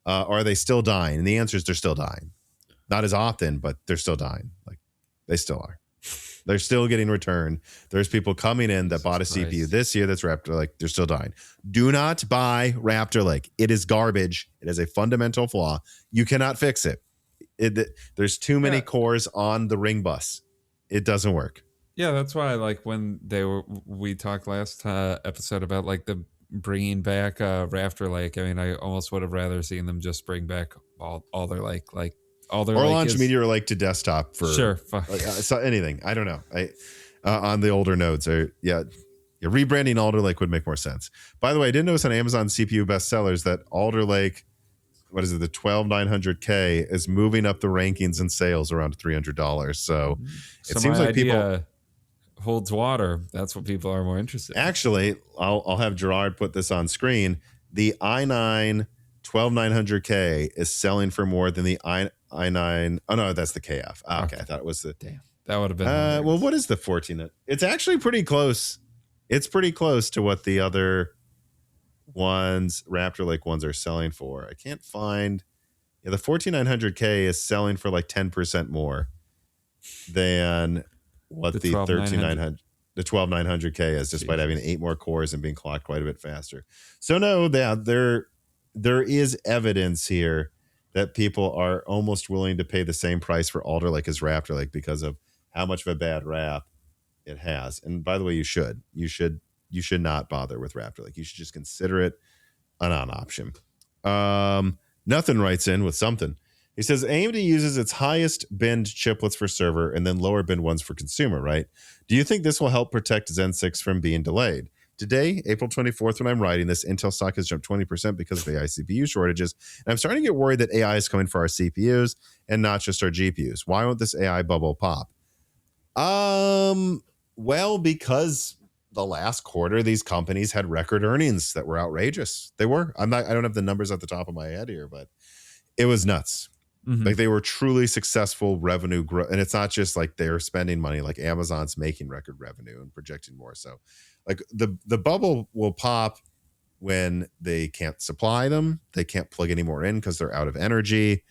Or are they still dying? And the answer is they're still dying. Not as often, but they're still dying. Like, they still are. They're still getting returned. There's people coming in that bought a CPU this year that's Raptor Lake. They're still dying. Do not buy Raptor Lake. It is garbage. It is a fundamental flaw. You cannot fix it. There's too many cores on the ring bus. It doesn't work. Yeah, that's why, like, when we talked last episode about like the bringing back Raptor Lake. I mean, I almost would have rather seen them just bring back all their all their or Lake launch Meteor Lake to desktop for sure, so anything. I don't know. On the older nodes, rebranding Alder Lake would make more sense. By the way, I did notice on Amazon CPU bestsellers that Alder Lake, what is it, the 12900K is moving up the rankings and sales around $300. So it seems like people holds water. That's what people are more interested in. Actually, I'll have Gerard put this on screen. The i9 12900K is selling for more than the i9. Oh no, that's the KF. Okay, I thought it was the. Damn, that would have been. Well, what is the 14? It's actually pretty close. It's pretty close to what the other ones, Raptor Lake ones, are selling for. I can't find. Yeah, the 14900K is selling for like 10% more than what the 13900. The 12900K is, despite having 8 more cores and being clocked quite a bit faster. So no, there is evidence here that people are almost willing to pay the same price for Alder Lake as Raptor Lake because of how much of a bad rap it has. And by the way, you should not bother with Raptor Lake. You should just consider it a non-option. Nothing writes in with something. He says AMD uses its highest binned chiplets for server and then lower binned ones for consumer, right? Do you think this will help protect Zen 6 from being delayed? Today, April 24th, when I'm writing this, Intel stock has jumped 20% because of AI CPU shortages. And I'm starting to get worried that AI is coming for our CPUs and not just our GPUs. Why won't this AI bubble pop? Well, because the last quarter, these companies had record earnings that were outrageous. They were. I don't have the numbers at the top of my head here, but it was nuts. Mm-hmm. Like, they were truly successful revenue growth. And it's not just like they're spending money, like Amazon's making record revenue and projecting more. So like the bubble will pop when they can't supply them. They can't plug any more in because they're out of energy.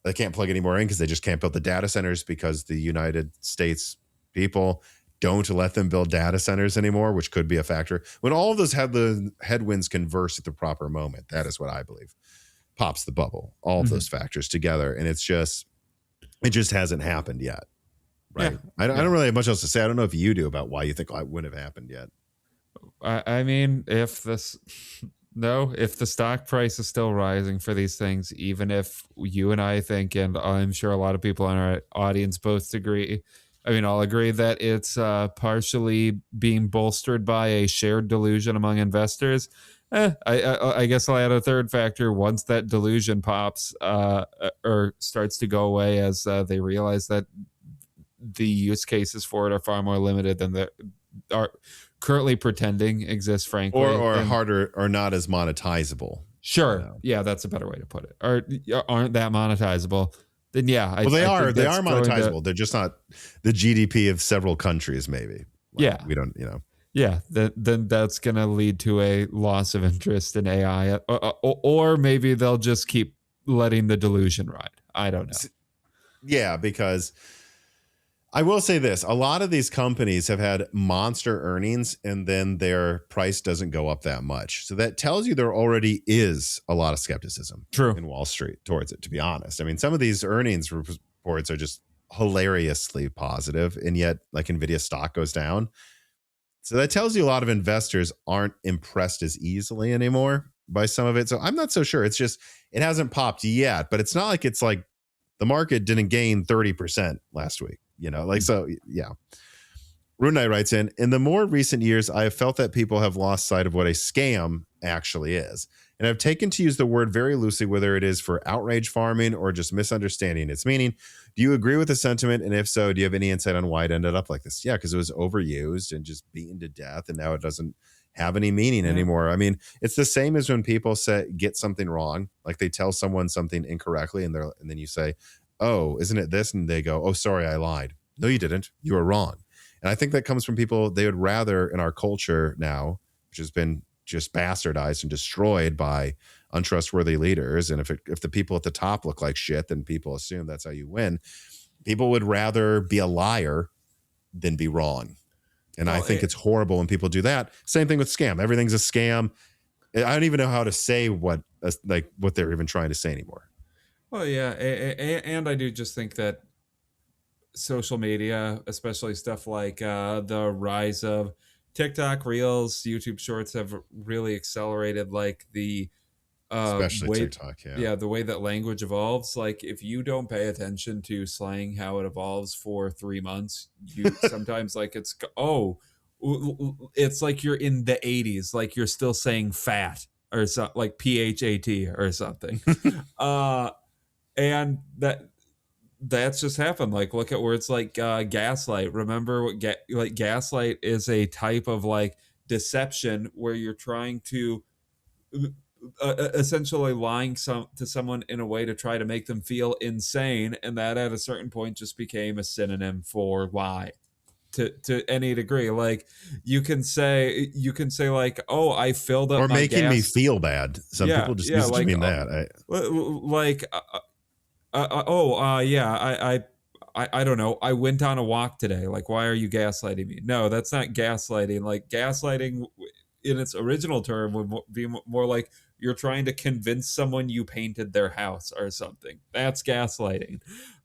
They can't plug any more in because they just can't build the data centers because the United States people don't let them build data centers anymore, which could be a factor. When all of those headwinds converse at the proper moment, that is what I believe pops the bubble, all of those factors together. And it just hasn't happened yet. Right. Yeah. I don't really have much else to say. I don't know if you do about why you think it wouldn't have happened yet. I mean, if the stock price is still rising for these things, even if you and I think, and I'm sure a lot of people in our audience both agree, I mean, I'll agree that it's partially being bolstered by a shared delusion among investors. I guess I'll add a third factor. Once that delusion pops or starts to go away, as they realize that the use cases for it are far more limited than they are currently pretending exist, frankly, or harder, or not as monetizable. Sure, yeah, that's a better way to put it. Or aren't that monetizable? Then yeah, they are monetizable. They're just not the GDP of several countries, maybe. Yeah, we don't, Yeah, then that's going to lead to a loss of interest in AI, or maybe they'll just keep letting the delusion ride. I don't know. Yeah, because I will say this. A lot of these companies have had monster earnings and then their price doesn't go up that much. So that tells you there already is a lot of skepticism in Wall Street towards it, to be honest. I mean, some of these earnings reports are just hilariously positive, and yet like Nvidia stock goes down. So that tells you a lot of investors aren't impressed as easily anymore by some of it. So I'm not so sure. It's just, it hasn't popped yet, but it's not like it's like the market didn't gain 30% last week, so yeah. Rune Knight writes in the more recent years, I have felt that people have lost sight of what a scam actually is. And I've taken to use the word very loosely, whether it is for outrage farming or just misunderstanding its meaning. Do you agree with the sentiment? And if so, do you have any insight on why it ended up like this? Yeah, because it was overused and just beaten to death. And now it doesn't have any meaning anymore. I mean, it's the same as when people get something wrong, like they tell someone something incorrectly and then you say, oh, isn't it this? And they go, oh, sorry, I lied. No, you didn't. You were wrong. And I think that comes from people, they would rather in our culture now, which has been just bastardized and destroyed by untrustworthy leaders. And if the people at the top look like shit, then people assume that's how you win. People would rather be a liar than be wrong. And I think it's horrible when people do that. Same thing with scam. Everything's a scam. I don't even know how to say what they're even trying to say anymore. Well, yeah. And I do just think that social media, especially stuff like the rise of TikTok, Reels, YouTube Shorts have really accelerated like the especially way, TikTok, the way that language evolves. Like if you don't pay attention to slang, how it evolves for 3 months, you sometimes like it's like you're in the 80s, like you're still saying fat or something, like PHAT or something. And that's just happened. Like look at words like gaslight. Remember what like gaslight is a type of like deception where you're trying to essentially lying to someone in a way to try to make them feel insane, and that at a certain point just became a synonym for lie to any degree. Like you can say like, oh, I filled up or my making gas. me feel bad. Some people just use it to mean that. I don't know. I went on a walk today. Like, why are you gaslighting me? No, that's not gaslighting. Like gaslighting in its original term would be more like you're trying to convince someone you painted their house or something. That's gaslighting,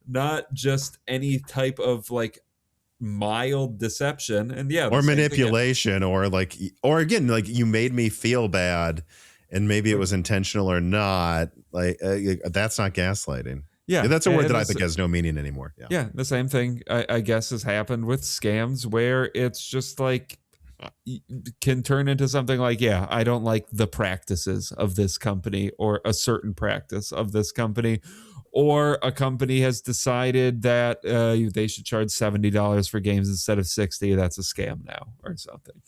not just any type of like mild deception. And or manipulation, or again, like you made me feel bad, and maybe it was intentional or not. Like that's not gaslighting. Yeah, that's a word that I think has no meaning anymore. Yeah, the same thing I guess has happened with scams, where it's just like can turn into something like, yeah, I don't like the practices of this company or a certain practice of this company, or a company has decided that they should charge $70 for games instead of $60. That's a scam now or something.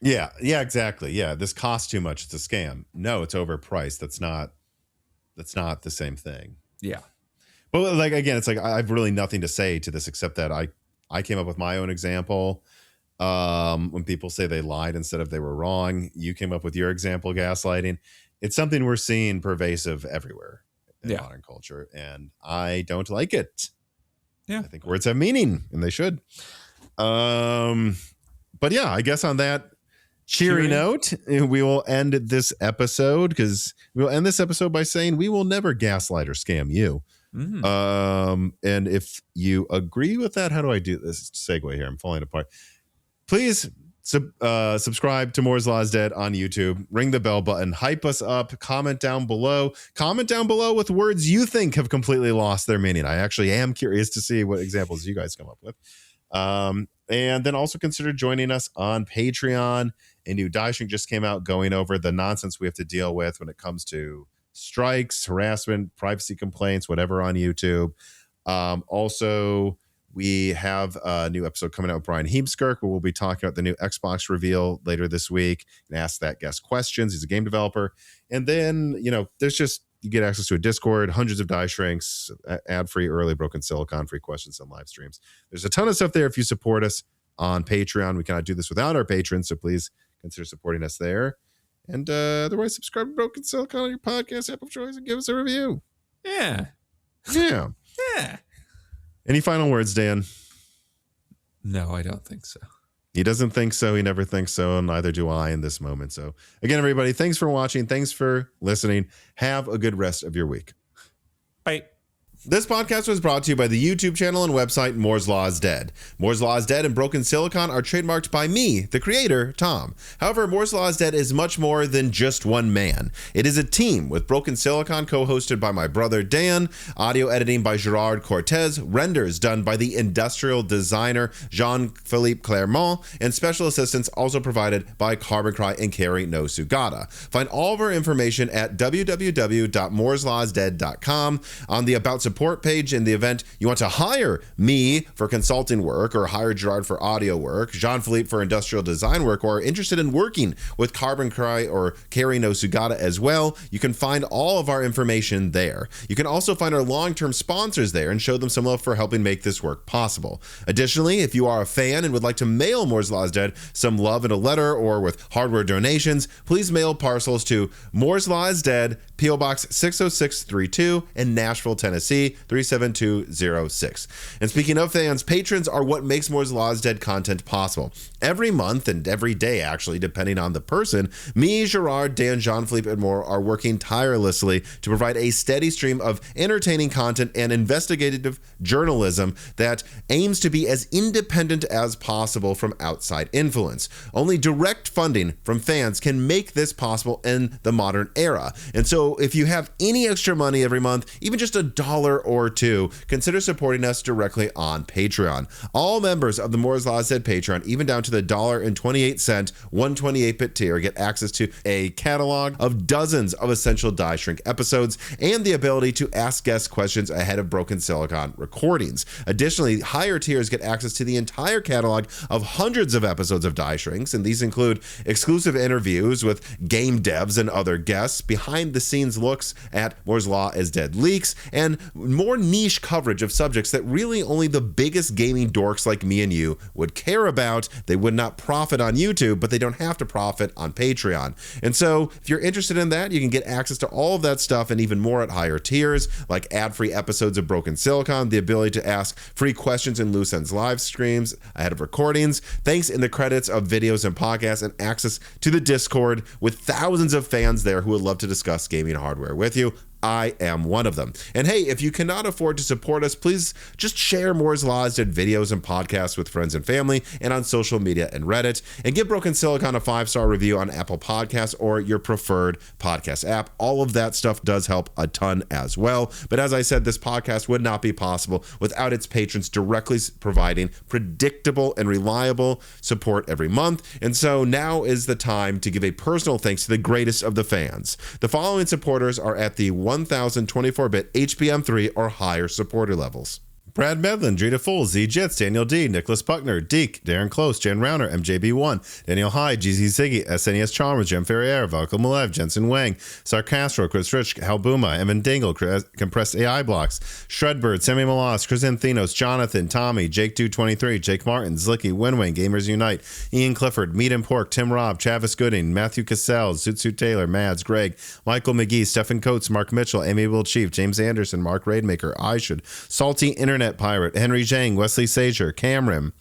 Yeah, exactly. Yeah, this costs too much. It's a scam. No, it's overpriced. That's not the same thing. Yeah. But like, again, it's like I have really nothing to say to this except that I came up with my own example. When people say they lied instead of they were wrong, you came up with your example, gaslighting. It's something we're seeing pervasive everywhere in modern culture, and I don't like it. Yeah. I think words have meaning, and they should. But yeah, I guess on that cheery note, we will end this episode, because we'll end this episode by saying we will never gaslight or scam you. Mm-hmm. And if you agree with that, how do I do this segue here? I'm falling apart. Please subscribe to Moore's Law is Dead on YouTube. Ring the bell button. Hype us up. Comment down below. Comment down below with words you think have completely lost their meaning. I actually am curious to see what examples you guys come up with. And then also consider joining us on Patreon. A new Die Shrink just came out going over the nonsense we have to deal with when it comes to strikes, harassment, privacy complaints, whatever on YouTube. Also, we have a new episode coming out with Brian Heemskirk, where we'll be talking about the new Xbox reveal later this week and ask that guest questions. He's a game developer. And then, there's just, you get access to a Discord, hundreds of Die Shrinks, ad-free, early Broken Silicon, free questions and live streams. There's a ton of stuff there if you support us on Patreon. We cannot do this without our patrons, so please consider supporting us there. And otherwise, subscribe to Broken Silicon on your podcast app of choice and give us a review. Yeah. Any final words, Dan? No, I don't think so. He doesn't think so. He never thinks so. And neither do I in this moment. So again, everybody, thanks for watching. Thanks for listening. Have a good rest of your week. Bye. This podcast was brought to you by the YouTube channel and website Moore's Law is Dead. Moore's Law is Dead and Broken Silicon are trademarked by me, the creator, Tom. However, Moore's Law is Dead is much more than just one man. It is a team with Broken Silicon co-hosted by my brother Dan, audio editing by Gerard Cortez, renders done by the industrial designer Jean-Philippe Clermont, and special assistance also provided by Carbon Cry and Carrie No Sugata. Find all of our information at www.mooreslawsdead.com. On the About Support page, in the event you want to hire me for consulting work, or hire Gerard for audio work, Jean-Philippe for industrial design work, or are interested in working with Carbon Cry or Carrie No Sugata as well, you can find all of our information there. You can also find our long-term sponsors there and show them some love for helping make this work possible. Additionally, if you are a fan and would like to mail Moore's Law is Dead some love in a letter or with hardware donations, please mail parcels to Moore's Law is Dead, P.O. Box 60632 in Nashville, Tennessee 37206. And speaking of fans, patrons are what makes Moore's Law is Dead content possible. Every month and every day, actually, depending on the person, me, Gerard, Dan, Jean-Philippe, and more are working tirelessly to provide a steady stream of entertaining content and investigative journalism that aims to be as independent as possible from outside influence. Only direct funding from fans can make this possible in the modern era. And so if you have any extra money every month, even just $1 or $2, consider supporting us directly on Patreon. All members of the Moore's Law is Dead Patreon, even down to the $1.28 128-bit tier, get access to a catalog of dozens of essential Die Shrink episodes and the ability to ask guest questions ahead of Broken Silicon recordings. Additionally, higher tiers get access to the entire catalog of hundreds of episodes of Die Shrinks, and these include exclusive interviews with game devs and other guests, behind-the-scenes looks at Moore's Law is Dead leaks, and more niche coverage of subjects that really only the biggest gaming dorks like me and you would care about. They would not profit on YouTube, but they don't have to profit on Patreon. And so if you're interested in that, you can get access to all of that stuff and even more at higher tiers, like ad-free episodes of Broken Silicon, the ability to ask free questions in Loose Ends live streams ahead of recordings, thanks in the credits of videos and podcasts, and access to the Discord with thousands of fans there who would love to discuss gaming hardware with you. I am one of them. And hey, if you cannot afford to support us, please just share Moore's Law is Dead videos and podcasts with friends and family and on social media and Reddit, and give Broken Silicon a 5-star review on Apple Podcasts or your preferred podcast app. All of that stuff does help a ton as well. But as I said, this podcast would not be possible without its patrons directly providing predictable and reliable support every month. And so now is the time to give a personal thanks to the greatest of the fans. The following supporters are at the 1024-bit HBM3 or higher supporter levels: Brad Medlin, Drita Full, Z Jits, Daniel D, Nicholas Buckner, Deke, Darren Close, Jen Rauner, MJB1, Daniel Hyde, GZ Ziggy, SNES Chalmers, Jem Ferrier, Valko Malev, Jensen Wang, Sarcastro, Chris Rich, Halbuma, Evan Dingle, Compressed AI Blocks, Shredbird, Sammy Malas, Chrysanthenos, Jonathan, Tommy, Jake223, Jake Martin, Zlicky, Winwing, Gamers Unite, Ian Clifford, Meat and Pork, Tim Robb, Travis Gooding, Matthew Cassell, Zutsu Taylor, Mads, Greg, Michael McGee, Stephen Coates, Mark Mitchell, Amiable Chief, James Anderson, Mark Raidmaker, I Should, Salty Internet Pirate, Henry Zhang, Wesley Sager, Cameron,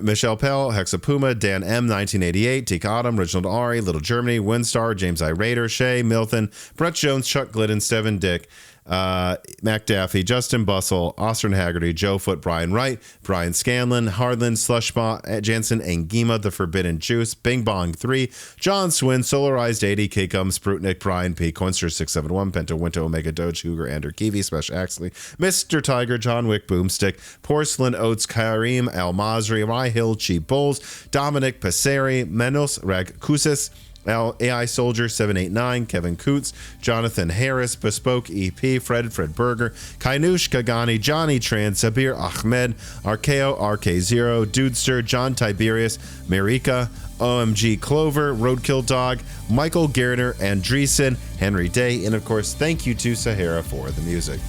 Michelle Pell, Hexapuma, Dan M, 1988, Teak Autumn, Reginald Ari, Little Germany, Windstar, James I. Raider, Shay, Milton, Brett Jones, Chuck Glidden, Steven Dick, Mac Daffy, Justin Bussell, Austin Haggerty, Joe Foot, Brian Wright, Brian Scanlon, Hardland, Slushbot, Jansen, Angima, The Forbidden Juice, Bing Bong 3, John Swin, Solarized 80, Kicum, Sprutnik, Brian P, Coinster 671, Penta Winter, Omega Doge, Hooger, Andrew Kiwi, Special Axley, Mr. Tiger, John Wick, Boomstick, Porcelain Oats, Karim, Al Masri, Rye Hill, Cheap Bulls, Dominic Passeri, Menos Ragkusis, AI Soldier 789, Kevin Coots, Jonathan Harris, Bespoke EP, Fred Berger, Kainush Kagani, Johnny Tran, Sabir Ahmed, Arkeo, RK0, Dudester, John Tiberius, Marika, OMG Clover, Roadkill Dog, Michael Garner, Andreessen, Henry Day, and of course, thank you to Sahara for the music.